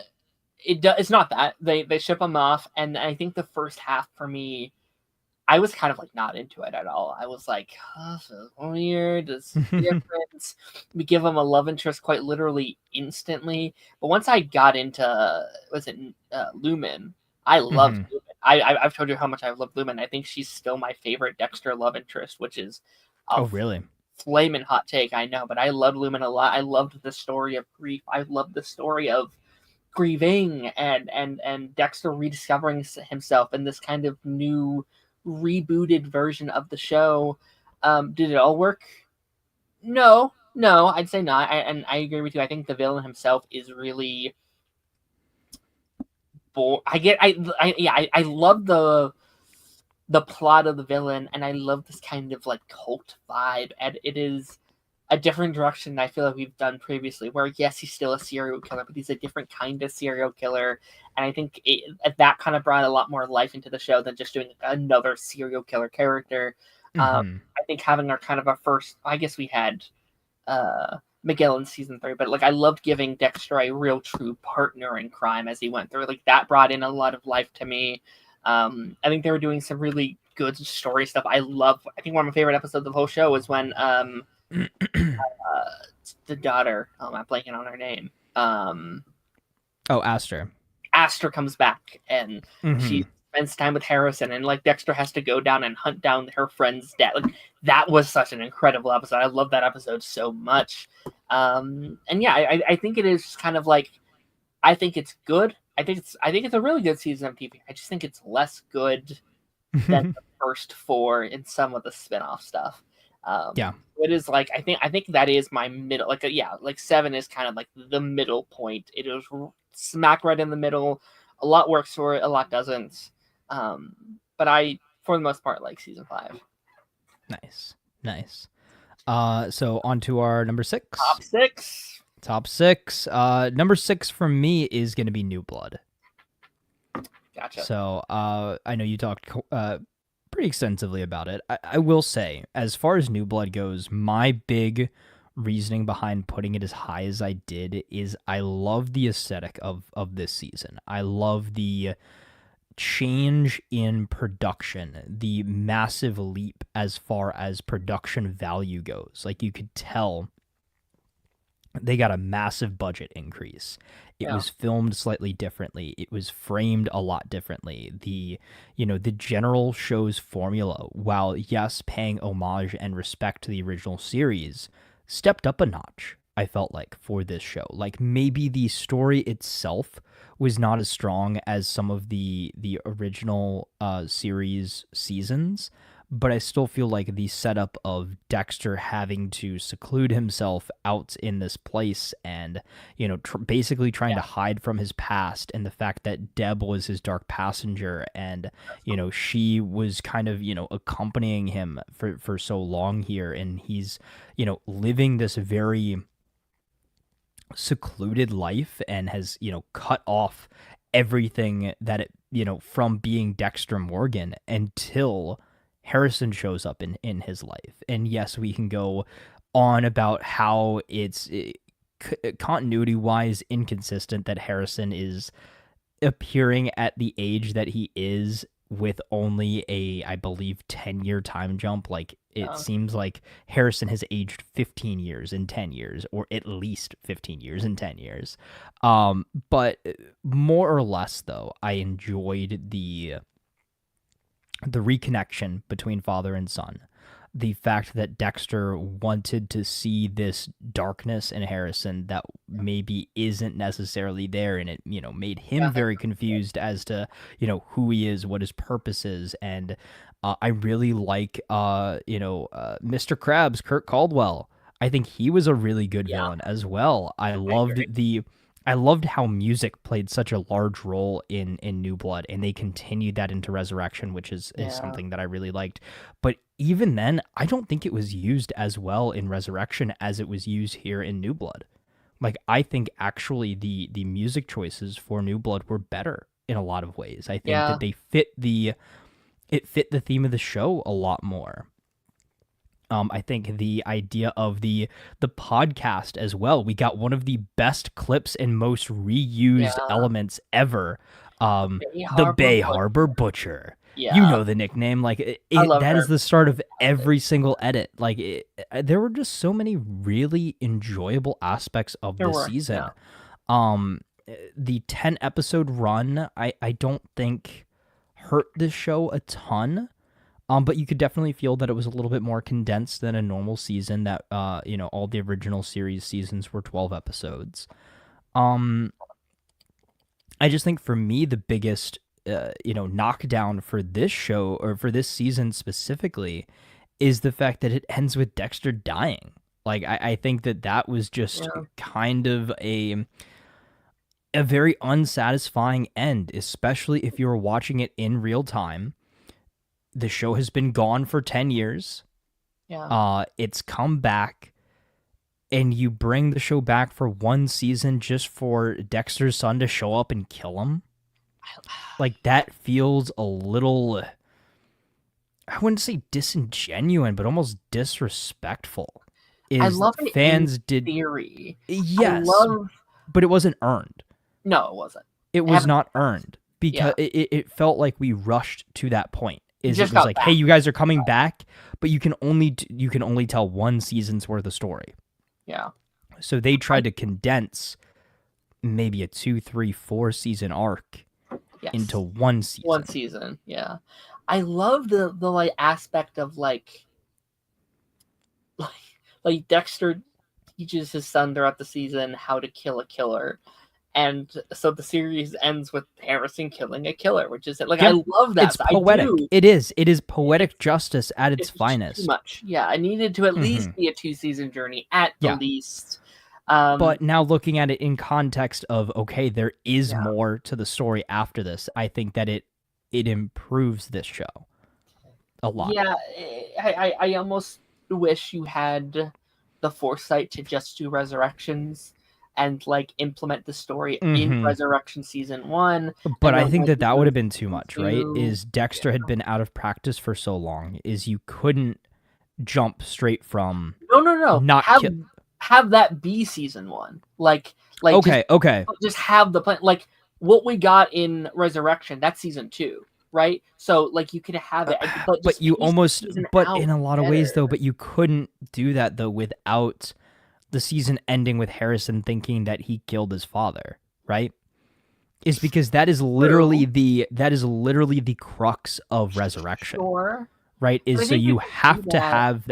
it's not that they ship him off, and I think the first half for me, I was kind of not into it at all. I was like, oh, this is weird. This is different. We give him a love interest quite literally instantly. But once I got into, Lumen, I loved Lumen. I've told you how much I love Lumen. I think she's still my favorite Dexter love interest, which is really flaming hot take, I know, but I love Lumen a lot. I loved the story of grief. I loved the story of grieving and Dexter rediscovering himself in this kind of new rebooted version of the show. Did it all work? No, I'd say not. And I agree with you. I think the villain himself is really I love the plot of the villain, and I love this kind of cult vibe, and it is a different direction I feel like we've done previously, where yes, he's still a serial killer, but he's a different kind of serial killer. And I think that kind of brought a lot more life into the show than just doing another serial killer character. I think having our first, I guess we had Miguel in season 3, but like I loved giving Dexter a real true partner in crime as he went through. Like that brought in a lot of life to me. I think they were doing some really good story stuff. I think one of my favorite episodes of the whole show was when the daughter, I'm blanking on her name. Aster. Aster comes back and she spends time with Harrison, and like Dexter has to go down and hunt down her friend's dad. Like that was such an incredible episode. I love that episode so much. And yeah, I think it is kind of like, I think it's good. I think it's a really good season of TV. I just think it's less good than the first 4 in some of the spin-off stuff. It is like I think that is my middle. Like 7 is kind of like the middle point. It is smack right in the middle. A lot works for it, a lot doesn't. But I, for the most part, like season 5. Nice. So on to our number 6. Top 6. Number 6 for me is going to be New Blood. Gotcha. So I know you talked pretty extensively about it. I will say, as far as New Blood goes, my big reasoning behind putting it as high as I did is I love the aesthetic of this season. I love the change in production, the massive leap as far as production value goes. Like you could tell they got a massive budget increase. It was filmed slightly differently. It was framed a lot differently. The general show's formula, while yes, paying homage and respect to the original series, stepped up a notch, I felt like, for this show. Like maybe the story itself was not as strong as some of the original series seasons, but I still feel like the setup of Dexter having to seclude himself out in this place and, basically trying to hide from his past, and the fact that Deb was his dark passenger and, she was kind of, accompanying him for so long here, and he's, living this very secluded life and has, cut off everything that it, from being Dexter Morgan until Harrison shows up in his life. And yes, we can go on about how it's continuity-wise inconsistent that Harrison is appearing at the age that he is with only a, I believe, 10-year time jump. Like, it seems like Harrison has aged 15 years in 10 years, or at least 15 years in 10 years. But more or less, though, I enjoyed the reconnection between father and son. The fact that Dexter wanted to see this darkness in Harrison that maybe isn't necessarily there, and it, made him very confused as to, who he is, what his purpose is. And I really like, Mr. Krabs, Kurt Caldwell. I think he was a really good villain as well. I loved how music played such a large role in New Blood, and they continued that into Resurrection, which is something that I really liked. But even then, I don't think it was used as well in Resurrection as it was used here in New Blood. Like, I think actually the music choices for New Blood were better in a lot of ways. I think that they fit the theme of the show a lot more. I think the idea of the podcast as well. We got one of the best clips and most reused elements ever. The Bay Harbor Butcher. Yeah. You know the nickname. Like that is the start of every single edit. Like there were just so many really enjoyable aspects of this season. Yeah. The 10 episode run, I don't think hurt this show a ton. But you could definitely feel that it was a little bit more condensed than a normal season, that, all the original series seasons were 12 episodes. I just think for me, the biggest, knockdown for this show, or for this season specifically, is the fact that it ends with Dexter dying. Like, I think that was just kind of a very unsatisfying end, especially if you were watching it in real time. The show has been gone for 10 years. Yeah. It's come back. and you bring the show back for one season just for Dexter's son to show up and kill him. Like, that feels a little, I wouldn't say disingenuous, but almost disrespectful. I love it fans in did theory. yes, but it wasn't earned. No, it wasn't. It was not earned because it felt like we rushed to that point. It was like, hey, you guys are coming back, but you can only tell one season's worth of story. Yeah. So they tried to condense maybe a 2, 3, 4 season arc into one season. One season, yeah. I love the like aspect of like Dexter teaches his son throughout the season how to kill a killer. And so the series ends with Harrison killing a killer, which is like, I love that. It's poetic. It is poetic justice at its finest. Too much. Yeah, it needed to at least be a 2-season journey at the least. But now looking at it in context of, okay, there is more to the story after this, I think that it improves this show a lot. Yeah, I almost wish you had the foresight to just do Resurrections and like implement the story in Resurrection season 1. But I think that would have been too much, right? Is Dexter had been out of practice for so long, is you couldn't jump straight from not have that be season 1. Like okay. Just have the plan. Like what we got in Resurrection, that's season 2, right? So like you could have it, but you almost, but in a lot of ways though, but you couldn't do that though without the season ending with Harrison thinking that he killed his father, right? Is because that is literally the crux of Resurrection. Sure. Right? Is so you have to have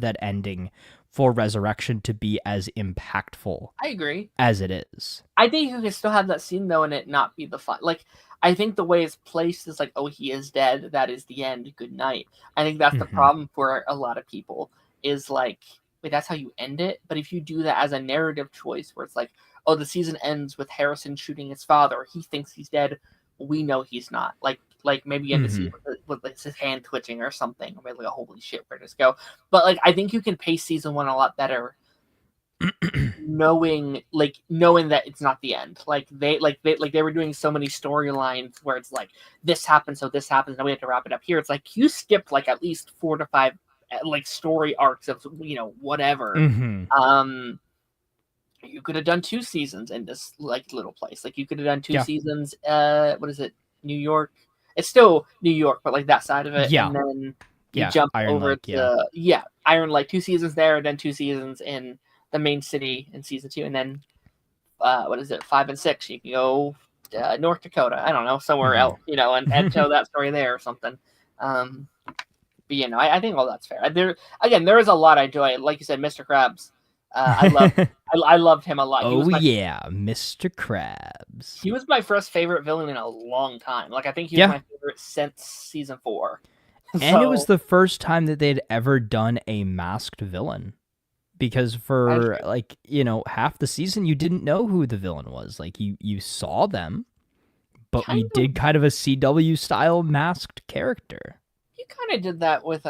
that ending for Resurrection to be as impactful. I agree. As it is. I think you can still have that scene though and it not be the fun. Like I think the way it's placed is like, oh, he is dead, that is the end, good night. I think that's the problem for a lot of people is like, wait, that's how you end it? But if you do that as a narrative choice where it's like, oh, the season ends with Harrison shooting his father, he thinks he's dead, we know he's not. Like maybe you have to see with like his hand twitching or something, or maybe like, holy shit, where does it go? But like I think you can pace season 1 a lot better knowing that it's not the end. Like they were doing so many storylines where it's like this happens, so this happens, now we have to wrap it up here. It's like you skipped like at least 4 to 5 like story arcs of whatever. You could have done 2 seasons in this like little place. Like you could have done 2 seasons. What is it? New York. It's still New York, but like that side of it. Yeah. And then you jump Iron over Lake, to Iron Lake. 2 seasons there, and then 2 seasons in the main city in season 2, and then 5 and 6 you can go North Dakota. I don't know, somewhere else, and tell that story there or something. But I think all that's fair. There is a lot I enjoy. Like you said, Mr. Krabs. I loved him a lot. Mr. Krabs. He was my first favorite villain in a long time. Like I think he was my favorite since season 4. And it was the first time that they'd ever done a masked villain. Because for half the season you didn't know who the villain was. Like you saw them, but we did kind of a CW style masked character. You kind of did that with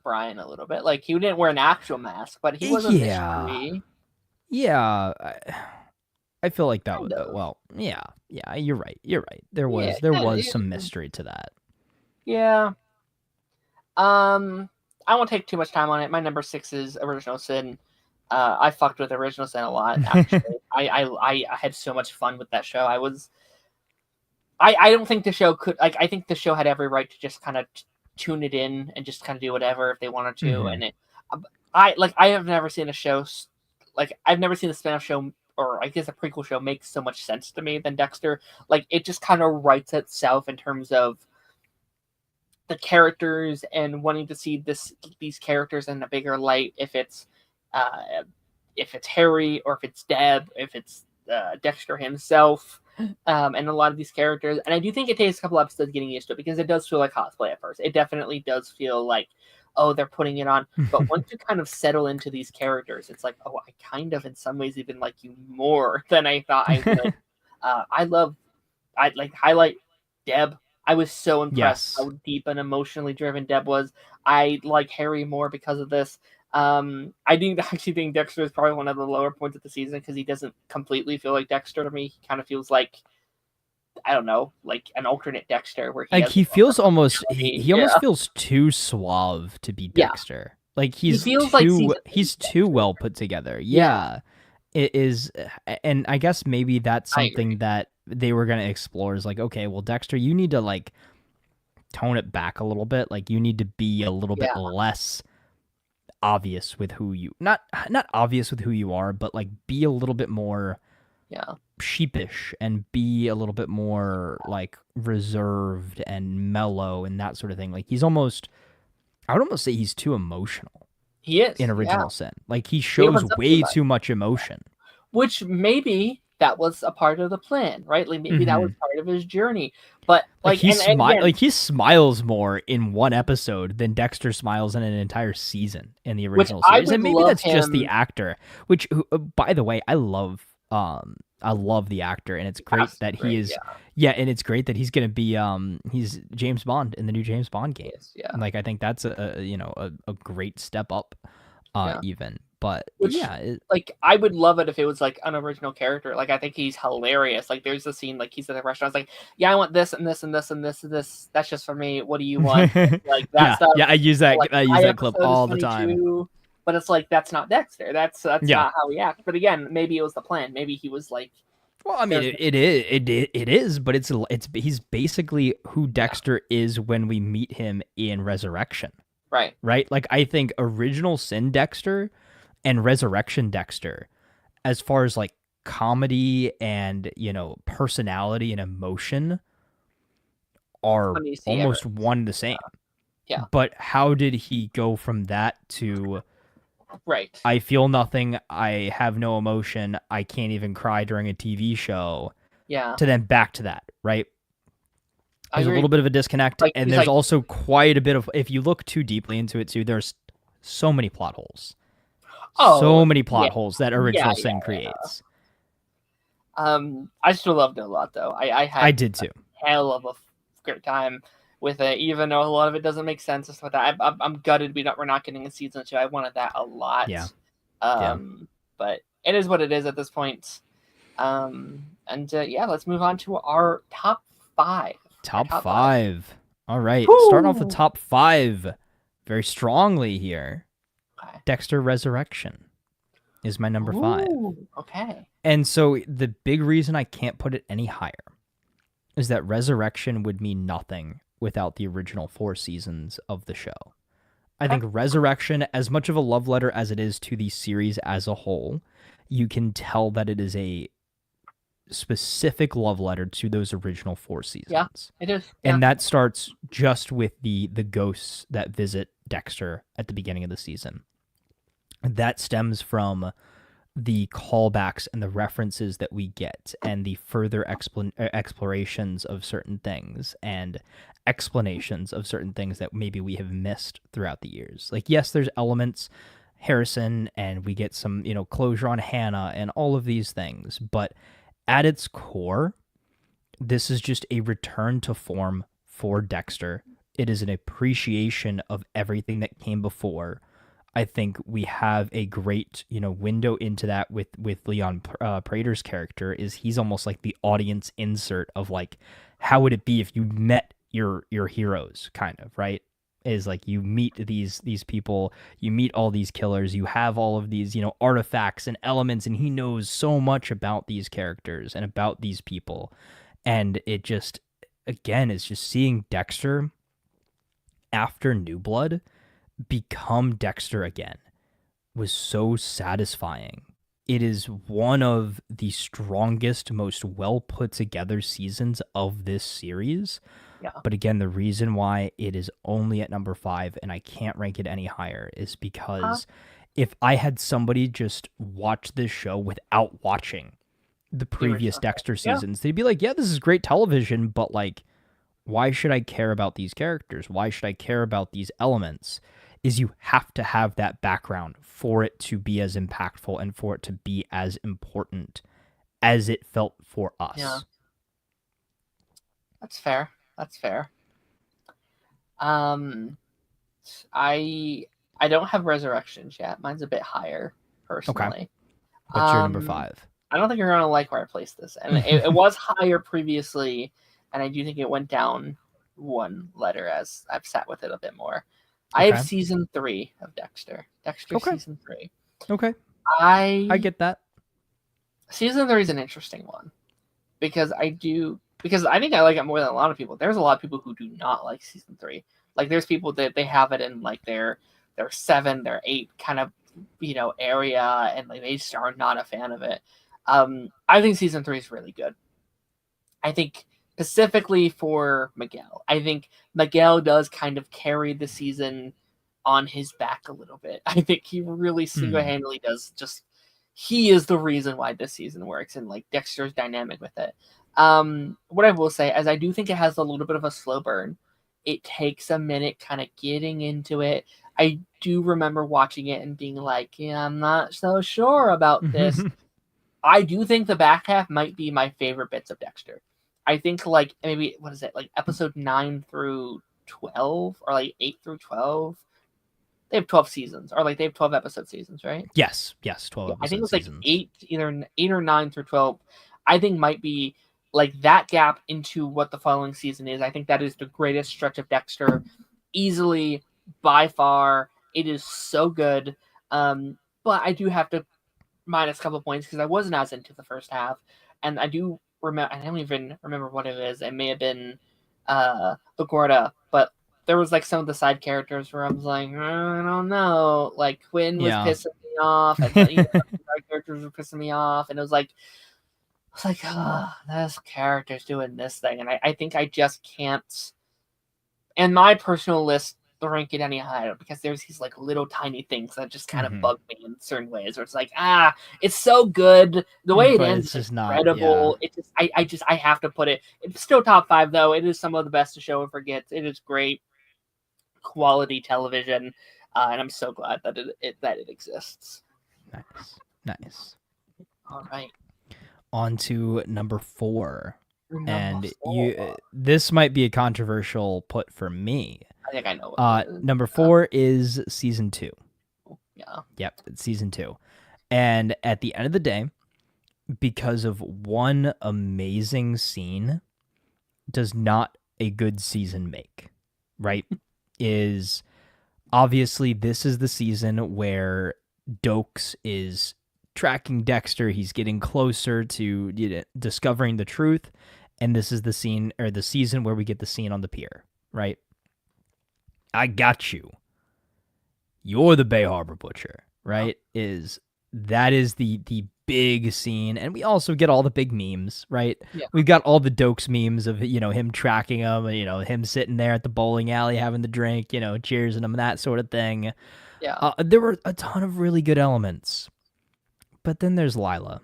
Brian a little bit. Like he didn't wear an actual mask, but he was a mystery. Yeah, I feel like that was well. Yeah, you're right. There was some mystery to that. Yeah. I won't take too much time on it. My number 6 is Original Sin. I fucked with Original Sin a lot. Actually, I had so much fun with that show. I don't think the show could. Like, I think the show had every right to just kind of tune it in and just kind of do whatever if they wanted to. And I have never seen a show I've never seen a spin-off show, or I guess a prequel show, make so much sense to me than Dexter. Like it just kind of writes itself in terms of the characters and wanting to see these characters in a bigger light. If it's Harry, or if it's Deb, if it's Dexter himself. And a lot of these characters, and I do think it takes a couple episodes getting used to it because it does feel like cosplay at first. It definitely does feel like, oh, they're putting it on. But once you kind of settle into these characters, it's like, oh, I kind of in some ways even like you more than I thought I would. I highlight Deb. I was so impressed how deep and emotionally driven Deb was. I like Harry more because of this. I do actually think Dexter is probably one of the lower points of the season because he doesn't completely feel like Dexter to me. He kind of feels like, I don't know, like an alternate Dexter where he Like has he feels almost personality. he almost feels too suave to be Yeah, Dexter. Like he feels like season 8 he's too Dexter. well put together. Yeah, Yeah. It is, and I guess maybe that's I agree. something that they were going to explore is like, okay, well, Dexter, you need to like tone it back a little bit. Like you need to be a little bit Yeah, less obvious with who you not obvious with who you are, but like be a little bit more yeah. sheepish and be a little bit more like reserved and mellow and that sort of thing. Like he's almost I would almost say he's too emotional He is. in Yeah, Original Sin. Like he he shows opens up too way much. too much emotion. Which maybe that was a part of the plan, right? Like maybe that was Mm-hmm. part of his journey. But Like like, and again, he smiles more in one episode than Dexter smiles in an entire season in the which original I series. would And maybe love that's just the him. actor, which by the way, I love the actor and it's great That's that he great. is Yeah. yeah, and it's great that he's going to be he's James Bond in the new James Bond game. Yes. Yeah. Like I think that's a great step up Yeah. even. But Which, yeah, like, I would love it if it was like an original character. Like, I think he's hilarious. Like, there's a scene like he's at the restaurant. It's like, yeah, I want this and this and this and this and this. That's just for me. What do you want? Like that yeah, stuff. yeah, Or, like I use my that clip episode is all the funny time. too. But it's like that's not Dexter. That's Yeah. not how he acts. But again, maybe it was the plan. Maybe he was like, Well, I mean, there's it is, but it's he's basically who Dexter is when we meet him in Resurrection, right. right? Like I think Original Sin Dexter and Resurrection Dexter, as far as like comedy and personality and emotion, are Funny to see ever. almost one and the same. Yeah. But how did he go from that to Right. I feel nothing, I have no emotion, I can't even cry during a TV show, Yeah. to then back to that, right? I There's a agree. little bit of a disconnect, Like and he's there's like, also quite a bit of if you look too deeply into it too, there's so many plot holes. oh So many yeah, plot holes that yeah, Original yeah. Sin creates. I still loved it a lot though. I I had did too. hell of a great time with it, even though a lot of it doesn't make sense and stuff like that. I'm gutted we're not getting a season 2. I wanted that a lot. Yeah. But it is what it is at this point. Yeah, let's move on to our top 5. Top Top 5. All right. Woo! Starting off the top 5 very strongly here. Okay. Dexter Resurrection is my number 5. Okay. And so the big reason I can't put it any higher is that Resurrection would mean nothing without the original 4 seasons of the show. I think Resurrection, as much of a love letter as it is to the series as a whole, you can tell that it is a specific love letter to those original 4 seasons. Yeah, it is. Yeah. And that starts just with the ghosts that visit Dexter at the beginning of the season. That stems from the callbacks and the references that we get and the further explorations of certain things and explanations of certain things that maybe we have missed throughout the years. Like, yes, there's elements, Harrison, and we get some, closure on Hannah and all of these things, but at its core, this is just a return to form for Dexter. It is an appreciation of everything that came before. I think we have a great, window into that with Leon Prater's character. Is he's almost like the audience insert of like, how would it be if you met your heroes, kind of, right? Is like you meet these people, you meet all these killers, you have all of these, artifacts and elements, and he knows so much about these characters and about these people. And it just, again, is just seeing Dexter after New Blood become Dexter again was so satisfying. It is one of the strongest, most well put together seasons of this series. Yeah. But again, the reason why it is only at number 5 and I can't rank it any higher is because if I had somebody just watch this show without watching the previous Dexter seasons, they'd be like, yeah, this is great television, but like, why should I care about these characters? Why should I care about these elements? Is you have to have that background for it to be as impactful and for it to be as important as it felt for us. Yeah. That's fair. I I don't have Resurrections yet. Mine's a bit higher, Okay. personally. What's your number 5? I don't think you're gonna like where I placed this, and it was higher previously, and I do think it went down one letter as I've sat with it a bit more. I have Okay. season 3 of Dexter. Dexter Okay. season 3. Okay. I get that. Season 3 is an interesting one because I think I like it more than a lot of people. There's a lot of people who do not like season 3. Like there's people that they have it in like their 7, their 8 kind of area, and like they just are not a fan of it. I think season 3 is really good. I think specifically for Miguel. I think Miguel does kind of carry the season on his back a little bit. I think he really single-handedly does he is the reason why this season works, and like Dexter's dynamic with it. What I will say is I do think it has a little bit of a slow burn. It takes a minute kind of getting into it. I do remember watching it and being like, yeah, I'm not so sure about this. I do think the back half might be my favorite bits of Dexter. I think like maybe, what is it, like episode 9 through 12 or like 8 through 12. They have 12 seasons, or like they have 12 episode seasons, right? Yes, 12 I think it was seasons. Like 8, either 8 or 9 through 12. I think might be like that gap into what the following season is. I think that is the greatest stretch of Dexter, easily, by far. It is so good. But I do have to minus a couple points because I wasn't as into the first half, and I do remember. I don't even remember what it is. It may have been LaGuardia, but there was like some of the side characters where I was like, I don't know. Like Quinn was pissing me off, and the side characters were pissing me off, and it was like, this character's doing this thing, and I think I just can't. And my personal list rank it any higher because there's these like little tiny things that just kind of bug me in certain ways, where it's like, it's so good, the way it ends is incredible. I have to put it. It's still top 5 though. It is some of the best the show ever gets. It is great quality television, and I'm so glad that it exists. Nice. All right, on to number 4. This might be a controversial put for me. I think I know what number 4 is season 2. Yeah. Yep, it's season 2. And at the end of the day, because of one amazing scene, does not a good season make, right? Is obviously this is the season where Dokes is tracking Dexter. He's getting closer to discovering the truth. And this is the scene, or the season, where we get the scene on the pier, right? I got you. You're the Bay Harbor Butcher, right? That is the big scene, and we also get all the big memes, right? Yeah. We've got all the Dokes memes of him tracking him, and him sitting there at the bowling alley having the drink, cheersing him, that sort of thing. Yeah. There were a ton of really good elements, but then there's Lila.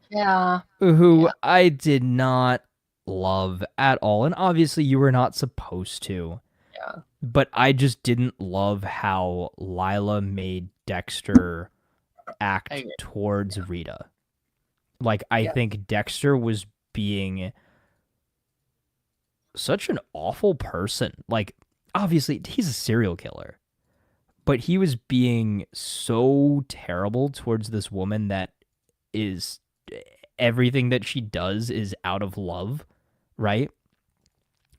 Yeah. Who I did not love at all. And obviously you were not supposed to. Yeah. But I just didn't love how Lila made Dexter act towards Rita. Like, I think Dexter was being such an awful person. Like, obviously he's a serial killer, but he was being so terrible towards this woman that is everything that she does is out of love, right?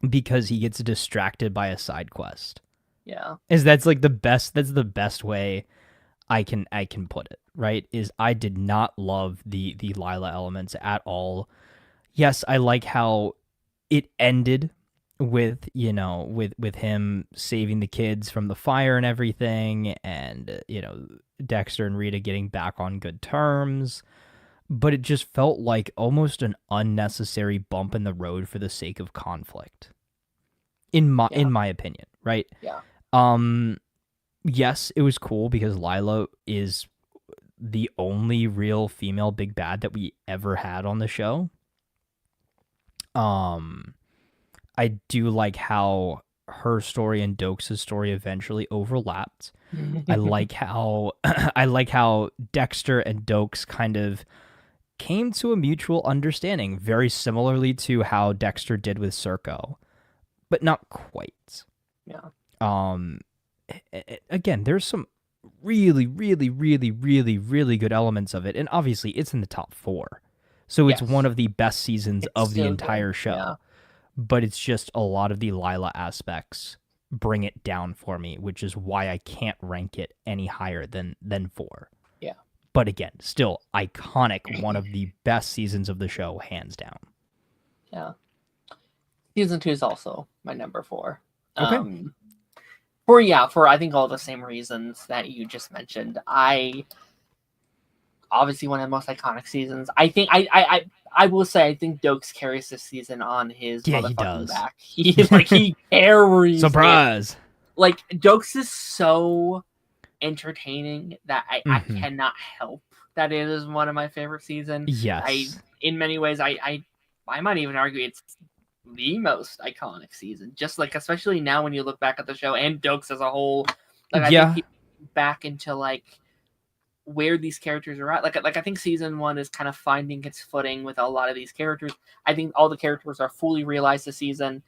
Because he gets distracted by a side quest. Yeah. That's the best way I can put it, right? Is I did not love the Lila elements at all. Yes, I like how it ended with with him saving the kids from the fire and everything, and Dexter and Rita getting back on good terms. But it just felt like almost an unnecessary bump in the road for the sake of conflict. In my opinion, right? Yeah. Yes, it was cool because Lila is the only real female big bad that we ever had on the show. I do like how her story and Dokes' story eventually overlapped. I like how Dexter and Dokes kind of came to a mutual understanding, very similarly to how Dexter did with Serco, but not quite. Yeah. Um, again, there's some really, really, really, really, really good elements of it, and obviously it's in the top 4, so it's one Yes, of the best seasons it's of the so good. entire show. Yeah, But it's just a lot of the Lila aspects bring it down for me, which is why I can't rank it any higher than 4. yeah, But again, still iconic, one of the best seasons of the show, hands down. yeah. Season 2 is also my number 4. Okay. For I think all the same reasons that you just mentioned. I obviously one of the most iconic seasons. I think I will say I think Dokes carries this season on his Yeah, he motherfucking does. back. He carries it. Surprise. Like Dokes is so entertaining that I Mm-hmm. cannot help that it is one of my favorite seasons. Yes. In many ways I might even argue it's the most iconic season. Just like especially now when you look back at the show and Dokes as a whole, like I think Yeah. he back into like where these characters are at. Like I think season 1 is kind of finding its footing with a lot of these characters. I think all the characters are fully realized this season.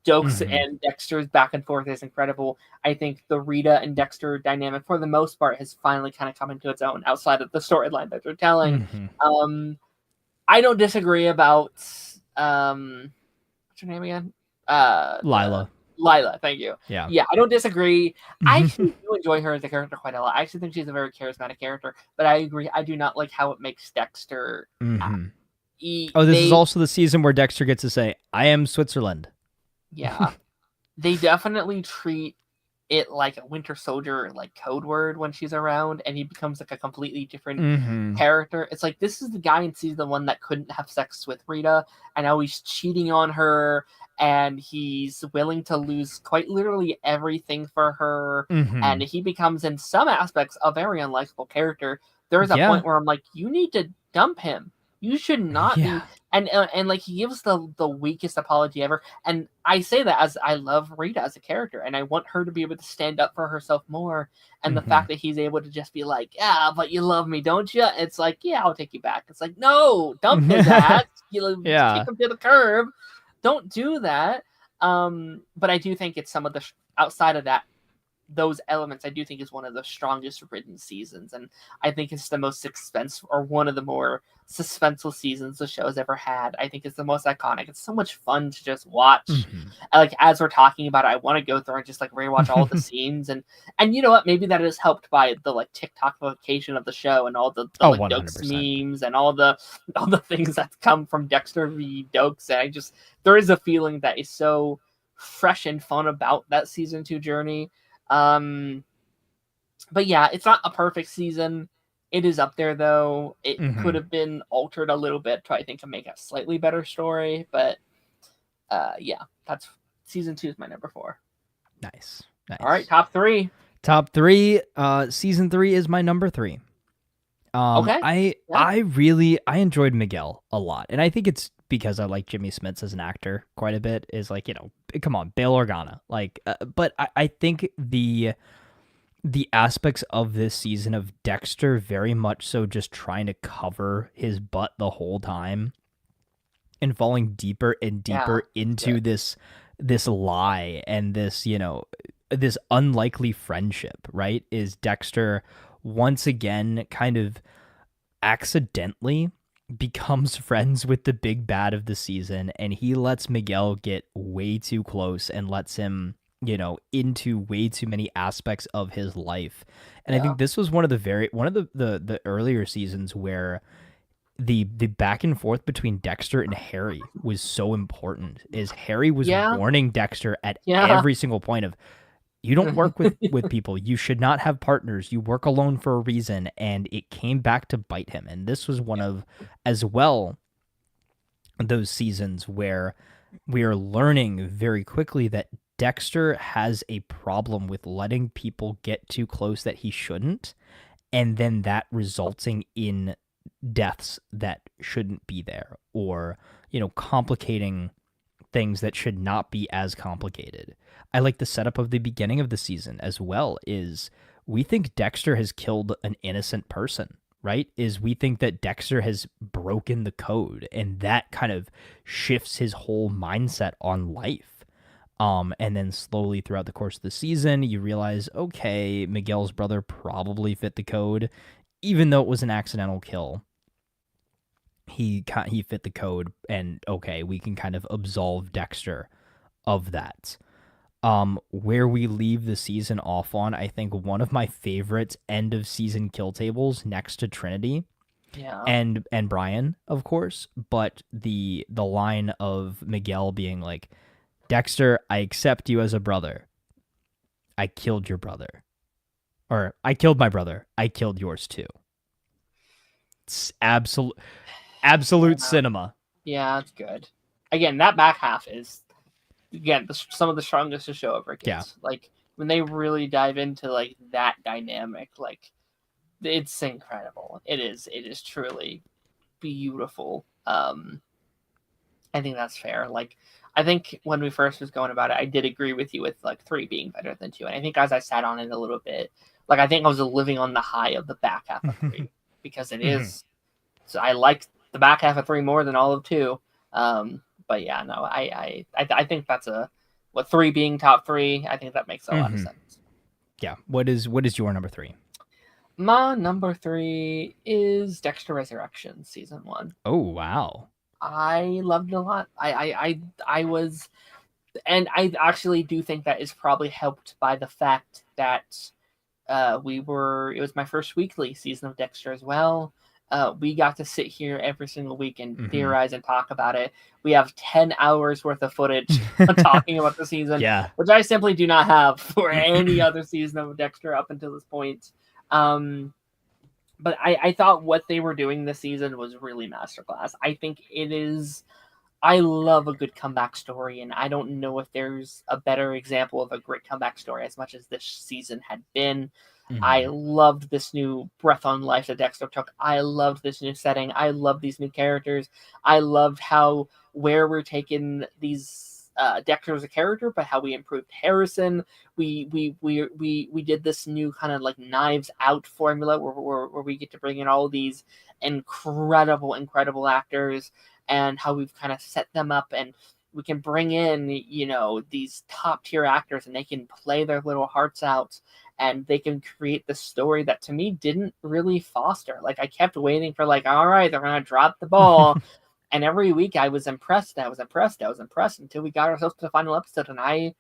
Dokes Mm-hmm. and Dexter's back and forth is incredible. I think the Rita and Dexter dynamic, for the most part, has finally kind of come into its own outside of the storyline that they're telling. Mm-hmm. I don't disagree about what's her name again? Lila. Lila, thank you. Yeah. Yeah, I don't disagree. I actually do enjoy her as a character quite a lot. I actually think she's a very charismatic character, but I agree. I do not like how it makes Dexter. Mm-hmm. This is also the season where Dexter gets to say, "I am Switzerland." Yeah, they definitely treat it like a Winter Soldier like code word when she's around, and he becomes like a completely different character. It's like this is the guy in season 1 that couldn't have sex with Rita, and now he's cheating on her, and he's willing to lose quite literally everything for her, and he becomes in some aspects a very unlikable character. There's a point where I'm like, you need to dump him. You should not be. And like he gives the weakest apology ever. And I say that as I love Rita as a character, and I want her to be able to stand up for herself more. And the fact that he's able to just be like, yeah, but you love me, don't you? It's like, yeah, I'll take you back. It's like, no, dump his ass. You kick him to the curb. Don't do that. But I do think it's some of the outside of that, those elements I do think is one of the strongest written seasons, and I think it's the most suspenseful, or one of the more suspenseful seasons the show has ever had. I think it's the most iconic. It's so much fun to just watch. Like as we're talking about it, I want to go through and just like rewatch all the scenes, and you know what, maybe that is helped by the like TikTok location of the show and all the like 100%. Dokes memes and all the things that come from Dexter v Dokes. And there is a feeling that is so fresh and fun about that season 2 journey. But yeah, it's not a perfect season. It is up there though. It could have been altered a little bit to I think to make a slightly better story. But yeah, that's season 2 is my number 4. Nice. All right, top 3. Top 3. Season 3 is my number 3. Okay. I enjoyed Miguel a lot, and I think it's because I like Jimmy Smits as an actor quite a bit. Is like, come on, Bail Organa, like, but I think the aspects of this season of Dexter very much so just trying to cover his butt the whole time and falling deeper and deeper into this lie and this this unlikely friendship, right? Is Dexter once again kind of accidentally becomes friends with the big bad of the season, and he lets Miguel get way too close and lets him, into way too many aspects of his life. And I think this was one of the earlier seasons where the back and forth between Dexter and Harry was so important. Is Harry was warning Dexter at every single point of, you don't work with people. You should not have partners. You work alone for a reason. And it came back to bite him. And this was one of, as well, those seasons where we are learning very quickly that Dexter has a problem with letting people get too close that he shouldn't. And then that resulting in deaths that shouldn't be there, or, complicating things that should not be as complicated. I like the setup of the beginning of the season as well. Is we think Dexter has killed an innocent person, right? Is we think that Dexter has broken the code, and that kind of shifts his whole mindset on life. And then slowly throughout the course of the season, you realize, okay, Miguel's brother probably fit the code, even though it was an accidental kill. He fit the code, and okay, we can kind of absolve Dexter of that. Where we leave the season off on, I think one of my favorite end of season kill tables next to Trinity. Yeah. And Brian, of course, but the line of Miguel being like, Dexter, I accept you as a brother. I killed your brother. Or I killed my brother. I killed yours too. It's absolute cinema. Yeah, it's good. Again, that back half is some of the strongest the show ever gets. Yeah. Like when they really dive into like that dynamic, like it's incredible. It is truly beautiful. I think that's fair. Like I think when we first was going about it, I did agree with you with like 3 being better than 2. And I think as I sat on it a little bit, like I think I was living on the high of the back half of 3 because it is. So I like the back half of 3 more than all of 2. But yeah, no, I think that's 3 being top 3. I think that makes a lot of sense. Yeah. What is your number 3? My number 3 is Dexter Resurrection season 1. Oh wow. I loved it a lot. I was, and I actually do think that is probably helped by the fact that it was my first weekly season of Dexter as well. We got to sit here every single week and theorize and talk about it. We have 10 hours worth of footage talking about the season, which I simply do not have for any other season of Dexter up until this point. But I thought what they were doing this season was really masterclass. I think it is. I love a good comeback story, and I don't know if there's a better example of a great comeback story as much as this season had been. I loved this new breath on life that Dexter took. I loved this new setting. I loved these new characters. I loved where we're taking these Dexter as a character, but how we improved Harrison. We did this new kind of like Knives Out formula where we get to bring in all these incredible actors, and how we've kind of set them up, and we can bring in, these top tier actors, and they can play their little hearts out, and they can create the story that to me didn't really foster. Like I kept waiting for like, all right, they're going to drop the ball. And every week I was impressed until we got ourselves to the final episode. And I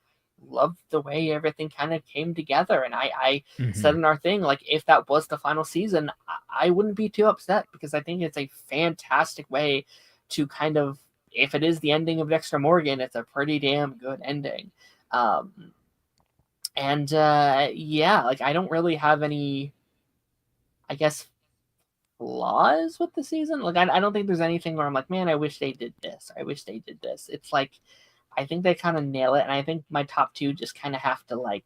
loved the way everything kind of came together. And I said in our thing, like, if that was the final season, I wouldn't be too upset, because I think it's a fantastic way to kind of, if it is the ending of Dexter Morgan, it's a pretty damn good ending. Like I don't really have any, I guess, flaws with the season. Like I don't think there's anything where I'm like, man, I wish they did this. It's like, I think they kind of nail it. And I think my top 2 just kind of have to like,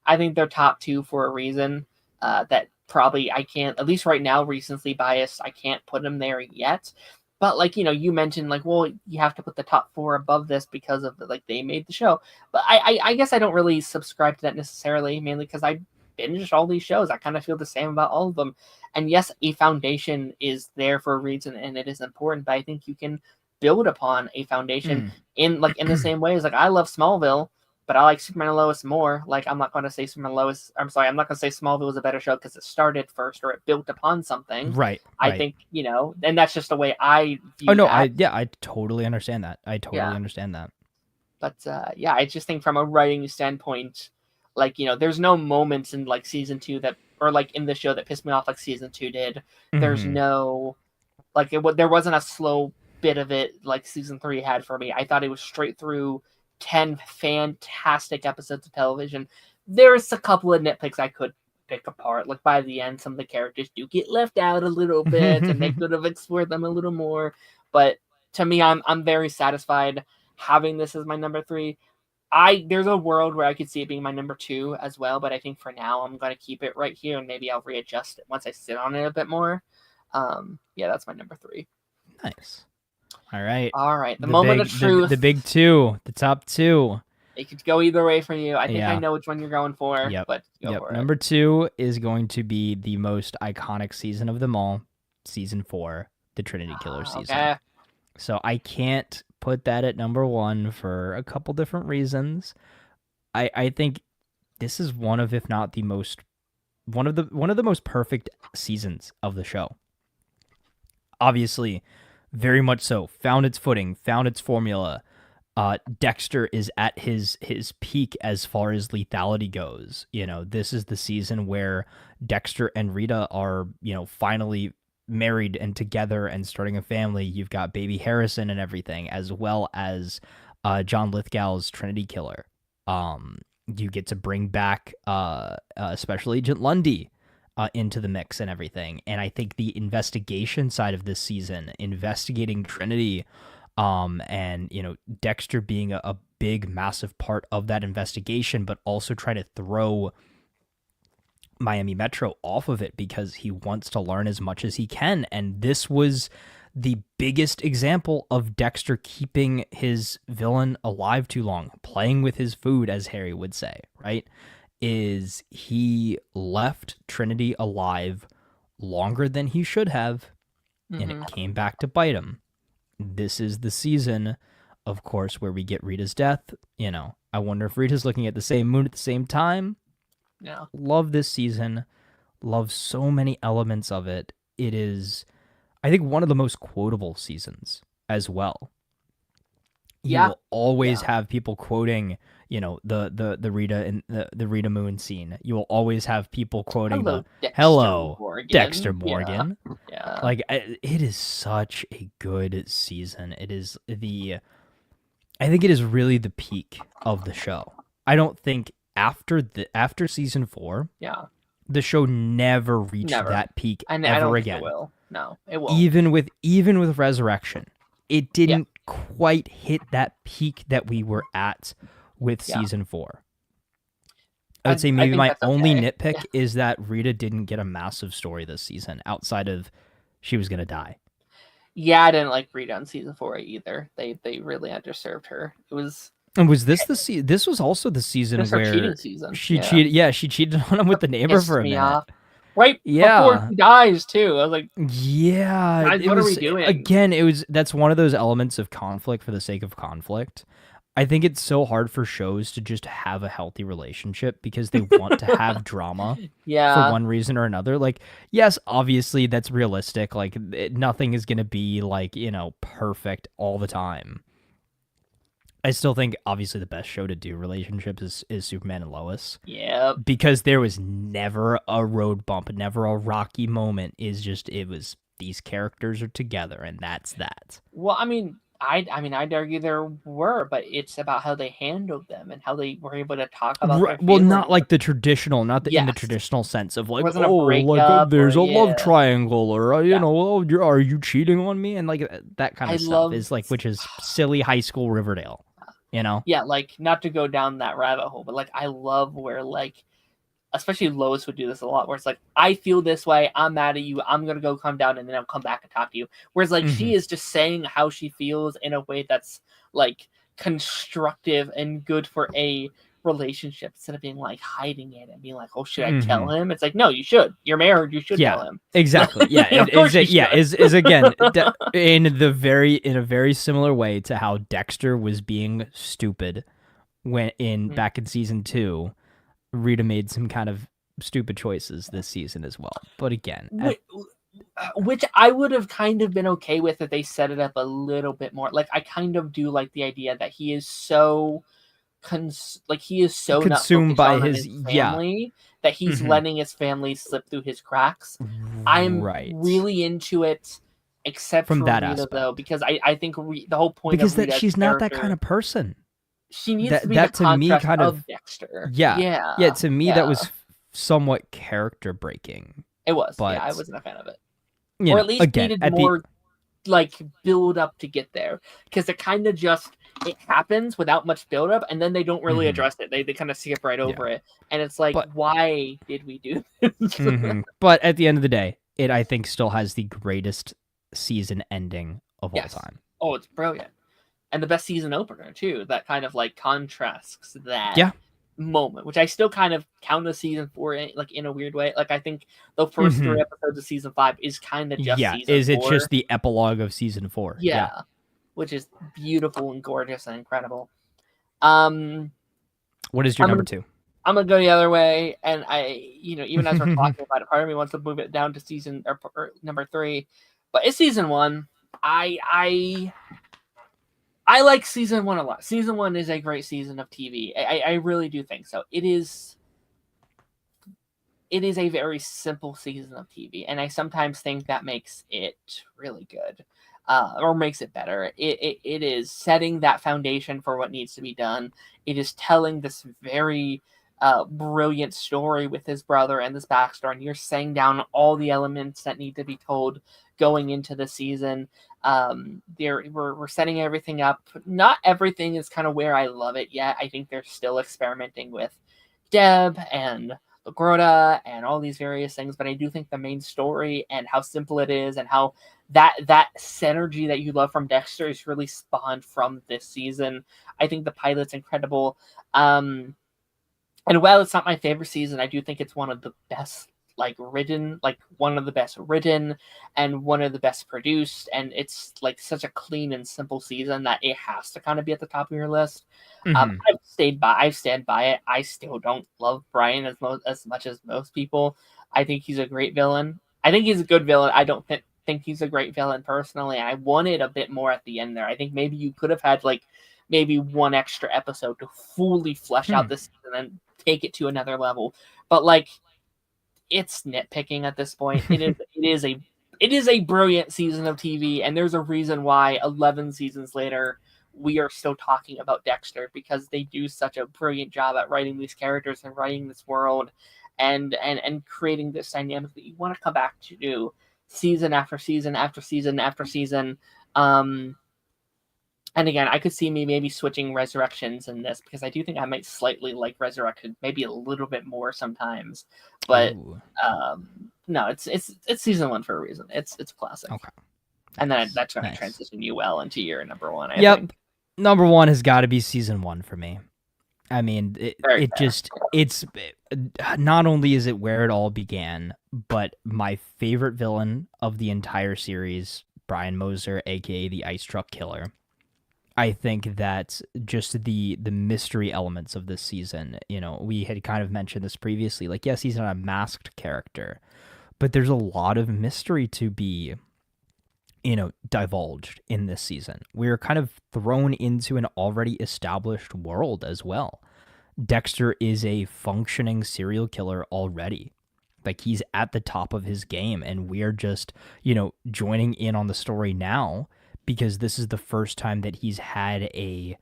I think they're top 2 for a reason, that probably I can't, at least right now, recency biased, I can't put them there yet. But like, you mentioned like, well, you have to put the top 4 above this because of like they made the show. But I guess I don't really subscribe to that necessarily, mainly because I binged all these shows. I kind of feel the same about all of them. And yes, a foundation is there for a reason, and it is important. But I think you can build upon a foundation in the same way as like I love Smallville, but I like Superman and Lois more. Like I'm not going to say I'm not going to say Smallville was a better show because it started first or it built upon something. Right. I think, and that's just the way I view I totally understand that. Understand that. But I just think from a writing standpoint, like, there's no moments in like season 2 that, or like in the show, that pissed me off like season 2 did. There's no, like, there wasn't a slow bit of it like season 3 had for me. I thought it was straight through 10 fantastic episodes of television. There's a couple of nitpicks I could pick apart. Like by the end, some of the characters do get left out a little bit, and they could have explored them a little more. But to me, I'm very satisfied having this as my number 3. There's a world where I could see it being my number 2 as well, but I think for now I'm going to keep it right here, and maybe I'll readjust it once I sit on it a bit more. That's my number 3. Nice. All right. The moment of truth. The big 2, the top 2. It could go either way for you. I think I know which one you're going for, but go for it. Number 2 is going to be the most iconic season of them all, season 4, the Trinity Killer season. Okay. So I can't put that at number 1 for a couple different reasons. I think this is one of, if not the most, one of the most perfect seasons of the show. Obviously, very much so. Found its footing, found its formula. Dexter is at his peak as far as lethality goes. This is the season where Dexter and Rita are, finally married and together and starting a family. You've got baby Harrison and everything, as well as John Lithgow's Trinity Killer. You get to bring back Special Agent Lundy into the mix and everything. And I think the investigation side of this season, investigating Trinity, and Dexter being a big, massive part of that investigation, but also trying to throw Miami Metro off of it because he wants to learn as much as he can. And this was the biggest example of Dexter keeping his villain alive too long, playing with his food, as Harry would say, right? Is he left Trinity alive longer than he should have, and it came back to bite him. This is the season, of course, where we get Rita's death. I wonder if Rita's looking at the same moon at the same time. Yeah. Love this season. Love so many elements of it. It is, I think, one of the most quotable seasons as well. You will always have people quoting, the Rita and the Rita Moon scene. You will always have people quoting Hello, Dexter Morgan. Yeah. Like, it is such a good season. I think it is really the peak of the show. I don't think after season 4, the show never reached that peak ever again. It will. No, it won't. Even with Resurrection, it didn't quite hit that peak that we were at with season 4. I would say maybe my only nitpick is that Rita didn't get a massive story this season outside of she was going to die. Yeah, I didn't like Rita on season 4 either. They really underserved her. It was. And was this this was also the season where cheating season. She cheated? Yeah, she cheated on him with the neighbor for a minute. Off. Right before he dies too. I was like, yeah, what are we doing? Again, that's one of those elements of conflict for the sake of conflict. I think it's so hard for shows to just have a healthy relationship because they want to have drama for one reason or another. Like, yes, obviously that's realistic. Like, nothing is going to be like, perfect all the time. I still think, obviously, the best show to do relationships is Superman and Lois. Yeah. Because there was never a road bump, never a rocky moment. It was these characters are together, and that's that. Well, I'd argue there were, but it's about how they handled them and how they were able to talk about their well, not like the traditional, in the traditional sense of like, there's a love triangle, or are you cheating on me, and like that kind of stuff is like, which is silly high school Riverdale, Yeah, like, not to go down that rabbit hole, but like I love where, like, especially Lois would do this a lot, where it's like, I feel this way, I'm mad at you, I'm gonna go calm down, and then I'll come back and talk to you. Whereas, like, she is just saying how she feels in a way that's like constructive and good for a relationship, instead of being like hiding it and being like, oh, should I tell him? It's like, no, you should. You're married, you should tell him. Exactly. Yeah, is again in a very similar way to how Dexter was being stupid back in season 2. Rita made some kind of stupid choices this season as well. But again, which I would have kind of been okay with if they set it up a little bit more. Like, I kind of do like the idea that he is so consumed by his family that he's letting his family slip through his cracks. I'm really into it, except from for that Rita, aspect, though, because I think the whole point because of Rita's she's not that kind of person. She needs to be the contrast of Dexter. Yeah. To me, that was somewhat character breaking. It was. But, I wasn't a fan of it. Or at least needed more like build up to get there, because it kind of just it happens without much build up, and then they don't really address it. They kind of skip right over it, and it's like, why did we do this? But at the end of the day, it I think still has the greatest season ending of all time. Oh, it's brilliant. And the best season opener, too. That kind of, like, contrasts that moment, which I still kind of count as season 4, like, in a weird way. Like, I think the first 3 episodes of season 5 is kind of just season 4. Is it just the epilogue of season 4? Yeah. which is beautiful and gorgeous and incredible. Um, What is your I'm number gonna, 2? I'm gonna go the other way, and even as we're talking about it, part of me wants to move it down to season or number 3, but it's season 1. I like season 1 a lot. Season 1 is a great season of TV. I really do think so. It is a very simple season of TV, and I sometimes think that makes it really good, or makes it better. It is setting that foundation for what needs to be done. It is telling this very brilliant story with his brother and this backstory, and you're saying down all the elements that need to be told going into the season. We're setting everything up. Not everything is kind of where I love it yet. I think they're still experimenting with Deb and Lagrota and all these various things, but I do think the main story and how simple it is and how that synergy that you love from Dexter is really spawned from this season. I think the pilot's incredible. And while it's not my favorite season, I do think it's one of the best one of the best written and one of the best produced, and it's like such a clean and simple season that it has to kind of be at the top of your list. I stand by it. I still don't love Brian as much as most people. I think he's a great villain. I think he's a good villain. I don't think he's a great villain personally. I wanted a bit more at the end there. I think maybe you could have had maybe one extra episode to fully flesh out this season and take it to another level. But it's nitpicking at this point. It is a brilliant season of TV, and there's a reason why 11 seasons later we are still talking about Dexter, because they do such a brilliant job at writing these characters and writing this world and creating this dynamic that you want to come back to do season after season after season after season. And again, I could see me maybe switching Resurrections in this, because I do think I might slightly like Resurrection maybe a little bit more sometimes. But no, it's season 1 for a reason. It's classic. Okay. And then that's going to transition you well into your number 1. I yep. think. Number 1 has got to be season 1 for me. I mean, it's not only is it where it all began, but my favorite villain of the entire series, Brian Moser, aka the Ice Truck Killer. I think that just the mystery elements of this season, we had kind of mentioned this previously. Yes, he's not a masked character, but there's a lot of mystery to be, divulged in this season. We're kind of thrown into an already established world as well. Dexter is a functioning serial killer already. He's at the top of his game, and we're just, joining in on the story now, because this is the first time that he's had a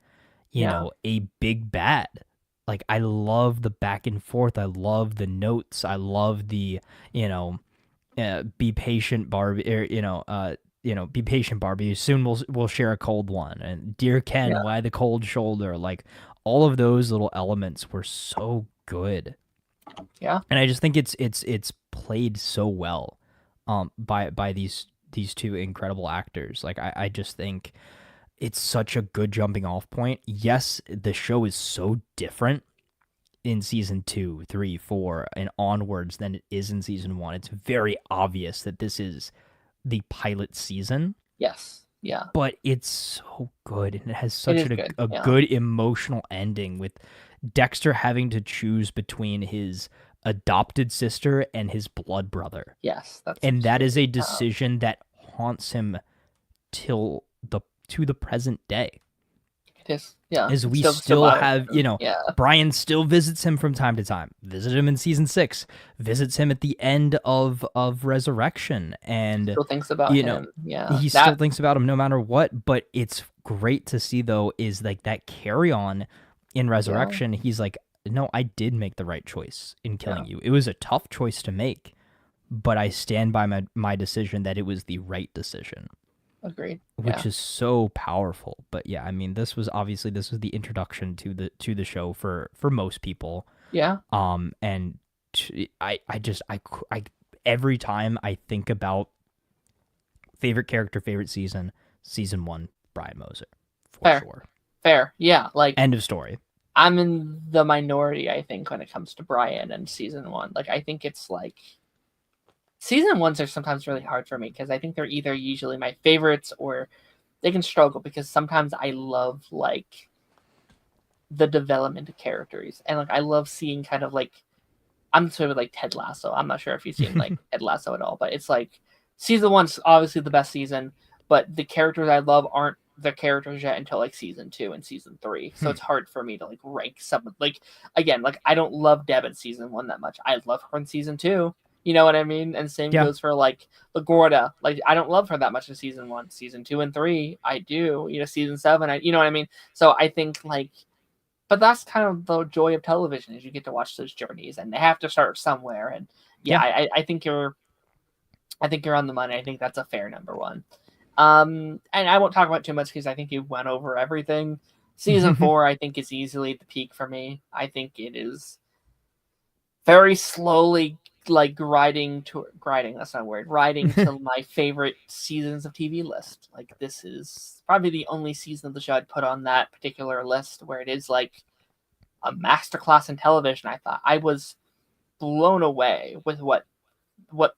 big bad. I love the back and forth. I love the notes. I love the, be patient, Barbie, be patient, Barbie. Soon we'll share a cold one. And dear Ken, why the cold shoulder? All of those little elements were so good. Yeah. And I just think it's played so well, by these two incredible actors. I just think it's such a good jumping off point. Yes, the show is so different in season 2, 3, 4, and onwards than it is in season 1. It's very obvious that this is the pilot season. Yes. Yeah. But it's so good, and it has such a good emotional ending, with Dexter having to choose between his adopted sister and his blood brother. Yes, that is a decision that haunts him to the present day. It is, yeah. As we still have, Brian still visits him from time to time. Visited him in season 6. Visits him at the end of Resurrection, and still thinks about him. Yeah, he still thinks about him no matter what. But it's great to see, though, is that carry on in Resurrection. Yeah. He's like, no, I did make the right choice in killing you. It was a tough choice to make, but I stand by my decision that it was the right decision. Agreed. Which is so powerful. But yeah, I mean, this was the introduction to the show for most people. Yeah. And I every time I think about favorite character, favorite season 1, Brian Moser, for sure. Fair. Yeah. End of story. I'm in the minority, I think, when it comes to Brian and season 1. I think it's season 1s are sometimes really hard for me, because I think they're either usually my favorites or they can struggle because sometimes I love like the development of characters, and like I love seeing kind of like I'm sort of like Ted Lasso. I'm not sure if you've seen like Ted Lasso at all, but it's like season one's obviously the best season, but the characters I love aren't the characters yet until like season 2 and season 3. So it's hard for me to like rank some like again, like I don't love Deb in season 1 that much. I love her in season 2. You know what I mean? And same Yeah. goes for like LaGuardia. Like I don't love her that much in season 1. Season 2 and 3, I do. You know, season 7, you know what I mean? So I think like but that's kind of the joy of television is you get to watch those journeys and they have to start somewhere. And yeah, Yeah. I think you're on the money. I think that's a fair number one. And I won't talk about too much because I think you went over everything. Season 4, I think, is easily the peak for me. I think it is very slowly like riding that's not a word, riding to my favorite seasons of TV list. Like this is probably the only season of the show I'd put on that particular list where it is like a masterclass in television. I thought I was blown away with what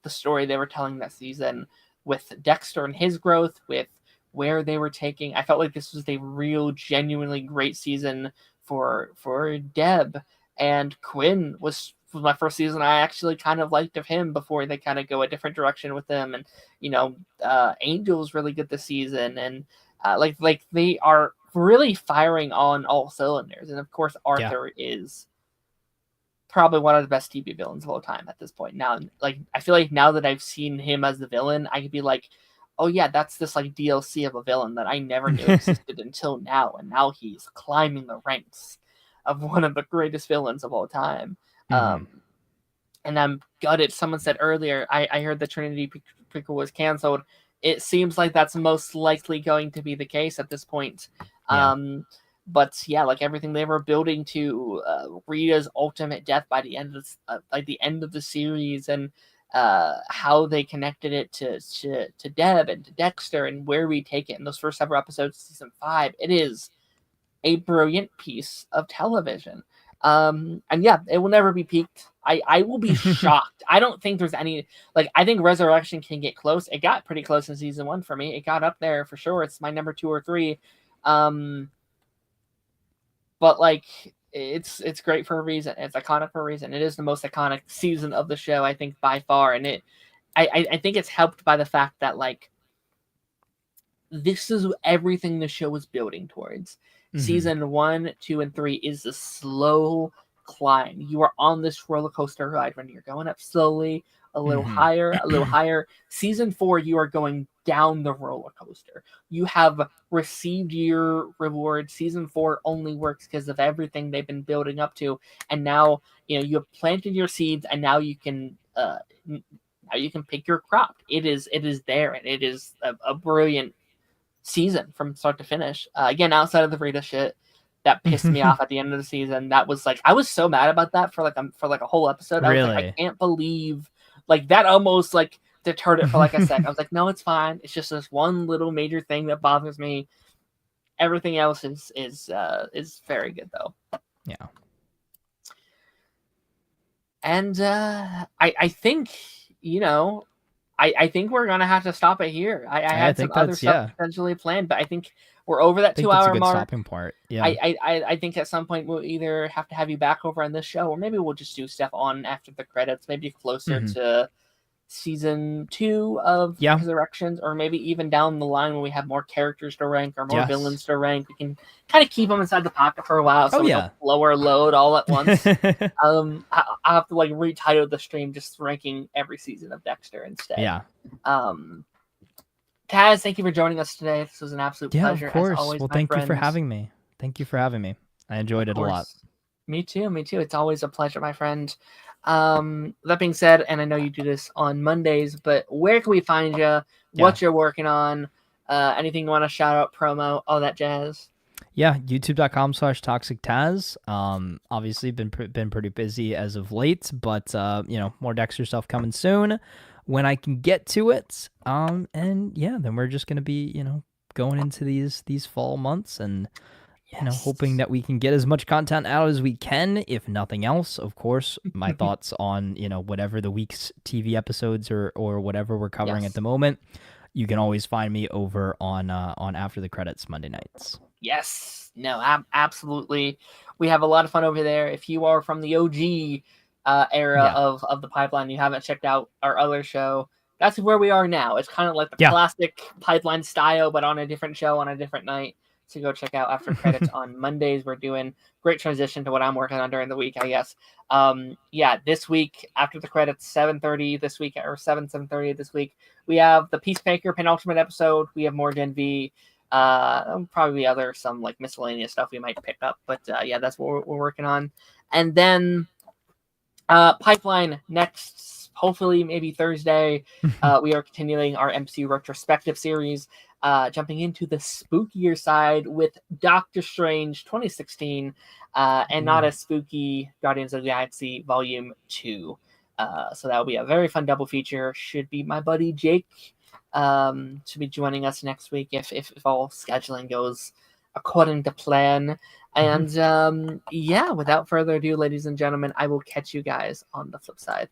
the story they were telling that season, with Dexter and his growth, with where they were taking. I felt like this was a real, genuinely great season for Deb, and Quinn was my first season I actually kind of liked of him before they kind of go a different direction with him. And Angel's really good this season, and like they are really firing on all cylinders. And of course Arthur is probably one of the best TV villains of all time at this point. Now, like I feel like now that I've seen him as the villain, I could be like, oh yeah, that's this like DLC of a villain that I never knew existed until now, and now he's climbing the ranks of one of the greatest villains of all time. And I'm gutted. Someone said earlier, I heard the Trinity prequel was canceled. It seems like that's most likely going to be the case at this point. But yeah, like everything they were building to Rita's ultimate death by the end of the series, and how they connected it to Deb and to Dexter, and where we take it in those first several episodes of season 5. It is a brilliant piece of television. And yeah, it will never be peaked. I will be shocked. I don't think there's any I think Resurrection can get close. It got pretty close in season 1 for me. It got up there for sure. It's my number 2 or 3. But like it's great for a reason. It's iconic for a reason. It is the most iconic season of the show, I think, by far. And I think it's helped by the fact that like this is everything the show was building towards. Season 1, 2, and 3 is a slow climb. You are on this roller coaster ride when you're going up slowly, a little higher, a little higher. Season 4, you are going down the roller coaster. You have received your reward. Season 4 only works because of everything they've been building up to, and now you have planted your seeds, and now you can pick your crop. It is there, and it is a brilliant season from start to finish. Again, outside of the Rita shit that pissed me off at the end of the season, that was like I was so mad about that for a whole episode. I was like, I can't believe that almost deterred it for a sec. I was like, no, it's fine. It's just this one little major thing that bothers me. Everything else is very good though. Yeah. And I think I think we're gonna have to stop it here. I had some other stuff potentially planned, but I think we're over that 2-hour mark. Stopping part. Yeah. I think at some point we'll either have to have you back over on this show, or maybe we'll just do stuff on after the credits, maybe closer to season 2 of Resurrections, or maybe even down the line when we have more characters to rank or more villains to rank. We can kind of keep them inside the pocket for a while, so we don't lower load all at once. I'll have to retitle the stream just ranking every season of Dexter instead. Yeah. Taz, thank you for joining us today. This was an absolute pleasure. Of course. As always, thank you for having me. I enjoyed it a lot. Me too. It's always a pleasure, my friend. That being said, and I know you do this on Mondays, but where can we find you? What you're working on? Anything you want to shout out, promo, all that jazz? Yeah, youtube.com/toxictaz. Obviously been pretty busy as of late, but more Dexter stuff coming soon when I can get to it. And yeah, then we're just gonna be going into these fall months, and hoping that we can get as much content out as we can, if nothing else. Of course, my thoughts on, whatever the week's TV episodes or whatever we're covering at the moment. you can always find me over on After the Credits Monday nights. Yes, no, absolutely. We have a lot of fun over there. If you are from the OG era of the pipeline, you haven't checked out our other show, that's where we are now. It's kind of like the classic pipeline style, but on a different show on a different night. So go check out After Credits on Mondays. We're doing great transition to what I'm working on during the week, I guess. This week, After the Credits, 7:30 this week, or 7:30 this week, we have the Peacemaker penultimate episode. We have more Gen V. Probably some like miscellaneous stuff we might pick up, but that's what we're working on. And then pipeline next, hopefully maybe Thursday, we are continuing our MCU retrospective series, jumping into the spookier side with Doctor Strange 2016 and Not As Spooky Guardians of the Galaxy Volume 2. So that'll be a very fun double feature. Should be my buddy Jake to be joining us next week if all scheduling goes according to plan. And without further ado, ladies and gentlemen, I will catch you guys on the flip side.